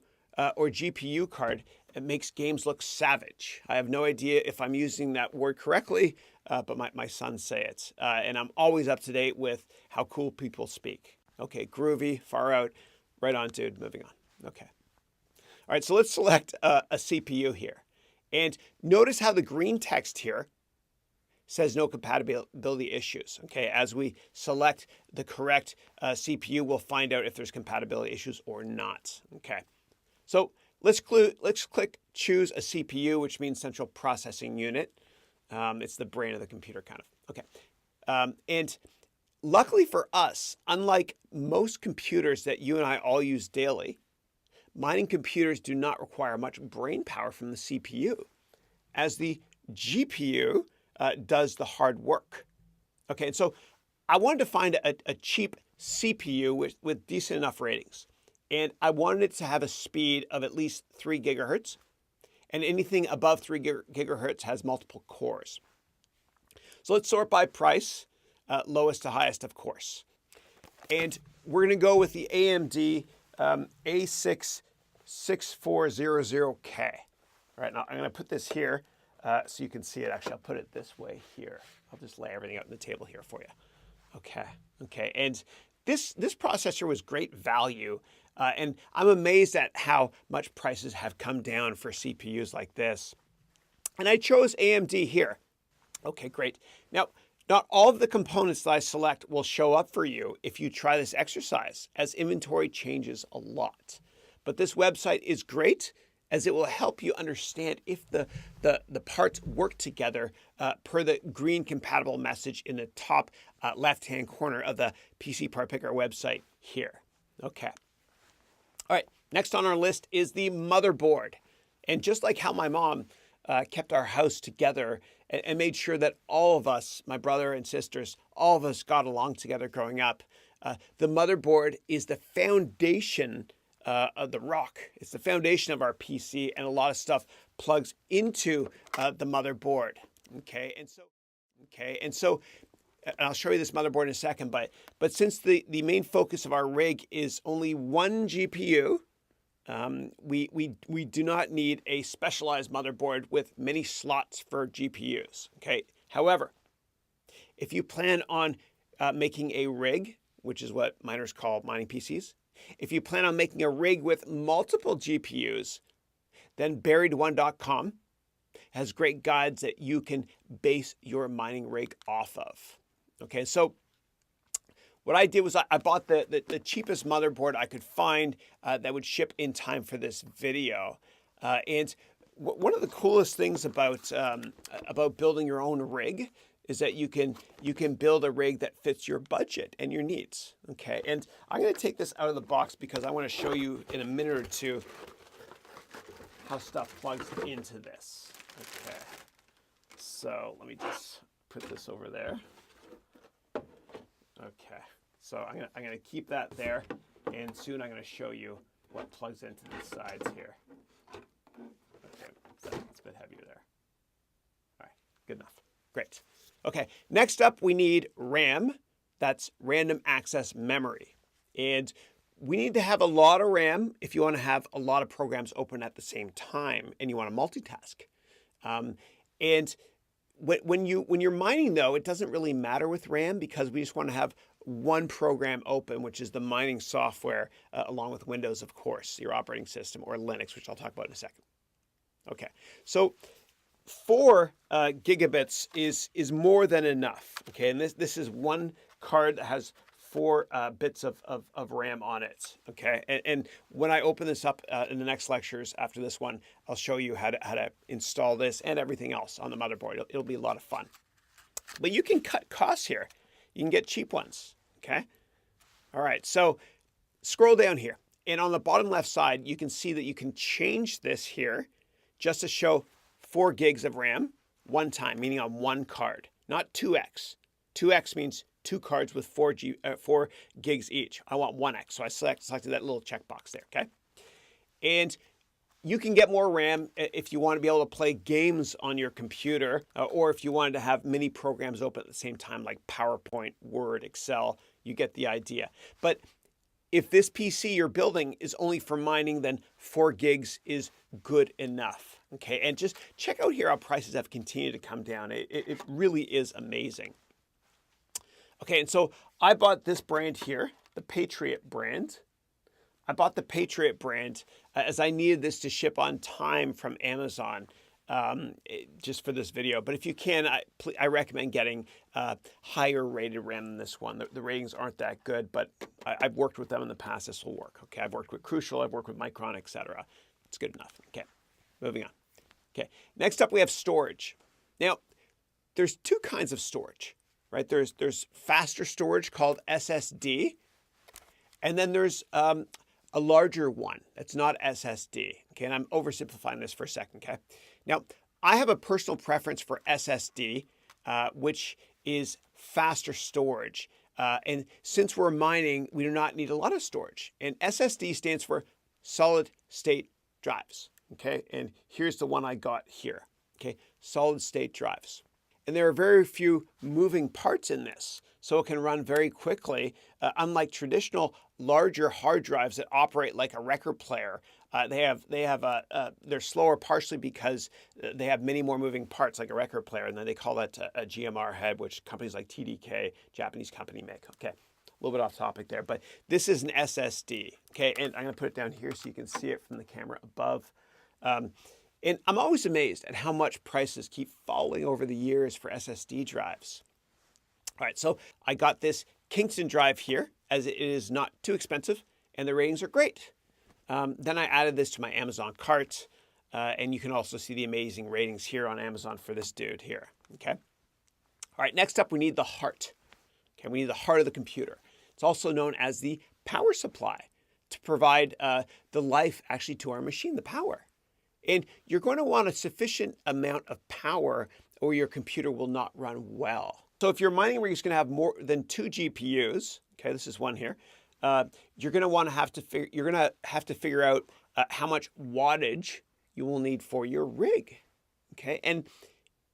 or GPU card. It makes games look savage. I have no idea if I'm using that word correctly, but my sons say it. And I'm always up to date with how cool people speak. Okay, groovy, far out. Right on, dude. Moving on. Okay. All right, so let's select a CPU here. And notice how the green text here says no compatibility issues. Okay, as we select the correct CPU, we'll find out if there's compatibility issues or not. Okay, so let's click choose a CPU, which means central processing unit. It's the brain of the computer, kind of. Okay, and luckily for us, unlike most computers that you and I all use daily, mining computers do not require much brain power from the CPU, as the GPU does the hard work. Okay, and so I wanted to find a cheap CPU with decent enough ratings. And I wanted it to have a speed of at least 3 gigahertz. And anything above 3 gigahertz has multiple cores. So let's sort by price, lowest to highest, of course. And we're going to go with the AMD A6 6400K. All right, now I'm going to put this here so you can see it. Actually, I'll put it this way here. I'll just lay everything out on the table here for you. Okay. And this processor was great value. And I'm amazed at how much prices have come down for CPUs like this. And I chose AMD here. Okay, great. Now, not all of the components that I select will show up for you if you try this exercise, as inventory changes a lot. But this website is great, as it will help you understand if the parts work together per the green compatible message in the top left-hand corner of the PC Part Picker website here. Okay. All right, next on our list is the motherboard. And just like how my mom kept our house together and made sure that all of us, my brother and sisters, all of us got along together growing up, the motherboard is the foundation of the rock. It's the foundation of our PC, and a lot of stuff plugs into the motherboard. Okay, and so and I'll show you this motherboard in a second, but since the main focus of our rig is only one GPU, we do not need a specialized motherboard with many slots for GPUs. Okay. However, if you plan on making a rig, which is what miners call mining PCs, if you plan on making a rig with multiple GPUs, then buried1.com has great guides that you can base your mining rig off of. Okay, so what I did was I bought the cheapest motherboard I could find that would ship in time for this video. And one of the coolest things about building your own rig is that you can build a rig that fits your budget and your needs. Okay, and I'm going to take this out of the box because I want to show you in a minute or two how stuff plugs into this. Okay, so let me just put this over there. Okay, so I'm gonna keep that there, and soon I'm gonna show you what plugs into the sides here. Okay, so it's a bit heavier there. All right, good enough. Great. Okay, next up we need RAM. That's random access memory. And we need to have a lot of RAM if you want to have a lot of programs open at the same time and you want to multitask. And when you're mining, though, it doesn't really matter with RAM because we just want to have one program open, which is the mining software, along with Windows, of course, your operating system, or Linux, which I'll talk about in a second. Okay, so 4 gigabits is more than enough. Okay, and this is one card that has 4 bits of RAM on it. Okay, and when I open this up in the next lectures after this one, I'll show you how to install this and everything else on the motherboard. It'll be a lot of fun. But you can cut costs here. You can get cheap ones. Okay, all right. So scroll down here, and on the bottom left side, you can see that you can change this here just to show 4 gigs of RAM one time, meaning on one card, not 2x. 2x means 2 cards with 4 gigs each. I want 1x, so I selected that little checkbox there, okay? And you can get more RAM if you want to be able to play games on your computer, or if you wanted to have many programs open at the same time, like PowerPoint, Word, Excel. You get the idea. But if this PC you're building is only for mining, then 4 gigs is good enough. Okay, and just check out here how prices have continued to come down. It really is amazing. Okay, and so I bought this brand here, the Patriot brand. I bought the Patriot brand as I needed this to ship on time from Amazon, just for this video. But if you can, I recommend getting higher rated RAM than this one. The ratings aren't that good, but I've worked with them in the past. This will work. Okay, I've worked with Crucial, I've worked with Micron, etc. It's good enough. Okay, moving on. Okay, next up we have storage. Now, there's 2 kinds of storage, right? There's faster storage called SSD, and then there's a larger one that's not SSD. Okay, and I'm oversimplifying this for a second. Okay, now I have a personal preference for SSD, which is faster storage. And since we're mining, we do not need a lot of storage. And SSD stands for solid state drives. Okay, and here's the one I got here. Okay, solid state drives. And there are very few moving parts in this, so it can run very quickly, unlike traditional larger hard drives that operate like a record player. They're slower partially because they have many more moving parts like a record player, and then they call that a GMR head, which companies like TDK, Japanese company, make. Okay, a little bit off topic there, but this is an SSD. Okay, and I'm going to put it down here so you can see it from the camera above. And I'm always amazed at how much prices keep falling over the years for SSD drives. All right, so I got this Kingston drive here, as it is not too expensive, and the ratings are great. Then I added this to my Amazon cart, and you can also see the amazing ratings here on Amazon for this dude here, okay? All right, next up we need the heart. Okay, we need the heart of the computer. It's also known as the power supply to provide the life actually to our machine, the power. And you're going to want a sufficient amount of power or your computer will not run well. So if your mining rig is going to have more than 2 GPUs, okay, this is one here, you're going to have to figure out how much wattage you will need for your rig, okay? And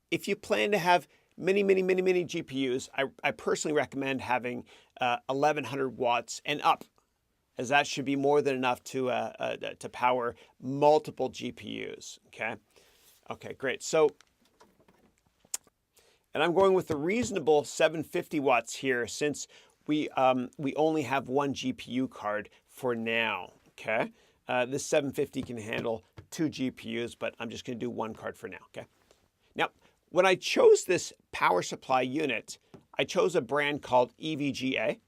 if you plan to have many GPUs, I personally recommend having 1100 watts and up, as that should be more than enough to power multiple GPUs, okay? Okay, great. So, and I'm going with the reasonable 750 watts here since we only have one GPU card for now, okay? This 750 can handle 2 GPUs, but I'm just gonna do 1 card for now, okay? Now, when I chose this power supply unit, I chose a brand called EVGA,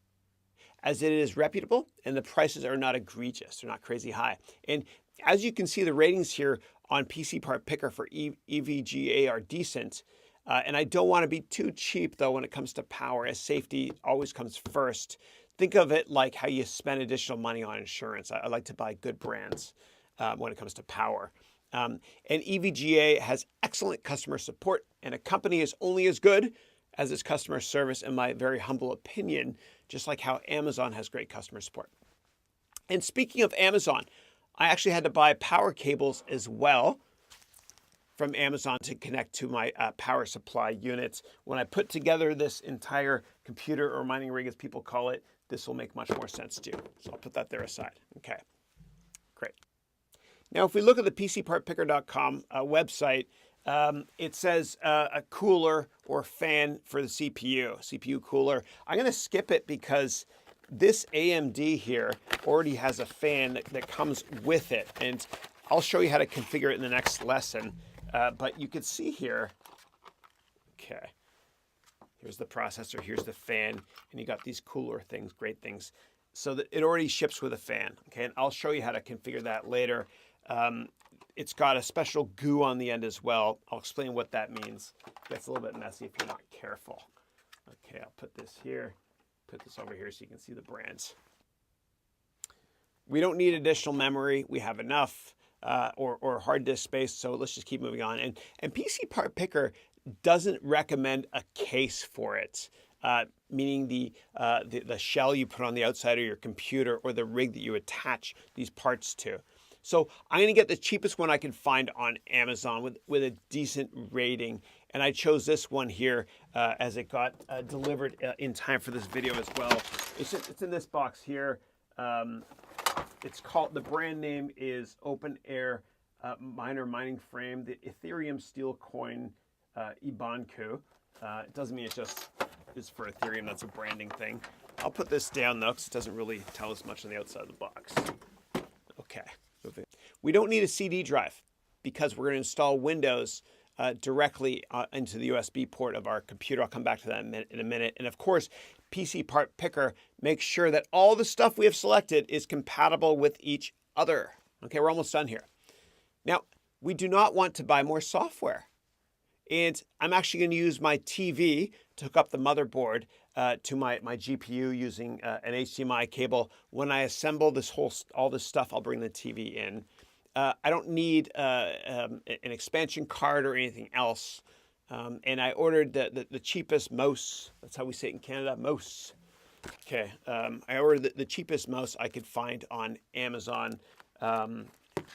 as it is reputable and the prices are not egregious. They're not crazy high. And as you can see, the ratings here on PC Part Picker for EVGA are decent. And I don't want to be too cheap, though, when it comes to power, as safety always comes first. Think of it like how you spend additional money on insurance. I like to buy good brands when it comes to power. And EVGA has excellent customer support, and a company is only as good as its customer service, in my very humble opinion, just like how Amazon has great customer support. And speaking of Amazon, I actually had to buy power cables as well from Amazon to connect to my power supply units. When I put together this entire computer or mining rig, as people call it, this will make much more sense to you. So I'll put that there aside. Okay, great. Now, if we look at the PCPartPicker.com website, it says a cooler or fan for the CPU cooler. I'm going to skip it because this AMD here already has a fan that comes with it. And I'll show you how to configure it in the next lesson. But you can see here, okay, here's the processor, here's the fan, and you got these cooler things, great things. So that it already ships with a fan, okay? And I'll show you how to configure that later. It's got a special goo on the end as well. I'll explain what that means. It gets a little bit messy if you're not careful. Okay, I'll put this here, put this over here so you can see the brands. We don't need additional memory. We have enough. Or hard disk space, so let's just keep moving on. And PC Part Picker doesn't recommend a case for it, meaning the shell you put on the outside of your computer or the rig that you attach these parts to. So I'm going to get the cheapest one I can find on Amazon with a decent rating, and I chose this one here as it got delivered in time for this video as well. It's in this box here. It's called, the brand name is Open Air Miner Mining Frame, the Ethereum Steel Coin Ibanku. It doesn't mean it's for Ethereum, that's a branding thing. I'll put this down though, because it doesn't really tell us much on the outside of the box. Okay. We don't need a CD drive because we're going to install Windows directly into the USB port of our computer. I'll come back to that in a minute. And of course, PC Part Picker makes sure that all the stuff we have selected is compatible with each other. Okay, we're almost done here. Now, we do not want to buy more software. And I'm actually going to use my TV to hook up the motherboard to my GPU using an HDMI cable. When I assemble all this stuff, I'll bring the TV in. I don't need an expansion card or anything else. And I ordered the cheapest mouse. That's how we say it in Canada, mouse. Okay, I ordered the cheapest mouse I could find on Amazon.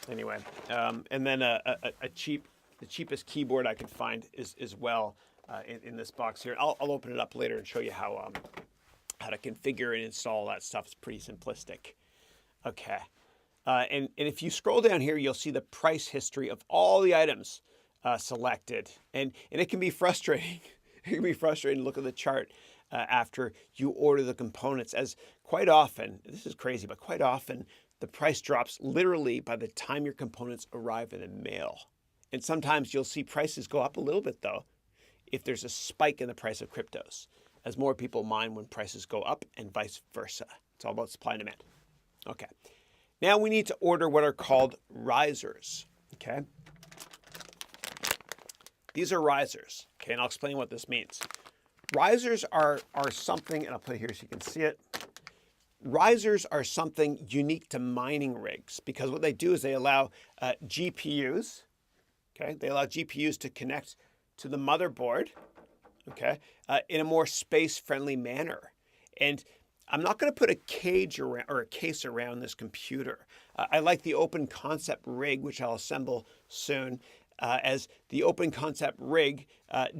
Anyway, and then the cheapest keyboard I could find as well in this box here. I'll open it up later and show you how to configure and install that stuff. It's pretty simplistic. Okay, and if you scroll down here, you'll see the price history of all the items selected, and it can be frustrating. It can be frustrating to look at the chart after you order the components, as quite often, this is crazy, but quite often the price drops literally by the time your components arrive in the mail. And sometimes you'll see prices go up a little bit though, if there's a spike in the price of cryptos, as more people mine when prices go up and vice versa. It's all about supply and demand. Okay, now we need to order what are called risers, okay? These are risers, okay, and I'll explain what this means. Risers are something, and I'll put it here so you can see it. Risers are something unique to mining rigs because what they do is they allow GPUs, okay, they allow GPUs to connect to the motherboard, okay, in a more space-friendly manner. And I'm not going to put a cage around or a case around this computer. I like the open concept rig, which I'll assemble soon. As the open concept rig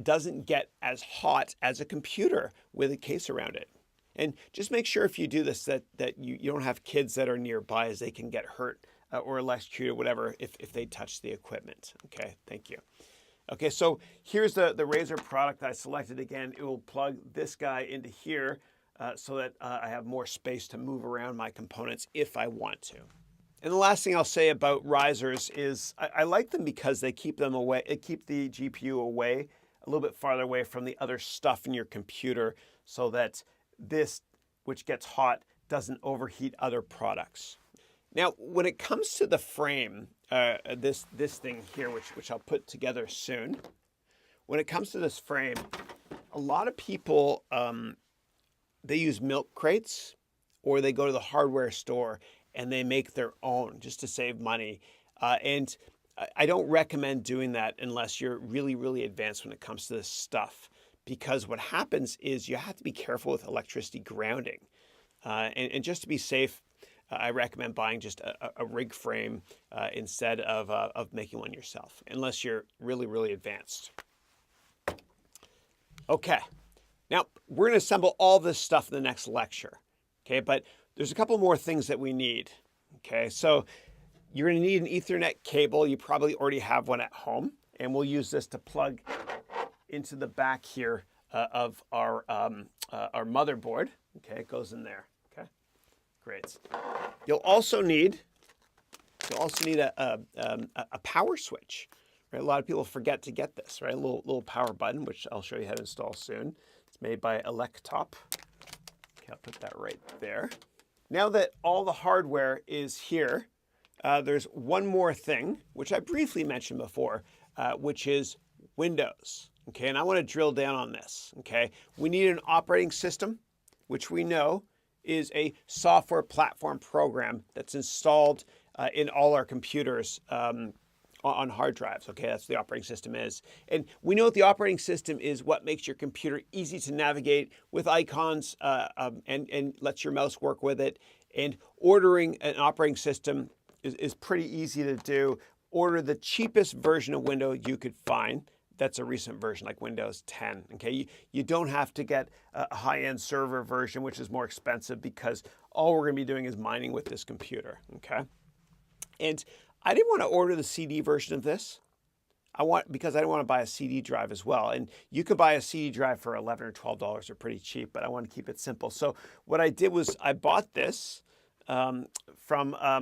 doesn't get as hot as a computer with a case around it. And just make sure if you do this that you don't have kids that are nearby, as they can get hurt or electrocuted or whatever if they touch the equipment. Okay, thank you. Okay, so here's the Razer product I selected. Again, it will plug this guy into here so that I have more space to move around my components if I want to. And the last thing I'll say about risers is I like them because they keep them away. It keep the GPU away, a little bit farther away from the other stuff in your computer, so that this, which gets hot, doesn't overheat other products. Now, when it comes to the frame, this thing here, which I'll put together soon. When it comes to this frame, a lot of people they use milk crates, or they go to the hardware store and they make their own just to save money. And I don't recommend doing that unless you're really, really advanced when it comes to this stuff. Because what happens is you have to be careful with electricity grounding. And just to be safe, I recommend buying just a rig frame instead of making one yourself, unless you're really, really advanced. Okay, now we're going to assemble all this stuff in the next lecture. Okay, but there's a couple more things that we need. Okay, so you're going to need an Ethernet cable. You probably already have one at home, and we'll use this to plug into the back here of our motherboard. Okay, it goes in there. Okay, great. You'll also need a power switch. Right? A lot of people forget to get this. Right, a little power button, which I'll show you how to install soon. It's made by Electop. Okay, I'll put that right there. Now that all the hardware is here, there's one more thing, which I briefly mentioned before, which is Windows. Okay, and I want to drill down on this. Okay, we need an operating system, which we know is a software platform program that's installed in all our computers on hard drives. Okay, that's what the operating system is. And we know that the operating system is what makes your computer easy to navigate with icons and lets your mouse work with it. And ordering an operating system is pretty easy to do. Order the cheapest version of Windows you could find. That's a recent version, like Windows 10. Okay, you don't have to get a high-end server version, which is more expensive, because all we're going to be doing is mining with this computer. Okay, and I didn't want to order the CD version of this. Because I didn't want to buy a CD drive as well. And you could buy a CD drive for $11 or $12. They're pretty cheap, but I want to keep it simple. So what I did was I bought this I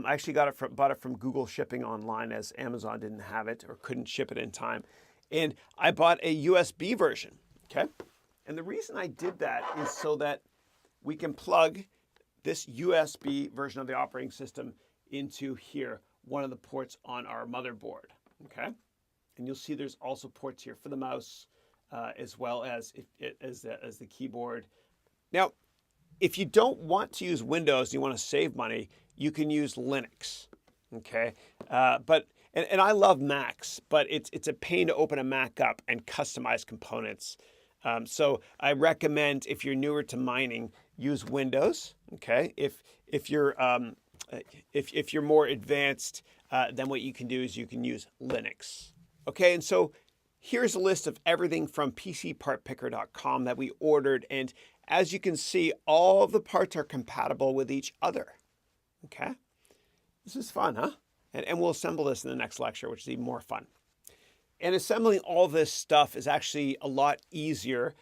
actually bought it from Google Shipping online, as Amazon didn't have it or couldn't ship it in time. And I bought a USB version, okay? And the reason I did that is so that we can plug this USB version of the operating system into here, one of the ports on our motherboard, okay? And you'll see there's also ports here for the mouse, as well as the keyboard. Now, if you don't want to use Windows and you want to save money, you can use Linux, okay? And I love Macs, but it's a pain to open a Mac up and customize components. So I recommend, if you're newer to mining, use Windows, okay? If you're more advanced, then what you can do is you can use Linux, okay? And so here's a list of everything from PCPartPicker.com that we ordered, and as you can see, all of the parts are compatible with each other, okay? This is fun, huh? And we'll assemble this in the next lecture, which is even more fun. And assembling all this stuff is actually a lot easier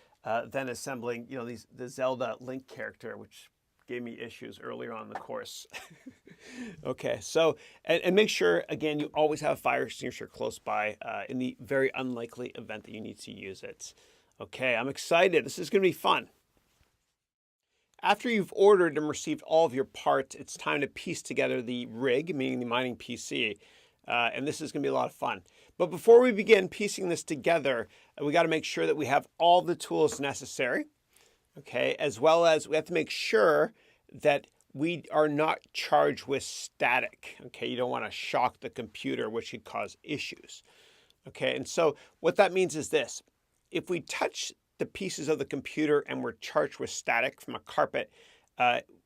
than assembling, the Zelda Link character, which gave me issues earlier on in the course. Okay, so, and make sure, again, you always have a fire extinguisher close by in the very unlikely event that you need to use it. Okay, I'm excited. This is going to be fun. After you've ordered and received all of your parts, it's time to piece together the rig, meaning the mining PC. And this is going to be a lot of fun. But before we begin piecing this together, we got to make sure that we have all the tools necessary. Okay, as well as we have to make sure that we are not charged with static. Okay, you don't want to shock the computer, which could cause issues. Okay, and so what that means is this. If we touch the pieces of the computer and we're charged with static from a carpet,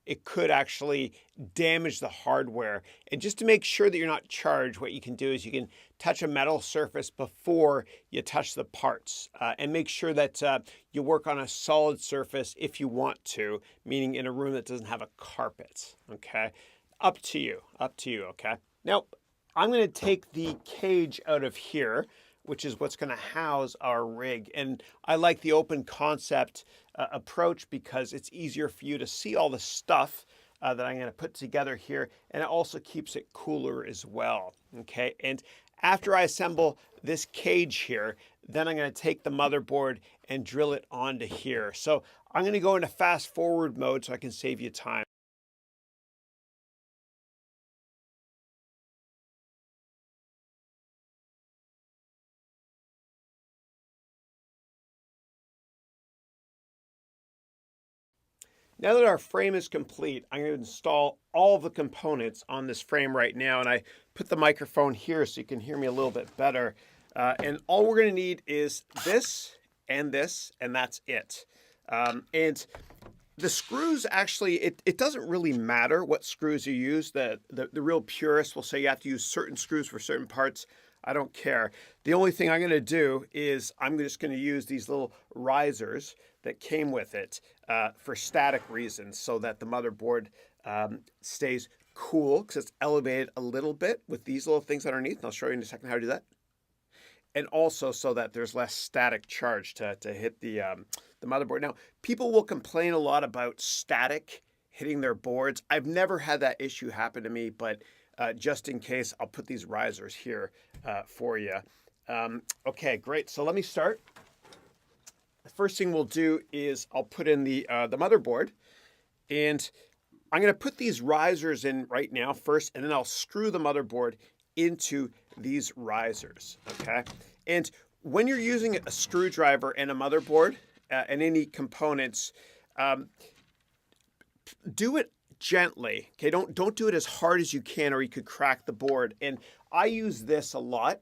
it could actually damage the hardware. And just to make sure that you're not charged, what you can do is you can touch a metal surface before you touch the parts, and make sure that you work on a solid surface if you want to, meaning in a room that doesn't have a carpet, okay? Up to you, okay? Now, I'm gonna take the cage out of here, which is what's going to house our rig. And I like the open concept approach because it's easier for you to see all the stuff that I'm going to put together here. And it also keeps it cooler as well. Okay. And after I assemble this cage here, then I'm going to take the motherboard and drill it onto here. So I'm going to go into fast forward mode so I can save you time. Now that our frame is complete, I'm going to install all of the components on this frame right now. And I put the microphone here so you can hear me a little bit better. And all we're going to need is this, and that's it. And the screws, actually, it doesn't really matter what screws you use. The real purists will say you have to use certain screws for certain parts. I don't care. The only thing I'm going to do is I'm just going to use these little risers that came with it for static reasons, so that the motherboard stays cool because it's elevated a little bit with these little things underneath. And I'll show you in a second how to do that. And also so that there's less static charge to hit the motherboard. Now, people will complain a lot about static hitting their boards. I've never had that issue happen to me, but just in case, I'll put these risers here for you. Okay, great. So let me start. The first thing we'll do is I'll put in the motherboard, and I'm going to put these risers in right now first, and then I'll screw the motherboard into these risers, okay? And when you're using a screwdriver and a motherboard and any components, do it gently, okay? Don't do it as hard as you can, or you could crack the board. And I use this a lot,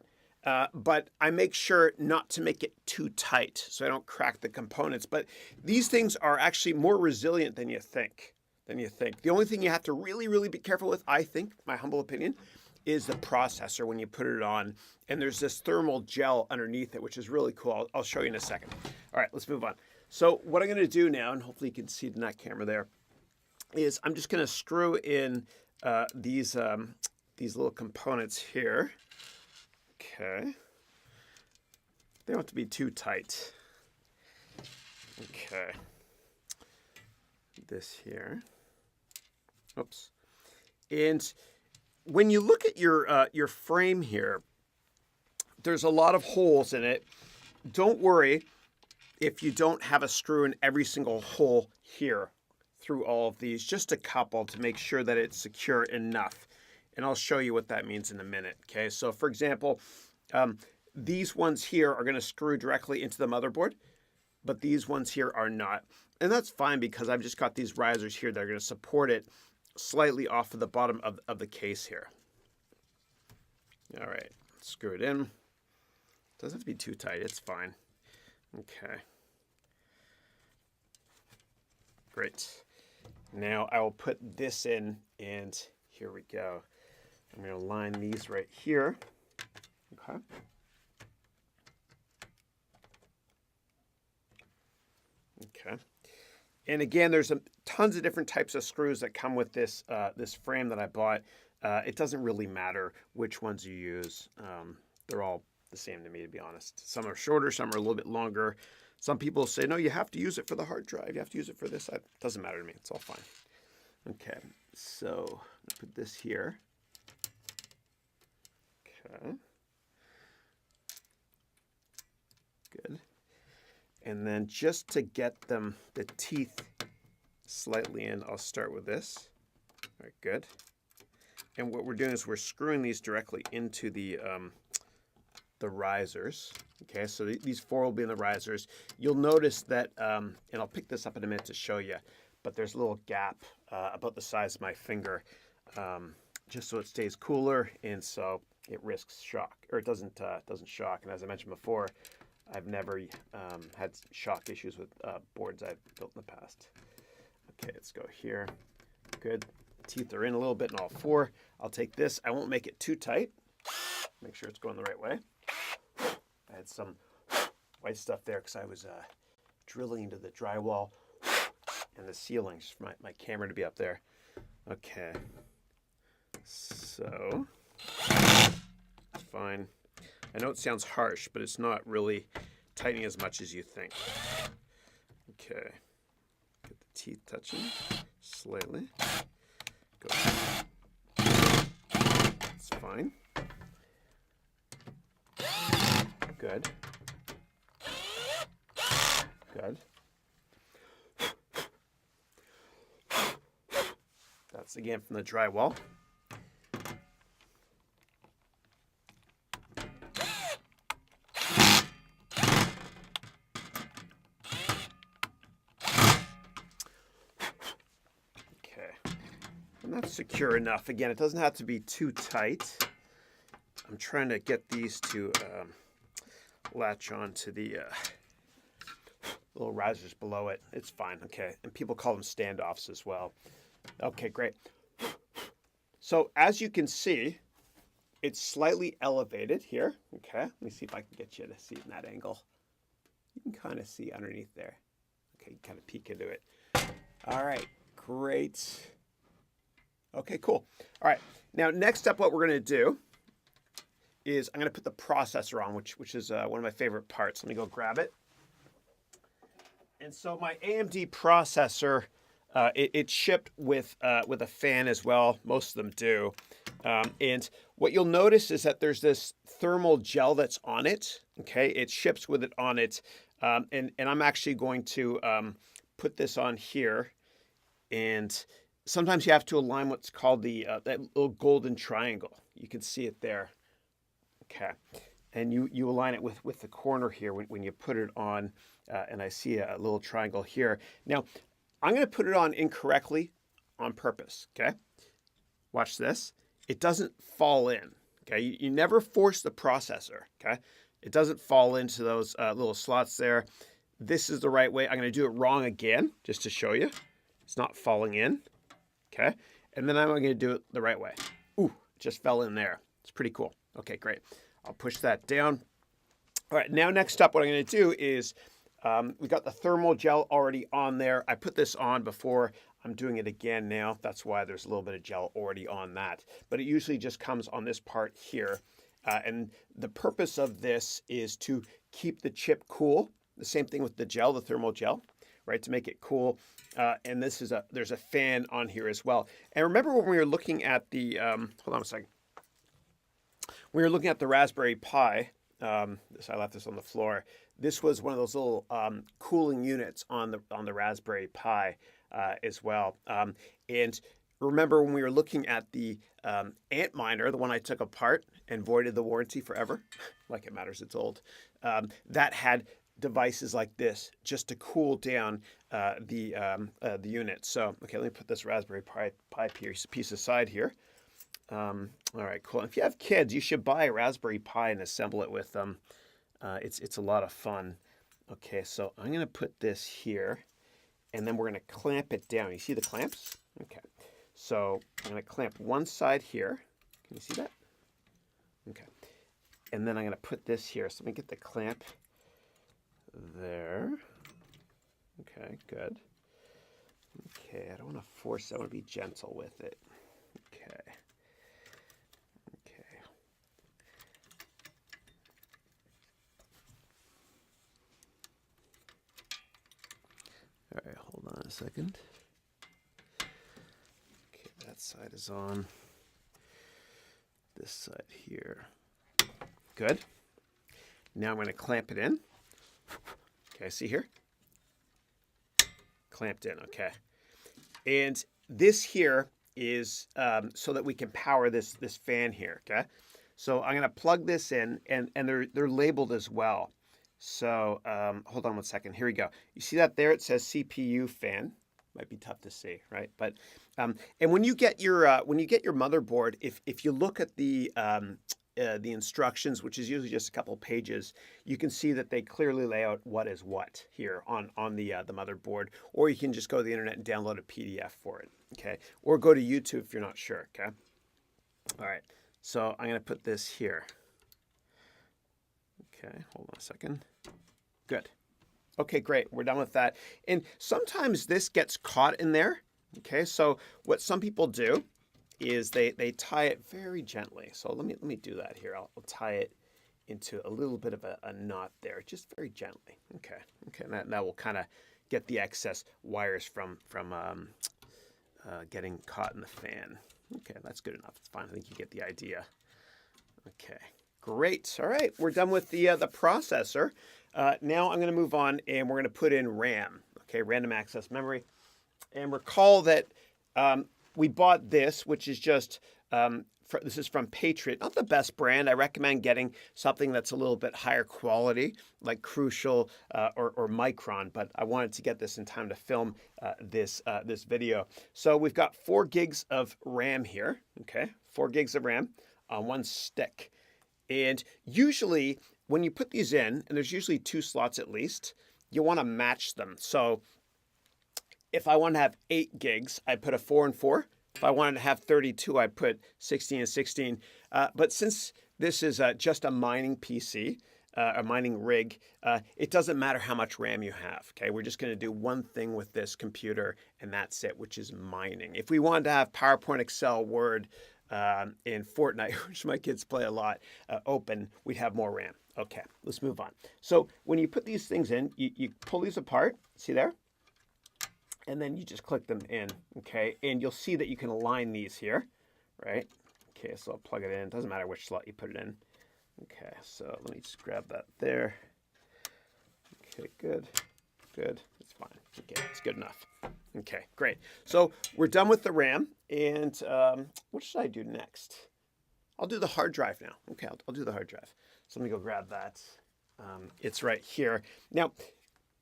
but I make sure not to make it too tight so I don't crack the components. But these things are actually more resilient than you think. The only thing you have to really, really be careful with, I think, my humble opinion, is the processor when you put it on. And there's this thermal gel underneath it, which is really cool. I'll show you in a second. All right, let's move on. So what I'm going to do now, and hopefully you can see it in that camera there, is I'm just going to screw in these little components here. Okay. They don't have to be too tight. Okay. This here. Oops. And when you look at your frame here, there's a lot of holes in it. Don't worry if you don't have a screw in every single hole here through all of these, just a couple to make sure that it's secure enough. And I'll show you what that means in a minute. Okay, so for example, these ones here are going to screw directly into the motherboard, but these ones here are not. And that's fine because I've just got these risers here that are going to support it slightly off of the bottom of the case here. All right, screw it in. Doesn't have to be too tight, it's fine. Okay. Great. Now I will put this in, and here we go. I'm going to line these right here. Okay. Okay. And again, there's tons of different types of screws that come with this this frame that I bought. It doesn't really matter which ones you use. They're all the same to me, to be honest. Some are shorter, some are a little bit longer. Some people say, no, you have to use it for the hard drive. You have to use it for this. It doesn't matter to me. It's all fine. Okay, so I'll put this here. Okay. Good. And then just to get the teeth slightly in, I'll start with this. All right, good. And what we're doing is we're screwing these directly into the risers. Okay, so these four will be in the risers. You'll notice that, and I'll pick this up in a minute to show you, but there's a little gap about the size of my finger, just so it stays cooler, and so it risks shock, or it doesn't shock. And as I mentioned before, I've never had shock issues with boards I've built in the past. Okay, let's go here. Good. Teeth are in a little bit in all four. I'll take this. I won't make it too tight. Make sure it's going the right way. I had some white stuff there because I was drilling into the drywall and the ceilings for my camera to be up there. Okay. So, it's fine. I know it sounds harsh, but it's not really tightening as much as you think. Okay. Get the teeth touching slightly. Go. It's fine. Good. Good. That's again from the drywall. and that's secure enough. Again, it doesn't have to be too tight. I'm trying to get these to latch on to the little risers below it. It's fine, okay. And people call them standoffs as well. Okay, great. So as you can see, it's slightly elevated here. Okay, let me see if I can get you to see it in that angle. You can kind of see underneath there. Okay, kind of peek into it. All right, great. Okay, cool. All right, now next up what we're going to do is I'm going to put the processor on, which is one of my favorite parts. Let me go grab it. And so my AMD processor, it's shipped with a fan as well. Most of them do. And what you'll notice is that there's this thermal gel that's on it. Okay, it ships with it on it. And I'm actually going to put this on here. And sometimes you have to align what's called the that little golden triangle. You can see it there. Okay, and you align it with the corner here when you put it on, and I see a little triangle here. Now, I'm going to put it on incorrectly on purpose, okay? Watch this. It doesn't fall in, okay? You never force the processor, okay? It doesn't fall into those little slots there. This is the right way. I'm going to do it wrong again, just to show you. It's not falling in, okay? And then I'm going to do it the right way. Ooh, it just fell in there. It's pretty cool. Okay, great. I'll push that down. All right, now next up, what I'm going to do is we got the thermal gel already on there. I put this on before. I'm doing it again now. That's why there's a little bit of gel already on that. But it usually just comes on this part here. And the purpose of this is to keep the chip cool. The same thing with the gel, the thermal gel, right, to make it cool. And this is there's a fan on here as well. And remember when we were looking at the, hold on a second. We were looking at the Raspberry Pi. I left this on the floor. This was one of those little cooling units on the Raspberry Pi as well. And remember when we were looking at the Antminer, the one I took apart and voided the warranty forever, like it matters, it's old. That had devices like this just to cool down the unit. So, okay, let me put this Raspberry Pi piece aside here. All right, cool. If you have kids, you should buy a Raspberry Pi and assemble it with them. It's a lot of fun. Okay, so I'm going to put this here, and then we're going to clamp it down. You see the clamps? Okay, so I'm going to clamp one side here. Can you see that? Okay, and then I'm going to put this here. So let me get the clamp there. Okay, good. Okay, I don't want to force it. I want to be gentle with it. Okay. All right, hold on a second. Okay, that side is on. This side here. Good. Now I'm going to clamp it in. Okay, see here? Clamped in, okay. And this here is so that we can power this fan here, okay? So I'm going to plug this in, and they're labeled as well. So hold on one second. Here we go. You see that there? It says CPU fan. Might be tough to see, right? But and when you get your motherboard, if you look at the instructions, which is usually just a couple pages, you can see that they clearly lay out what is what here on the motherboard. Or you can just go to the internet and download a PDF for it. Okay. Or go to YouTube if you're not sure. Okay. All right. So I'm going to put this here. Okay, hold on a second. Good. Okay, great. We're done with that. And sometimes this gets caught in there. Okay, so what some people do is they tie it very gently. So let me do that here. I'll tie it into a little bit of a knot there, just very gently. Okay, and that will kind of get the excess wires from getting caught in the fan. Okay, that's good enough. It's fine. I think you get the idea. Okay. Great. All right, we're done with the processor. Now I'm going to move on, and we're going to put in RAM. Okay, random access memory. And recall that we bought this, which is just this is from Patriot, not the best brand. I recommend getting something that's a little bit higher quality, like Crucial or Micron. But I wanted to get this in time to film this video. So we've got 4 gigs of RAM here. Okay, 4 gigs of RAM on one stick. And usually when you put these in, and there's usually 2 slots at least, you want to match them. So if I want to have 8 gigs, I put a 4 and 4. If I wanted to have 32, I put 16 and 16. But since this is just a mining PC, a mining rig, it doesn't matter how much RAM you have. Okay, we're just going to do one thing with this computer, and that's it, which is mining. If we wanted to have PowerPoint, Excel, Word, in Fortnite, which my kids play a lot, open, we'd have more RAM. Okay, let's move on. So when you put these things in, you pull these apart. See there? And then you just click them in, okay? And you'll see that you can align these here, right? Okay, so I'll plug it in. Doesn't matter which slot you put it in. Okay, so let me just grab that there. Okay, good, good. It's fine. Okay, it's good enough. Okay, great. So we're done with the RAM, and what should I do next? I'll do the hard drive now. Okay, I'll do the hard drive. So let me go grab that. It's right here. Now,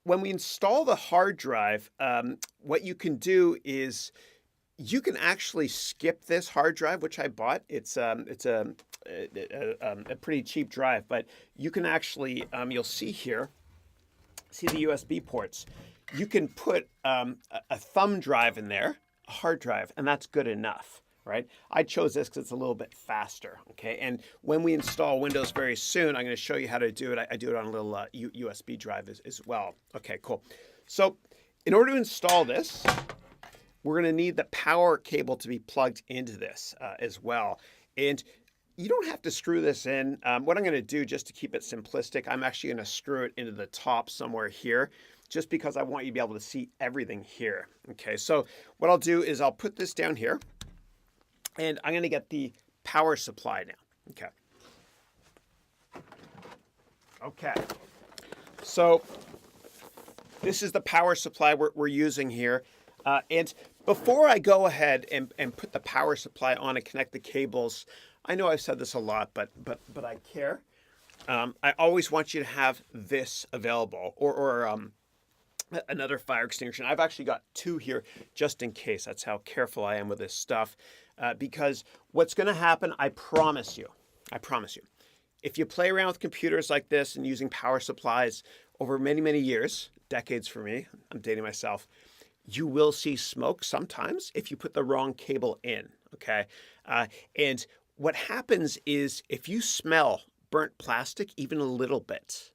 when we install the hard drive, what you can do is you can actually skip this hard drive, which I bought. It's a pretty cheap drive, but you can actually, you'll see here, see the USB ports. You can put a thumb drive in there, a hard drive, and that's good enough, right? I chose this because it's a little bit faster, okay? And when we install Windows very soon, I'm going to show you how to do it. I do it on a little USB drive as well. Okay, cool. So in order to install this, we're going to need the power cable to be plugged into this as well. And you don't have to screw this in. What I'm going to do, just to keep it simplistic, I'm actually going to screw it into the top somewhere here, just because I want you to be able to see everything here. Okay, so what I'll do is I'll put this down here, and I'm going to get the power supply now. Okay. Okay. So this is the power supply we're using here. And before I go ahead and put the power supply on and connect the cables, I know I've said this a lot, but I care. I always want you to have this available, or another fire extinguisher. I've actually got 2 here just in case. That's how careful I am with this stuff. Because what's going to happen, I promise you, if you play around with computers like this and using power supplies over many, many years, decades for me, I'm dating myself, you will see smoke sometimes if you put the wrong cable in, okay? And what happens is if you smell burnt plastic even a little bit,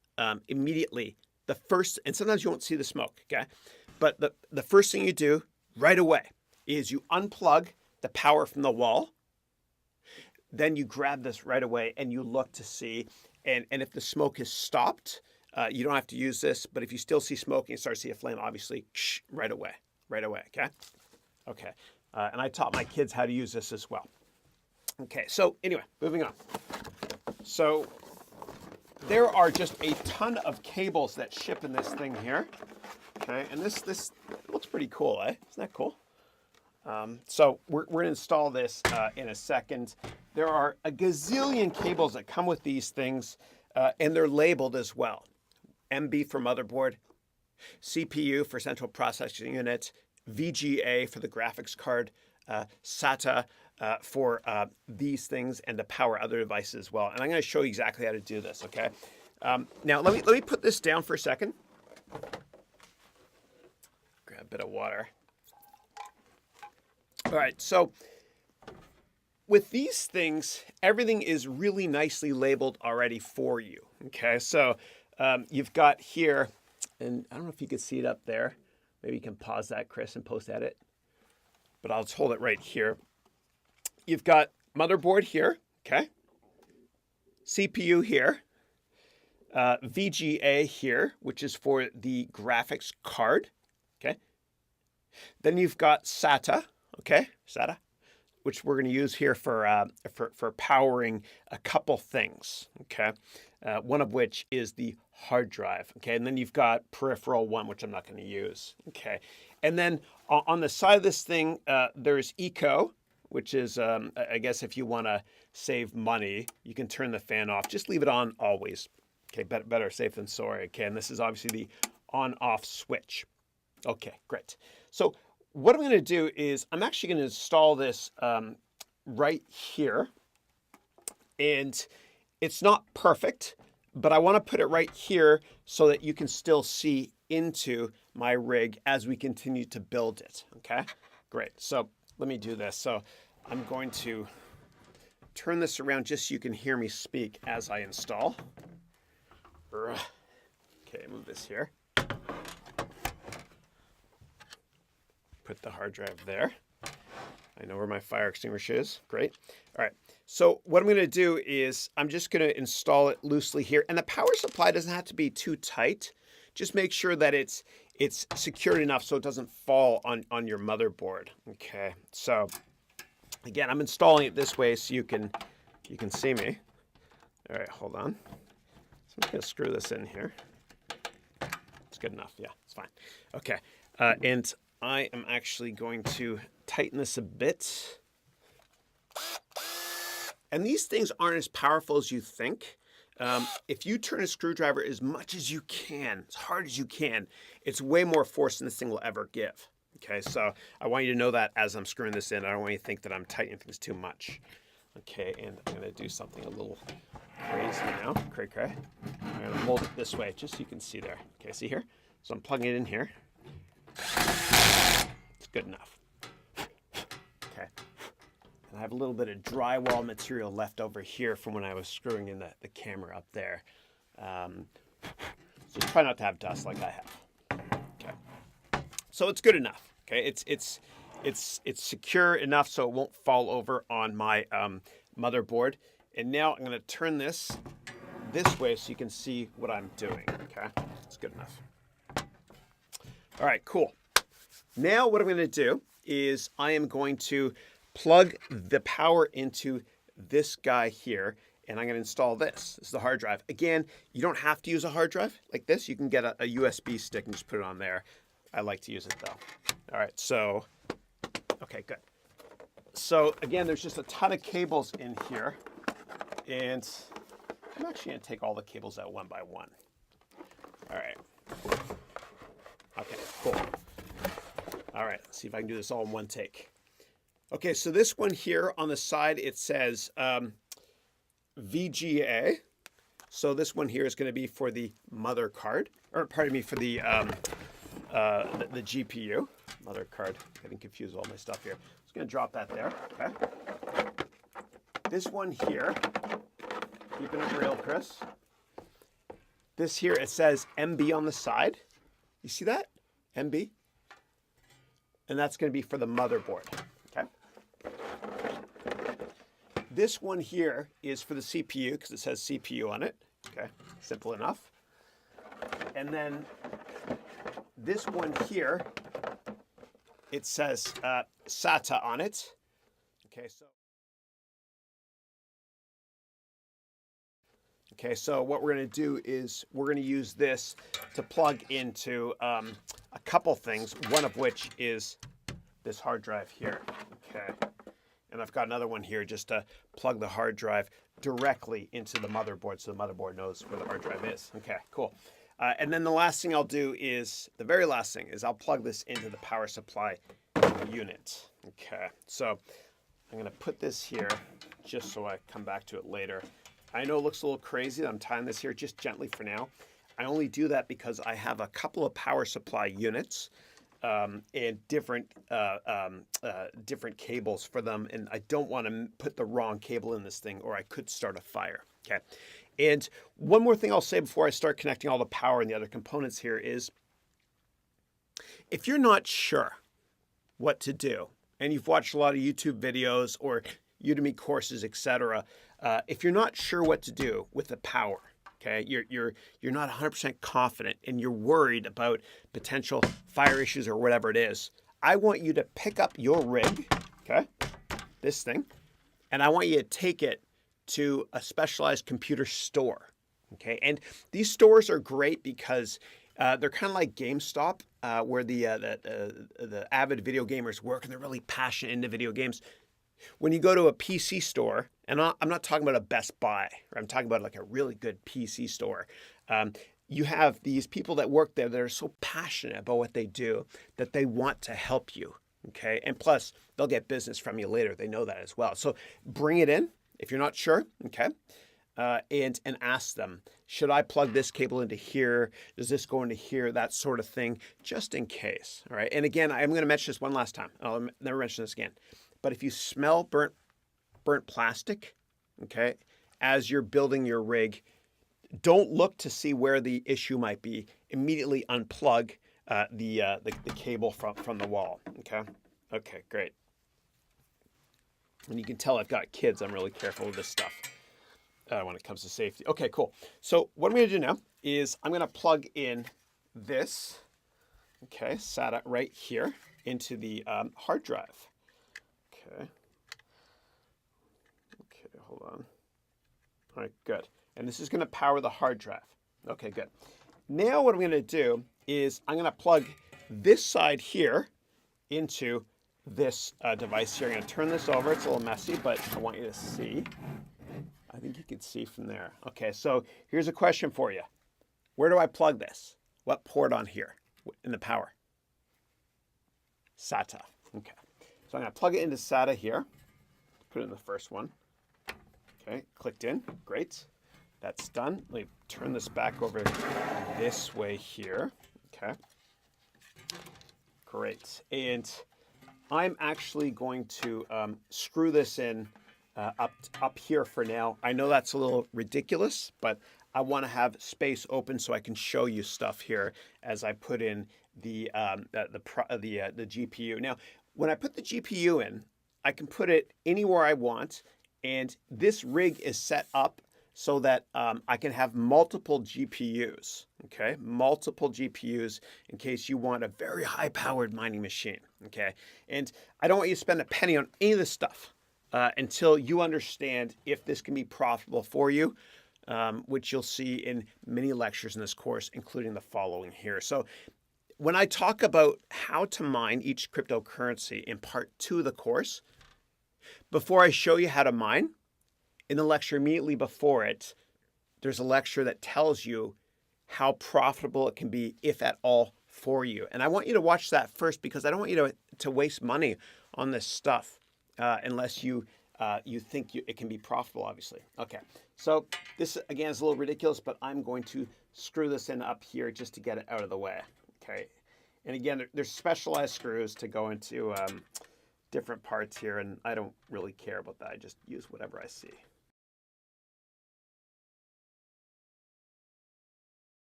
immediately, and sometimes you won't see the smoke, okay? But the first thing you do right away is you unplug the power from the wall. Then you grab this right away and you look to see, and if the smoke has stopped, you don't have to use this, but if you still see smoke and you start to see a flame, obviously, right away, okay? Okay, and I taught my kids how to use this as well. Okay, so anyway, moving on. So there are just a ton of cables that ship in this thing here, okay? And this looks pretty cool, eh? Isn't that cool? So we're going to install this in a second. There are a gazillion cables that come with these things, and they're labeled as well. MB for motherboard, CPU for central processing unit, VGA for the graphics card, SATA for these things, and to power other devices as well. And I'm going to show you exactly how to do this, okay? Now, let me put this down for a second. Grab a bit of water. All right, so with these things, everything is really nicely labeled already for you, okay? So you've got here, and I don't know if you can see it up there. Maybe you can pause that, Chris, and post-edit. But I'll just hold it right here. You've got motherboard here, okay? CPU here. VGA here, which is for the graphics card, okay? Then you've got SATA, okay? SATA, which we're going to use here for powering a couple things, okay? One of which is the hard drive, okay? And then you've got peripheral 1, which I'm not going to use, okay? And then on the side of this thing, there's Eco, okay? which is, I guess if you want to save money, you can turn the fan off. Just leave it on always. Okay, better safe than sorry. Okay, and this is obviously the on-off switch. Okay, great. So what I'm going to do is I'm actually going to install this right here. And it's not perfect, but I want to put it right here so that you can still see into my rig as we continue to build it. Okay, great. So let me do this. So I'm going to turn this around just so you can hear me speak as I install. Okay, move this here. Put the hard drive there. I know where my fire extinguisher is. Great. All right. So what I'm going to do is I'm just going to install it loosely here. And the power supply doesn't have to be too tight. Just make sure that it's secured enough so it doesn't fall on your motherboard. Okay. So again, I'm installing it this way so you can see me. All right, hold on. So I'm just going to screw this in here. It's good enough. Yeah, it's fine. Okay. And I am actually going to tighten this a bit. And these things aren't as powerful as you think. If you turn a screwdriver as much as you can, as hard as you can, it's way more force than this thing will ever give. Okay, so I want you to know that as I'm screwing this in. I don't want you to think that I'm tightening things too much. Okay, and I'm going to do something a little crazy now. Cray. I'm going to mold it this way just so you can see there. Okay, see here? So I'm plugging it in here. It's good enough. Okay. And I have a little bit of drywall material left over here from when I was screwing in the camera up there. So try not to have dust like I have. Okay. So it's good enough. Okay. It's secure enough so it won't fall over on my motherboard. And now I'm going to turn this way so you can see what I'm doing. Okay. It's good enough. All right, cool. Now what I'm going to do is I am going to plug the power into this guy here, and I'm going to install this. This is the hard drive. Again, you don't have to use a hard drive like this. You can get a USB stick and just put it on there. I like to use it though. All right, so, okay, good. So again, there's just a ton of cables in here, and I'm actually going to take all the cables out one by one. All right. Okay, cool. All right, let's see if I can do this all in one take. Okay, so this one here on the side, it says VGA. So this one here is going to be for the mother card, or pardon me, for the GPU. Mother card, getting confused with all my stuff here. Just going to drop that there, okay? This one here, keeping it real, Chris. This here, it says MB on the side. You see that? MB. And that's going to be for the motherboard. Okay. This one here is for the CPU because it says CPU on it. Okay. Simple enough. And then this one here, it says SATA on it. Okay. So what we're going to do is we're going to use this to plug into a couple things, one of which is this hard drive here. Okay. And I've got another one here just to plug the hard drive directly into the motherboard so the motherboard knows where the hard drive is. Okay, cool. And then the last thing I'll do is, the very last thing is I'll plug this into the power supply unit. Okay, so I'm going to put this here just so I come back to it later. I know it looks a little crazy that I'm tying this here just gently for now. I only do that because I have a couple of power supply units and different cables for them, and I don't want to put the wrong cable in this thing or I could start a fire. Okay. And one more thing I'll say before I start connecting all the power and the other components here is, if you're not sure what to do, and you've watched a lot of YouTube videos or Udemy courses, etc., if you're not sure what to do with the power, okay, you're not 100% confident and you're worried about potential fire issues or whatever it is, I want you to pick up your rig, okay, this thing, and I want you to take it to a specialized computer store, okay? And these stores are great because they're kind of like GameStop, where the avid video gamers work and they're really passionate into video games. When you go to a PC store, and I'm not talking about a Best Buy, or I'm talking about like a really good PC store, you have these people that work there that are so passionate about what they do that they want to help you. Okay. And plus, they'll get business from you later. They know that as well. So bring it in if you're not sure. Okay. And ask them, should I plug this cable into here? Does this go into here? That sort of thing, just in case. All right. And again, I'm going to mention this one last time. I'll never mention this again. But if you smell burnt plastic, okay, as you're building your rig, don't look to see where the issue might be. Immediately unplug the cable from the wall. Okay. Okay. Great. And you can tell I've got kids. I'm really careful with this stuff when it comes to safety. Okay. Cool. So what I'm going to do now is I'm going to plug in this, okay, SATA right here into the hard drive. Okay. Okay. Hold on. All right. Good. And this is going to power the hard drive. Okay, good. Now what I'm going to do is I'm going to plug this side here into this device here. I'm going to turn this over. It's a little messy, but I want you to see. I think you can see from there. Okay, so here's a question for you. Where do I plug this? What port on here in the power? SATA. Okay. So I'm going to plug it into SATA here. Put it in the first one. Okay, clicked in. Great. That's done. Let me turn this back over this way here. Okay. Great. And I'm actually going to screw this in up here for now. I know that's a little ridiculous, but I want to have space open so I can show you stuff here as I put in the GPU. Now, when I put the GPU in, I can put it anywhere I want, and this rig is set up so that I can have multiple GPUs, okay? Multiple GPUs in case you want a very high-powered mining machine, okay? And I don't want you to spend a penny on any of this stuff until you understand if this can be profitable for you, which you'll see in many lectures in this course, including the following here. So when I talk about how to mine each cryptocurrency in part 2 of the course, before I show you how to mine, in the lecture immediately before it, there's a lecture that tells you how profitable it can be, if at all, for you. And I want you to watch that first because I don't want you to waste money on this stuff unless you think it can be profitable, obviously. Okay, so this, again, is a little ridiculous, but I'm going to screw this in up here just to get it out of the way. Okay, and again, there's specialized screws to go into different parts here, and I don't really care about that. I just use whatever I see.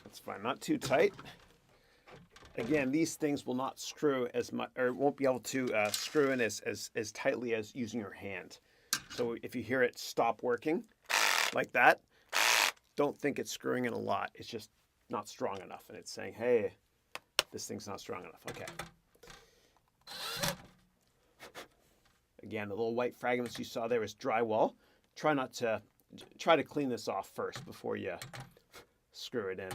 That's fine, not too tight. Again, these things will not screw as much, or won't be able to screw in as tightly as using your hand. So if you hear it stop working like that, don't think it's screwing in a lot. It's just not strong enough, and it's saying, hey, this thing's not strong enough. Okay. Again, the little white fragments you saw there is drywall. Try to clean this off first before you screw it in.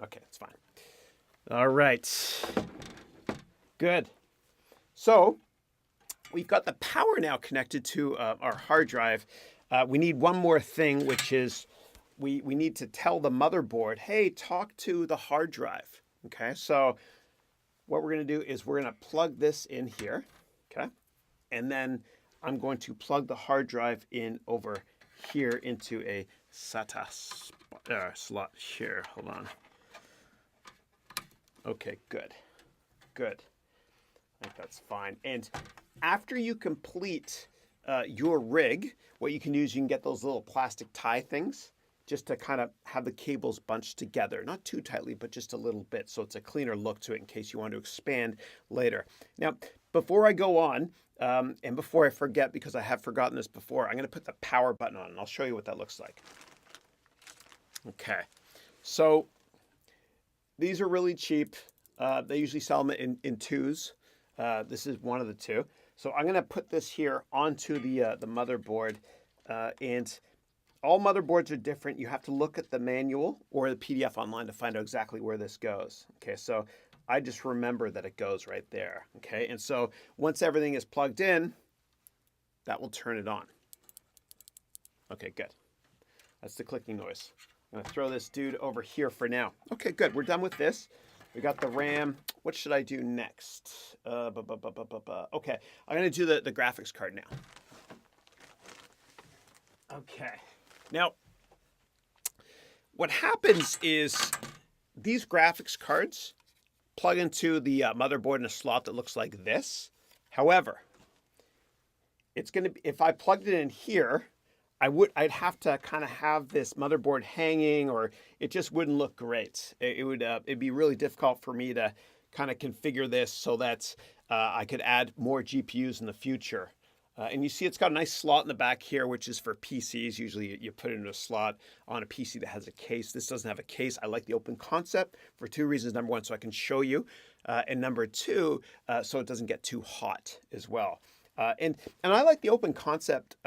Okay, it's fine. All right. Good. So we've got the power now connected to our hard drive. We need one more thing, which is we need to tell the motherboard, hey, talk to the hard drive. Okay, so what we're going to do is we're going to plug this in here. Okay, and then I'm going to plug the hard drive in over here into a SATA slot here. Hold on. Okay, good. Good. I think that's fine. And after you complete your rig, what you can do is you can get those little plastic tie things just to kind of have the cables bunched together. Not too tightly, but just a little bit, so it's a cleaner look to it in case you want to expand later. Now, before I go on, and before I forget, because I have forgotten this before, I'm going to put the power button on, and I'll show you what that looks like. Okay, so these are really cheap. They usually sell them in twos. This is one of the two. So I'm going to put this here onto the motherboard, and all motherboards are different. You have to look at the manual or the PDF online to find out exactly where this goes. Okay, so I just remember that it goes right there. Okay, and so once everything is plugged in, that will turn it on. Okay, good. That's the clicking noise. I'm gonna throw this dude over here for now. Okay, good. We're done with this. We got the RAM. What should I do next? Okay, I'm gonna do the graphics card now. Okay. Now, what happens is these graphics cards plug into the motherboard in a slot that looks like this. However, it's gonna be, if I plugged it in here, I'd have to kind of have this motherboard hanging, or it just wouldn't look great. It'd be really difficult for me to kind of configure this so that I could add more GPUs in the future. And you see it's got a nice slot in the back here, which is for PCs. Usually you put it in a slot on a PC that has a case. This doesn't have a case. I like the open concept for two reasons. Number one, so I can show you. And number two, so it doesn't get too hot as well. And I like the open concept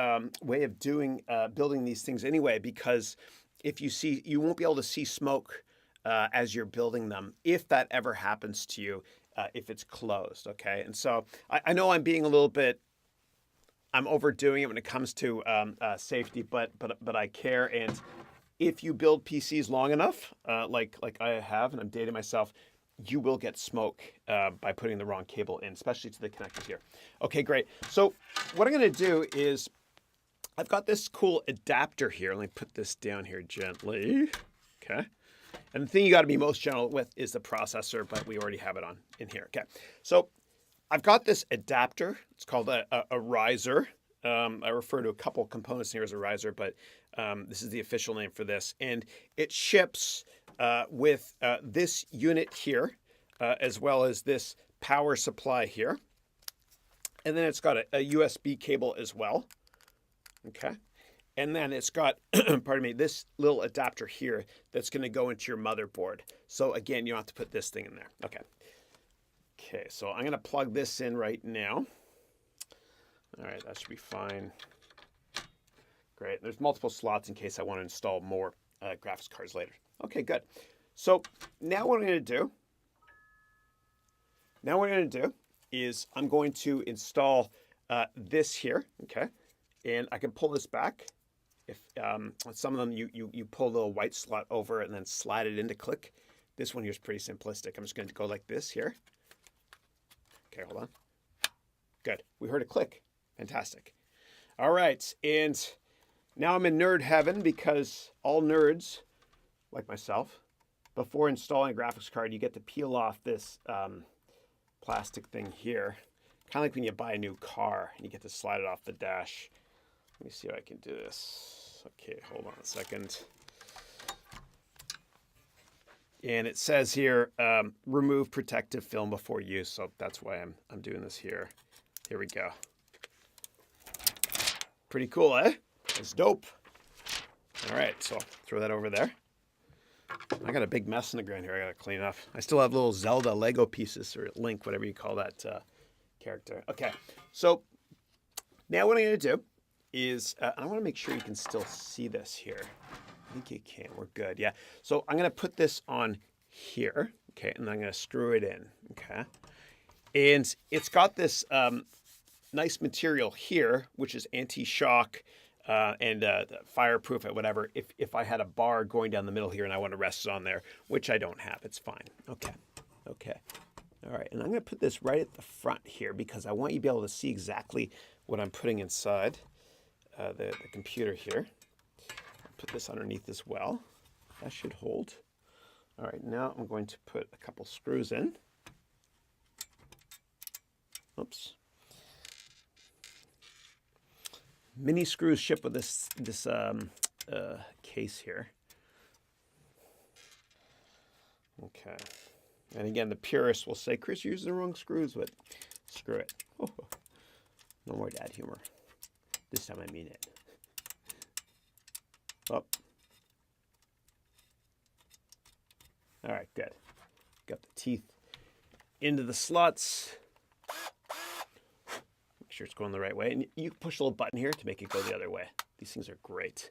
way of doing building these things anyway, because if you won't be able to see smoke as you're building them, if that ever happens to you, if it's closed. Okay, and so I know I'm being a little bit, I'm overdoing it when it comes to safety, but I care. And if you build PCs long enough, like I have, and I'm dating myself, you will get smoke by putting the wrong cable in, especially to the connectors here. Okay, great. So what I'm going to do is I've got this cool adapter here. Let me put this down here gently. Okay. And the thing you got to be most gentle with is the processor, but we already have it on in here. Okay. So I've got this adapter. It's called a riser. I refer to a couple components here as a riser, but this is the official name for this. And it ships with this unit here, as well as this power supply here. And then it's got a USB cable as well. Okay. And then it's got, pardon me, this little adapter here that's going to go into your motherboard. So again, you don't have to put this thing in there. Okay. Okay, so I'm going to plug this in right now. All right, that should be fine. Great. There's multiple slots in case I want to install more graphics cards later. Okay, good. So now what I'm going to do, is I'm going to install this here, okay? And I can pull this back. If some of them you pull the little white slot over and then slide it into click. This one here is pretty simplistic. I'm just going to go like this here. Okay, hold on. Good. We heard a click. Fantastic. All right, and now I'm in nerd heaven, because all nerds, like myself, before installing a graphics card, you get to peel off this plastic thing here. Kind of like when you buy a new car and you get to slide it off the dash. Let me see if I can do this. Okay, hold on a second. And it says here, remove protective film before use. So that's why I'm doing this here. Here we go. Pretty cool, eh? It's dope. All right, so throw that over there. I got a big mess in the ground here I got to clean up. I still have little Zelda Lego pieces, or Link, whatever you call that character. Okay, so now what I'm going to do is, I want to make sure you can still see this here. I think you can. We're good. Yeah. So I'm going to put this on here. Okay. And I'm going to screw it in. Okay. And it's got this nice material here, which is anti-shock and fireproof or whatever. If I had a bar going down the middle here and I want to rest it on there, which I don't have, it's fine. Okay. Okay. All right. And I'm going to put this right at the front here, because I want you to be able to see exactly what I'm putting inside the computer here. Put this underneath as well. That should hold. All right, now I'm going to put a couple screws in. Oops. Mini screws ship with this case here. Okay. And again, the purists will say, Chris, you're using the wrong screws, but screw it. Oh, no more dad humor. This time I mean it. Up. All right, good. Got the teeth into the slots. Make sure it's going the right way. And you push a little button here to make it go the other way. These things are great.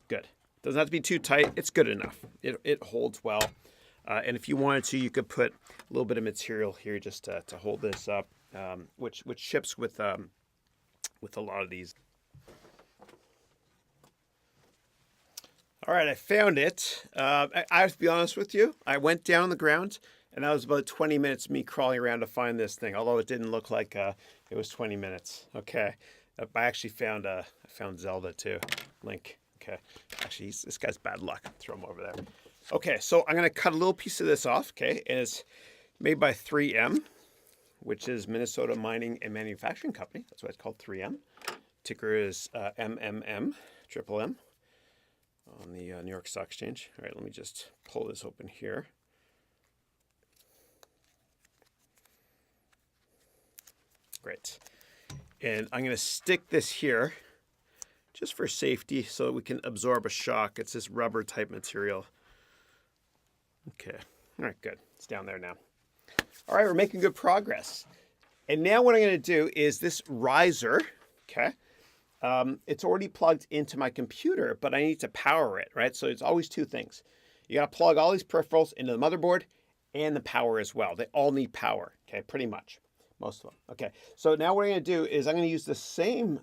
Good. Doesn't have to be too tight. It's good enough. It holds well. And if you wanted to, you could put a little bit of material here just to hold this up, which ships with a lot of these. All right, I found it. I have to be honest with you. I went down on the ground, and that was about 20 minutes me crawling around to find this thing, although it didn't look like it was 20 minutes. Okay. I actually found Zelda too. Link. Okay. Actually, this guy's bad luck. Throw him over there. Okay, so I'm going to cut a little piece of this off, okay? And it's made by 3M, which is Minnesota Mining and Manufacturing Company. That's why it's called 3M. Ticker is MMM, triple M, on the New York Stock Exchange. All right, let me just pull this open here. Great. And I'm going to stick this here just for safety so that we can absorb a shock. It's this rubber type material. Okay. All right, good. It's down there now. All right, we're making good progress. And now what I'm going to do is this riser, okay, it's already plugged into my computer, but I need to power it, right? So it's always two things. You got to plug all these peripherals into the motherboard and the power as well. They all need power, okay, pretty much. Most of them. Okay, so now what I'm going to do is I'm going to use the same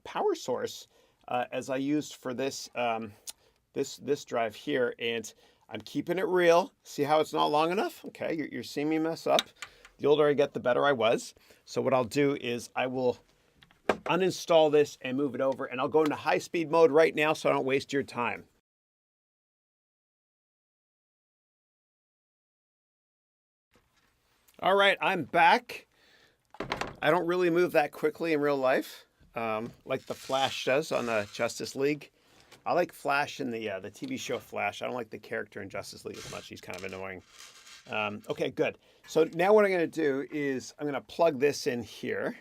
power source as I used for this this drive here, and I'm keeping it real. See how it's not long enough? Okay, you're seeing me mess up. The older I get, the better I was. So what I'll do is I will uninstall this and move it over, and I'll go into high-speed mode right now so I don't waste your time. All right, I'm back. I don't really move that quickly in real life, like the Flash does on the Justice League. I like Flash in the TV show Flash. I don't like the character in Justice League as much. He's kind of annoying. Okay, good. So now what I'm going to do is I'm going to plug this in here.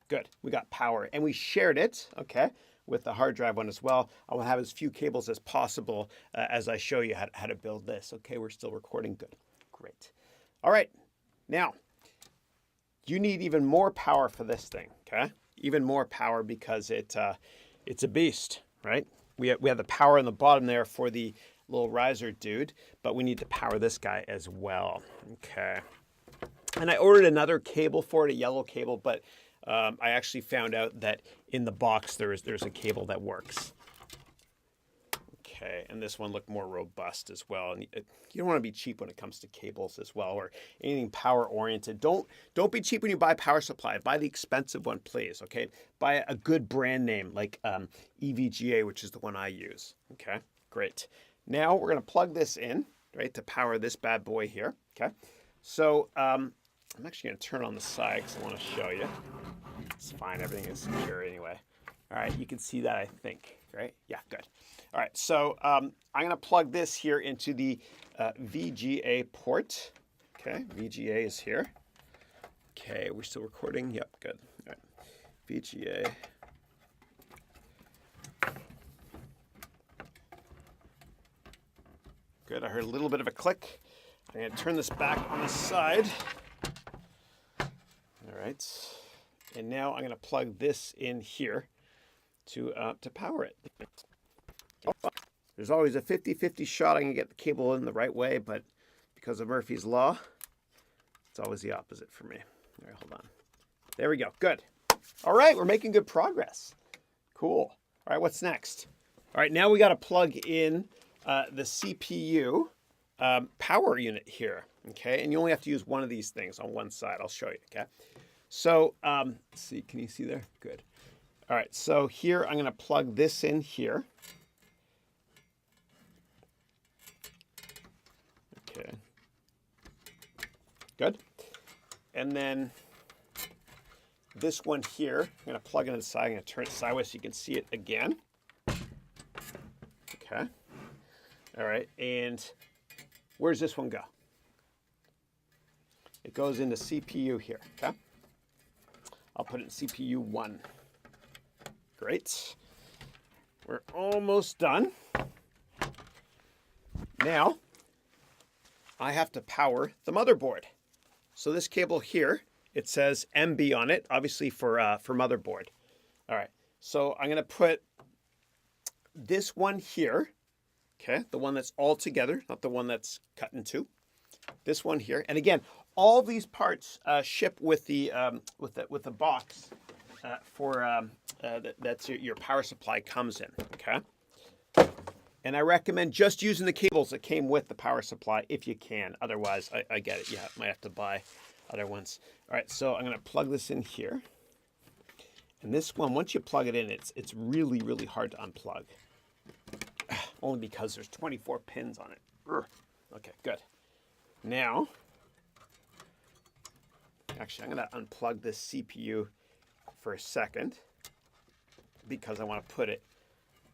Good. We got power, and we shared it, okay, with the hard drive one as well. I want to have as few cables as possible as I show you how to build this. Okay, we're still recording. Good. Great. All right. Now, you need even more power for this thing, okay? Even more power because it's a beast, right? We have the power on the bottom there for the little riser dude, but we need to power this guy as well, okay? And I ordered another cable for it, a yellow cable, but I actually found out that in the box there's a cable that works. Okay, and this one looked more robust as well. And you don't want to be cheap when it comes to cables as well, or anything power oriented. Don't be cheap when you buy power supply. Buy the expensive one, please. Okay, buy a good brand name like EVGA, which is the one I use. Okay, great. Now we're gonna plug this in, right, to power this bad boy here. Okay, so I'm actually gonna turn on the side because I want to show you. It's fine, everything is secure anyway. All right, you can see that, I think, right? Yeah, good. All right, so I'm going to plug this here into the VGA port. Okay, VGA is here. Okay, we're still recording. Yep, good. All right, VGA. Good, I heard a little bit of a click. I'm going to turn this back on the side. All right, and now I'm going to plug this in here to power it. There's always a 50-50 shot I can get the cable in the right way, but because of Murphy's Law, it's always the opposite for me. All right, hold on. There we go. Good. All right, we're making good progress. Cool. All right, what's next? All right, now we got to plug in the CPU power unit here, okay? And you only have to use one of these things on one side. I'll show you, okay? So, let's see. Can you see there? Good. All right, so here I'm going to plug this in here. Okay. Good. And then this one here, I'm going to plug it inside. I'm going to turn it sideways so you can see it again. Okay. All right. And where does this one go? It goes into CPU here. Okay. I'll put it in CPU 1. Great. We're almost done. Now, I have to power the motherboard. So this cable here, it says MB on it, obviously for motherboard. All right, so I'm gonna put this one here, okay, the one that's all together, not the one that's cut in two. This one here, and again, all these parts ship with the box that's your power supply comes in, okay. And I recommend just using the cables that came with the power supply if you can. Otherwise, I get it. You might have to buy other ones. All right, so I'm going to plug this in here. And this one, once you plug it in, it's really, really hard to unplug. Only because there's 24 pins on it. Okay, good. Now, actually, I'm going to unplug this CPU for a second because I want to put it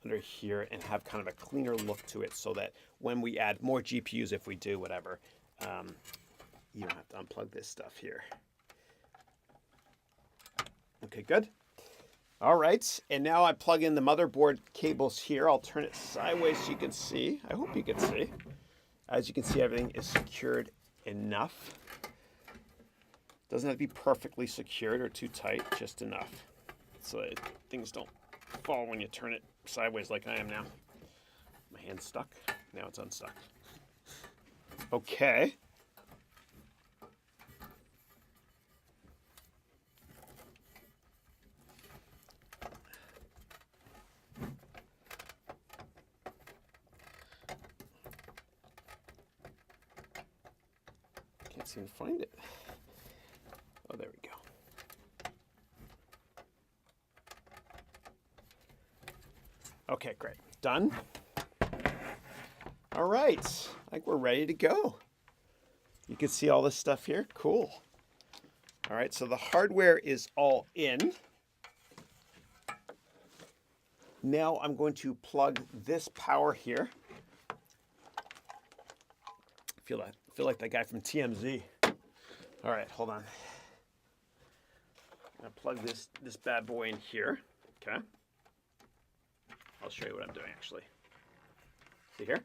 under here and have kind of a cleaner look to it so that when we add more GPUs, if we do, whatever, you don't have to unplug this stuff here. Okay, good. All right, and now I plug in the motherboard cables here. I'll turn it sideways so you can see. I hope you can see. As you can see, everything is secured enough. Doesn't have to be perfectly secured or too tight, just enough so that things don't fall when you turn it sideways like I am now. My hand's stuck. Now it's unstuck. Okay. Can't seem to find it. Oh, there we go. Okay, great. Done. All right. I think we're ready to go. You can see all this stuff here. Cool. All right, so the hardware is all in. Now I'm going to plug this power here. I feel like that guy from TMZ. All right, hold on. I'm gonna plug this bad boy in here. Okay. I'll show you what I'm doing actually. See here?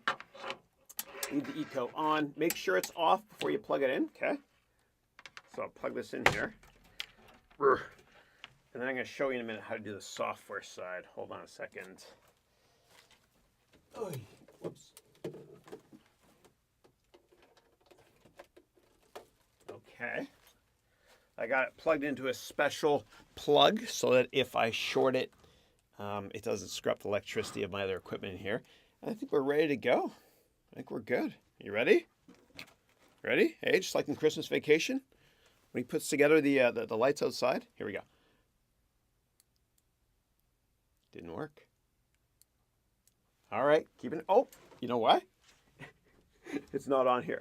Leave the eco on. Make sure it's off before you plug it in, okay? So I'll plug this in here. And then I'm going to show you in a minute how to do the software side. Hold on a second. Oy, whoops. Okay. I got it plugged into a special plug so that if I short it, it doesn't screw up the electricity of my other equipment in here. And I think we're ready to go. I think we're good. You ready? Ready? Hey, just like in Christmas Vacation, when he puts together the lights outside. Here we go. Didn't work. All right, keep it. Oh, you know why? It's not on here.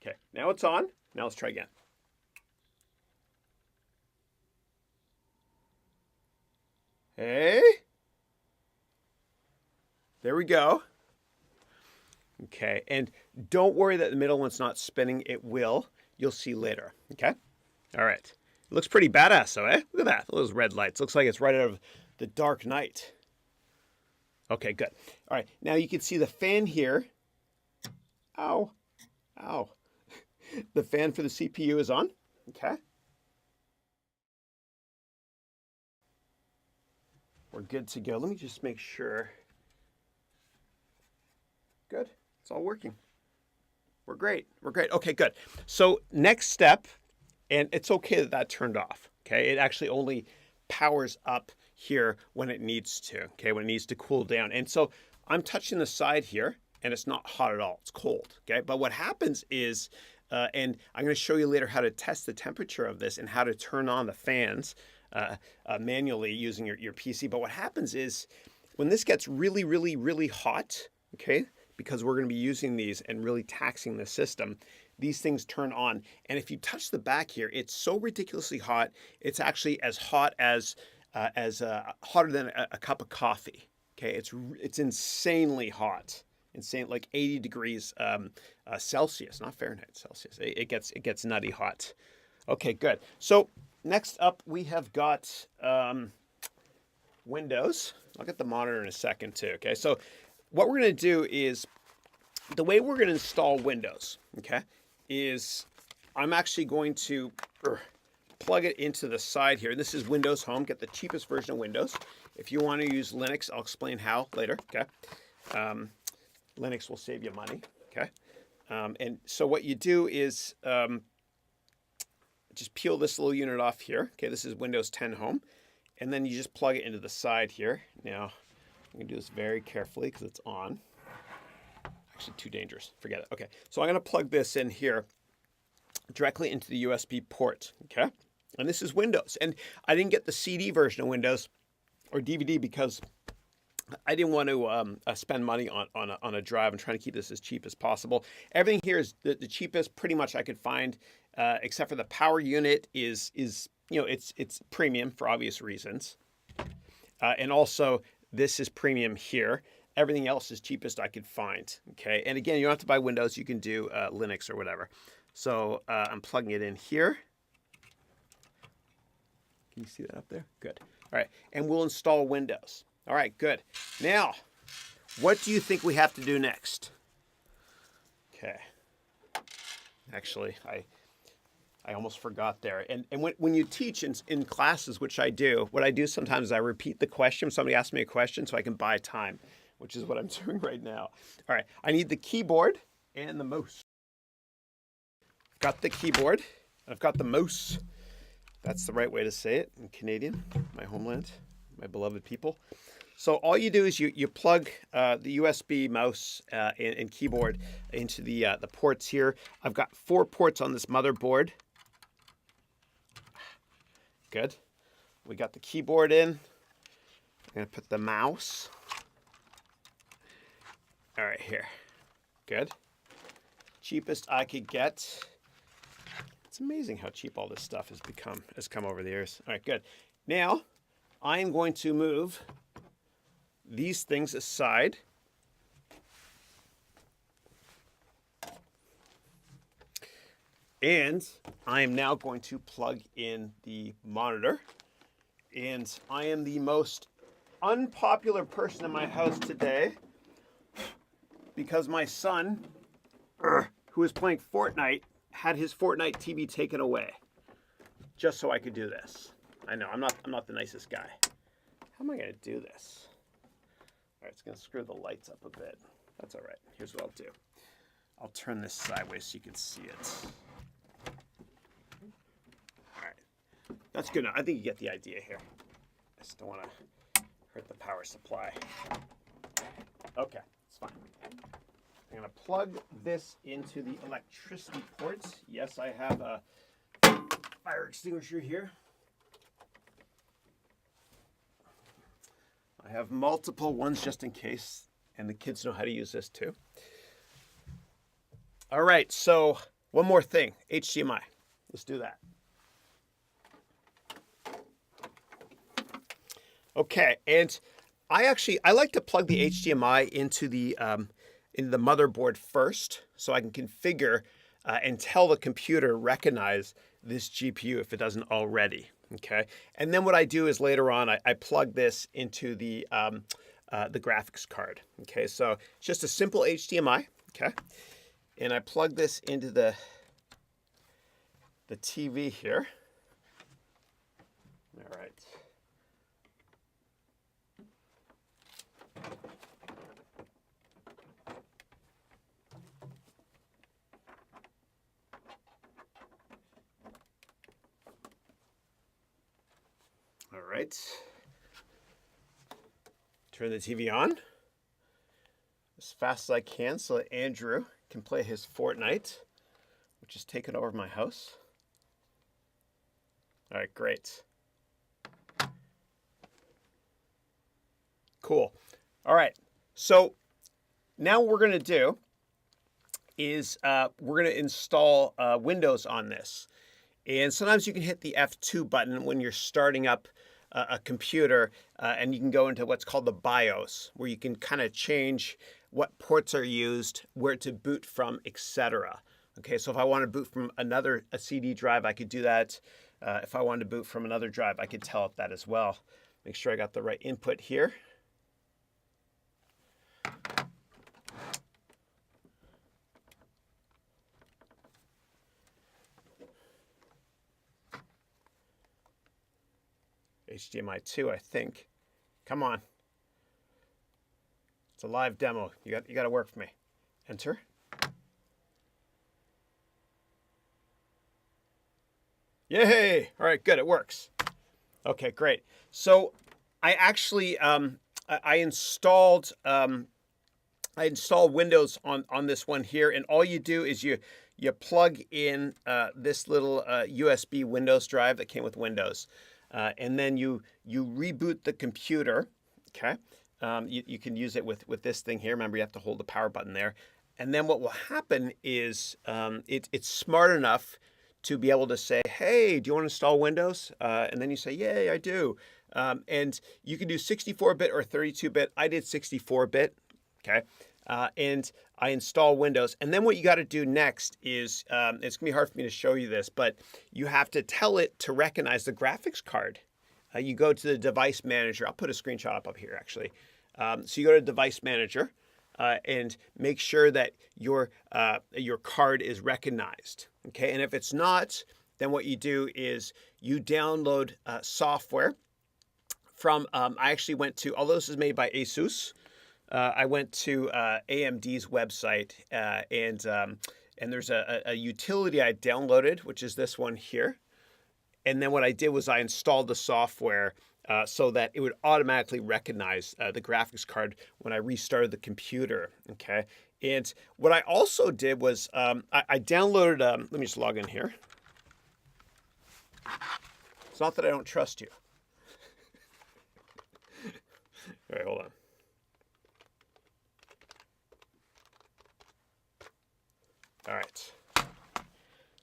Okay, now it's on. Now let's try again. Hey. There we go. Okay, and don't worry that the middle one's not spinning. It will. You'll see later. Okay? All right. It looks pretty badass, though, eh? Look at that. Those red lights. Looks like it's right out of The Dark Knight. Okay, good. All right, now you can see the fan here. Ow. Ow. The fan for the CPU is on. Okay. We're good to go. Let me just make sure. Good. It's all working. We're great. We're great. Okay, good. So next step, and it's okay that that turned off. Okay, it actually only powers up here when it needs to. Okay, when it needs to cool down. And so I'm touching the side here, and it's not hot at all. It's cold. Okay, but what happens is, and I'm going to show you later how to test the temperature of this and how to turn on the fans manually using your PC. But what happens is when this gets really, really, really hot, okay, because we're going to be using these and really taxing the system, these things turn on. And if you touch the back here, it's so ridiculously hot. It's actually as hot as hotter than a cup of coffee. Okay, it's insanely hot, insane, like 80 degrees Celsius, not Fahrenheit, Celsius. It gets nutty hot. Okay, good. So next up, we have got Windows. I'll get the monitor in a second too. Okay, so what we're going to do is, the way we're going to install Windows, okay, is I'm actually going to plug it into the side here. This is Windows Home. Get the cheapest version of Windows. If you want to use Linux, I'll explain how later. Okay. Linux will save you money. Okay. And so what you do is just peel this little unit off here. Okay, this is Windows 10 Home. And then you just plug it into the side here. Now, I'm going to do this very carefully because it's on. Actually, too dangerous. Forget it. Okay, so I'm going to plug this in here directly into the USB port. Okay, and this is Windows. And I didn't get the CD version of Windows or DVD because I didn't want to spend money on a drive. I'm trying to keep this as cheap as possible. Everything here is the cheapest pretty much I could find, except for the power unit is it's premium for obvious reasons. And also this is premium here. Everything else is cheapest I could find. Okay, and again, you don't have to buy Windows. You can do Linux or whatever. So I'm plugging it in here. Can you see that up there? Good. All right, and we'll install Windows. All right, good. Now, what do you think we have to do next? Okay. Actually, I almost forgot there. And when you teach in classes, which I do, what I do sometimes is I repeat the question. Somebody asks me a question so I can buy time, which is what I'm doing right now. All right, I need the keyboard and the mouse. Got the keyboard. I've got the mouse. That's the right way to say it in Canadian, my homeland, my beloved people. So all you do is you plug the USB mouse and keyboard into the ports here. I've got 4 ports on this motherboard. Good. We got the keyboard in. I'm going to put the mouse. All right, here. Good. Cheapest I could get. It's amazing how cheap all this stuff has come over the years. All right, good. Now, I'm going to move these things aside. And I am now going to plug in the monitor. And I am the most unpopular person in my house today because my son, who is playing Fortnite, had his Fortnite TV taken away just so I could do this. I know, I'm not the nicest guy. How am I going to do this? All right, it's going to screw the lights up a bit. That's all right. Here's what I'll do. I'll turn this sideways so you can see it. All right. That's good enough. I think you get the idea here. I just don't want to hurt the power supply. Okay, it's fine. I'm going to plug this into the electricity ports. Yes, I have a fire extinguisher here. I have multiple ones just in case, and the kids know how to use this too. All right, so one more thing, HDMI. Let's do that. Okay, and I like to plug the HDMI into the motherboard first, so I can configure and tell the computer recognize this GPU if it doesn't already. Okay, and then what I do is later on I plug this into the graphics card. Okay, so it's just a simple HDMI. Okay, and I plug this into the TV here. All right. All right. Turn the TV on as fast as I can so that Andrew can play his Fortnite, which is taking over my house. All right, great. Cool. All right. So now what we're going to do is we're going to install Windows on this. And sometimes you can hit the F2 button when you're starting up a computer, and you can go into what's called the BIOS, where you can kind of change what ports are used, where to boot from, etc. Okay, so if I want to boot from a CD drive, I could do that. If I wanted to boot from another drive, I could tell it that as well. Make sure I got the right input here. HDMI 2, I think. Come on. It's a live demo. You got to work for me. Enter. Yay! All right, good. It works. Okay, great. So I actually I installed Windows on this one here, and all you do is you plug in this little USB Windows drive that came with Windows, and then you reboot the computer. Okay, you can use it with this thing here. Remember, you have to hold the power button there, and then what will happen is it's smart enough to be able to say, hey, do you want to install Windows? And then you say, yay, I do. And you can do 64-bit or 32-bit. I did 64-bit, okay? And I install Windows. And then what you got to do next is, it's going to be hard for me to show you this, but you have to tell it to recognize the graphics card. You go to the device manager. I'll put a screenshot up here, actually. So you go to device manager. And make sure that your card is recognized. Okay, and if it's not, then what you do is you download software from. I actually went to, although this is made by ASUS, I went to AMD's website and there's a utility I downloaded, which is this one here. And then what I did was I installed the software so that it would automatically recognize the graphics card when I restarted the computer, okay? And what I also did was I downloaded, let me just log in here. It's not that I don't trust you. All right, hold on. All right. It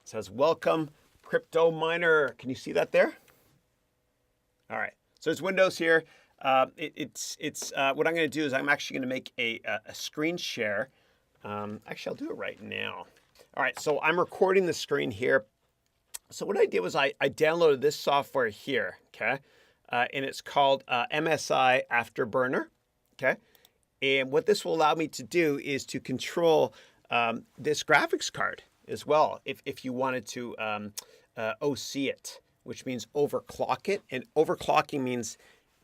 says, welcome, crypto miner. Can you see that there? All right. So it's Windows here. What I'm going to do is I'm actually going to make a screen share. Actually, I'll do it right now. All right, so I'm recording the screen here. So what I did was I downloaded this software here, okay? And it's called MSI Afterburner, okay? And what this will allow me to do is to control this graphics card as well, if you wanted to OC it, which means overclock it. And overclocking means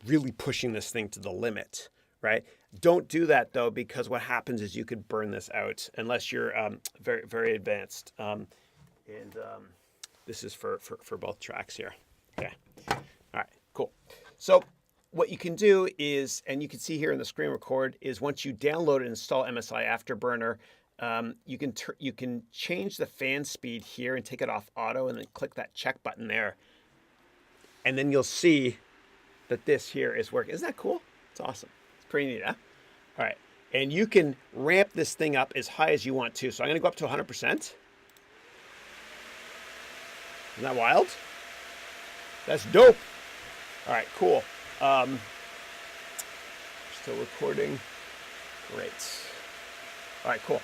really pushing this thing to the limit, right? Don't do that though, because what happens is you could burn this out unless you're very, very advanced. This is for both tracks here. Okay. All right, cool. So what you can do is, and you can see here in the screen record, is once you download and install MSI Afterburner, you can change the fan speed here and take it off auto and then click that check button there. And then you'll see that this here is working. Isn't that cool? It's awesome. It's pretty neat, huh? All right. And you can ramp this thing up as high as you want to. So I'm going to go up to 100%. Isn't that wild? That's dope. All right, cool. Still recording. Great. All right, cool.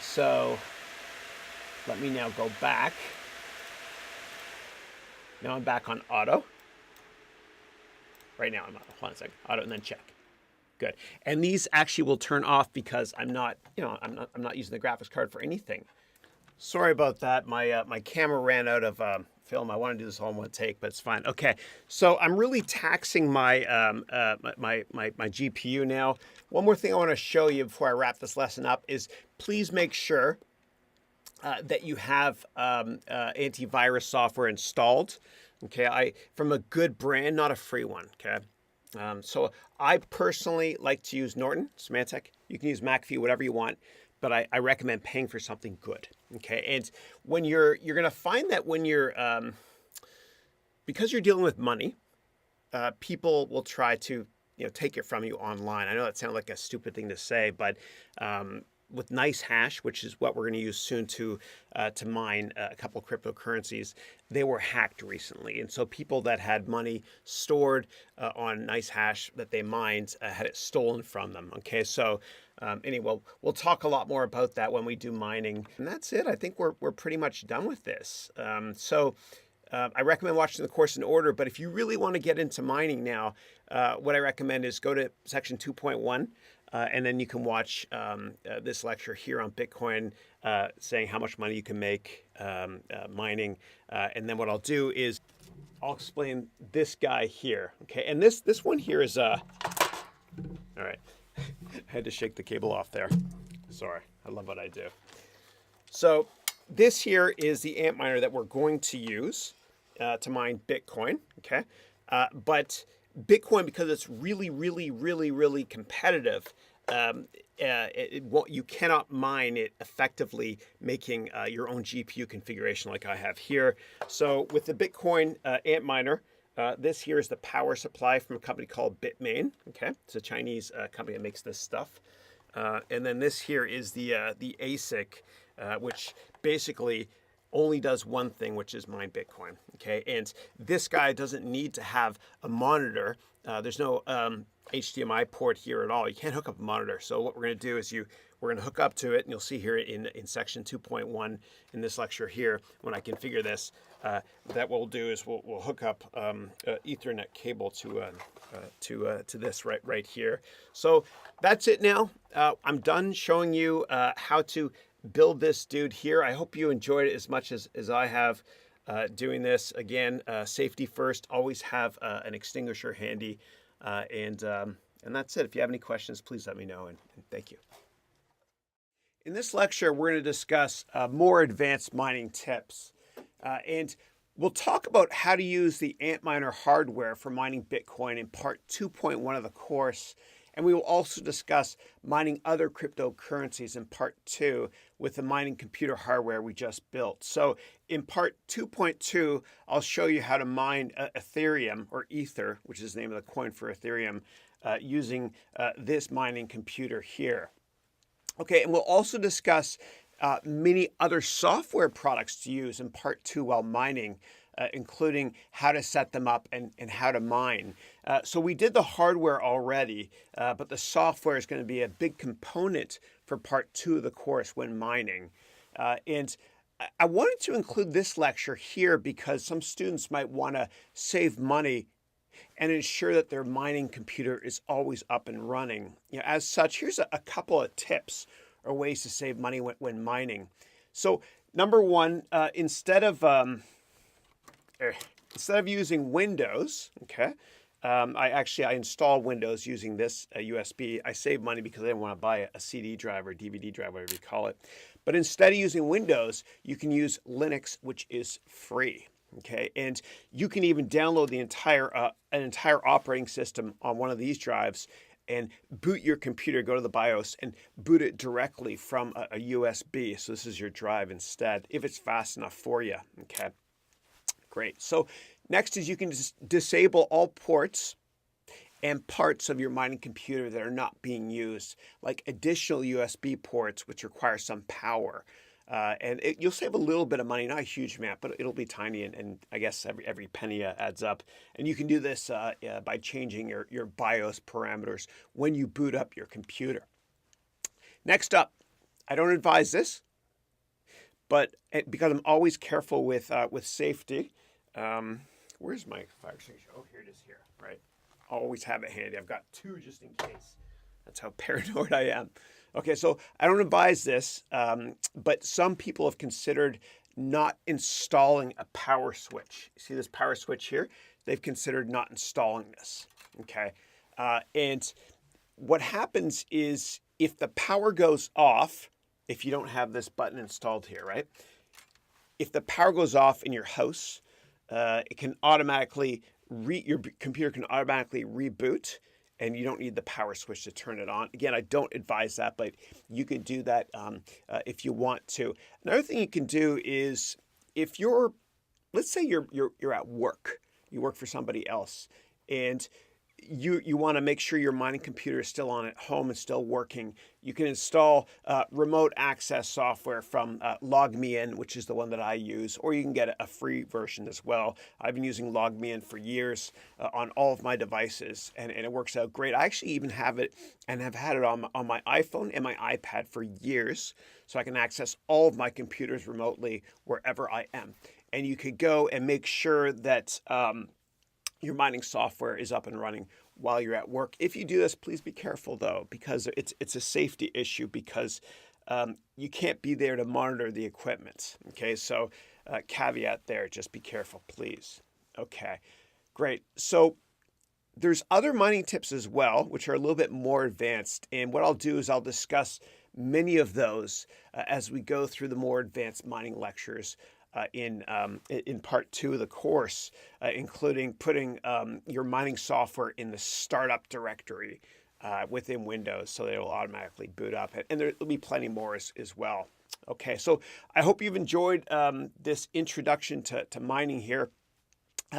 So let me now go back. Now I'm back on auto. Right now I'm on. Hold on a second. Auto and then check. Good. And these actually will turn off because I'm not using the graphics card for anything. Sorry about that. My camera ran out of film. I want to do this all in one take, but it's fine. Okay. So I'm really taxing my my GPU now. One more thing I want to show you before I wrap this lesson up is please make sure that you have antivirus software installed. Okay, from a good brand, not a free one. Okay, so I personally like to use Norton, Symantec. You can use McAfee, whatever you want, but I recommend paying for something good. Okay, and when you're going to find that when you're because you're dealing with money, people will try to take it from you online. I know that sounds like a stupid thing to say, but with NiceHash, which is what we're going to use soon to mine a couple of cryptocurrencies, they were hacked recently. And so people that had money stored on NiceHash that they mined had it stolen from them. Okay, so anyway, we'll talk a lot more about that when we do mining. And that's it. I think we're pretty much done with this. I recommend watching the course in order, but if you really want to get into mining now, what I recommend is go to section 2.1. And then you can watch this lecture here on Bitcoin saying how much money you can make mining. And then what I'll do is I'll explain this guy here. Okay, and this one here is all right. I had to shake the cable off there. Sorry, I love what I do. So this here is the Antminer that we're going to use to mine Bitcoin. Okay, but Bitcoin, because it's really competitive, you cannot mine it effectively making your own GPU configuration like I have here. So with the Bitcoin Antminer, this here is the power supply from a company called Bitmain. Okay, it's a Chinese company that makes this stuff. And then this here is the ASIC, which basically only does one thing, which is mine Bitcoin. Okay, and this guy doesn't need to have a monitor. There's no HDMI port here at all. You can't hook up a monitor. So what we're going to do is we're going to hook up to it, and you'll see here in section 2.1 in this lecture here, when I configure this, that what we'll do is we'll hook up Ethernet cable to this right here. So that's it now. I'm done showing you how to build this dude here. I hope you enjoyed it as much as I have doing this. Again, safety first. Always have an extinguisher handy. And that's it. If you have any questions, please let me know, and thank you. In this lecture, we're going to discuss more advanced mining tips. And we'll talk about how to use the Antminer hardware for mining Bitcoin in part 2.1 of the course. And we will also discuss mining other cryptocurrencies in part 2 with the mining computer hardware we just built. So in part 2.2, I'll show you how to mine Ethereum, or Ether, which is the name of the coin for Ethereum, using this mining computer here. Okay, and we'll also discuss many other software products to use in part 2 while mining, including how to set them up and how to mine. So we did the hardware already, but the software is going to be a big component for part 2 of the course when mining. And I wanted to include this lecture here because some students might want to save money and ensure that their mining computer is always up and running. As such, here's a couple of tips or ways to save money when mining. So number one, instead of using Windows, okay, I install Windows using this USB. I save money because I didn't want to buy a CD drive or DVD drive, whatever you call it. But instead of using Windows, you can use Linux, which is free. Okay, and you can even download the an entire operating system on one of these drives and boot your computer, go to the BIOS and boot it directly from a USB. So this is your drive instead, if it's fast enough for you. Okay, great. So next is you can disable all ports and parts of your mining computer that are not being used, like additional USB ports, which require some power. And you'll save a little bit of money, not a huge amount, but it'll be tiny, and I guess every penny adds up. And you can do this by changing your BIOS parameters when you boot up your computer. Next up, I don't advise this, but because I'm always careful with safety. Where's my fire extinguisher? Oh, here it is here, right? Always have it handy. I've got two just in case. That's how paranoid I am. Okay, so I don't advise this, but some people have considered not installing a power switch. You see this power switch here? They've considered not installing this, okay? And what happens is if the power goes off, if you don't have this button installed here, right? If the power goes off in your house, it can automatically, your computer can automatically reboot, and you don't need the power switch to turn it on. Again, I don't advise that, but you can do that if you want to. Another thing you can do is if let's say you're at work, you work for somebody else, and you want to make sure your mining computer is still on at home and still working, you can install remote access software from LogMeIn, which is the one that I use, or you can get a free version as well. I've been using LogMeIn for years on all of my devices, and it works out great. I actually even have it and have had it on my iPhone and my iPad for years, so I can access all of my computers remotely wherever I am. And you could go and make sure that your mining software is up and running while you're at work. If you do this, please be careful though, because it's a safety issue, because you can't be there to monitor the equipment. Okay, so caveat there, just be careful, please. Okay, great. So there's other mining tips as well, which are a little bit more advanced. And what I'll do is I'll discuss many of those as we go through the more advanced mining lectures in part 2 of the course, including putting your mining software in the startup directory within Windows so that it will automatically boot up. And there will be plenty more as well. Okay, so I hope you've enjoyed this introduction to mining here.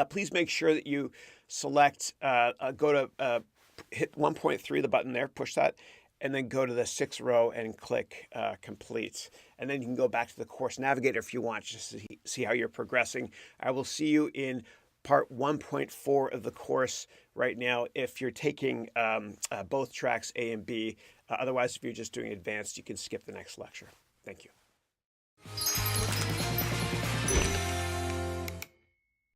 Please make sure that you select, go to hit 1.3, the button there, push that, and then go to the 6th row and click complete. And then you can go back to the course navigator if you want, just to see how you're progressing. I will see you in part 1.4 of the course right now if you're taking both tracks A and B. Otherwise, if you're just doing advanced, you can skip the next lecture. Thank you.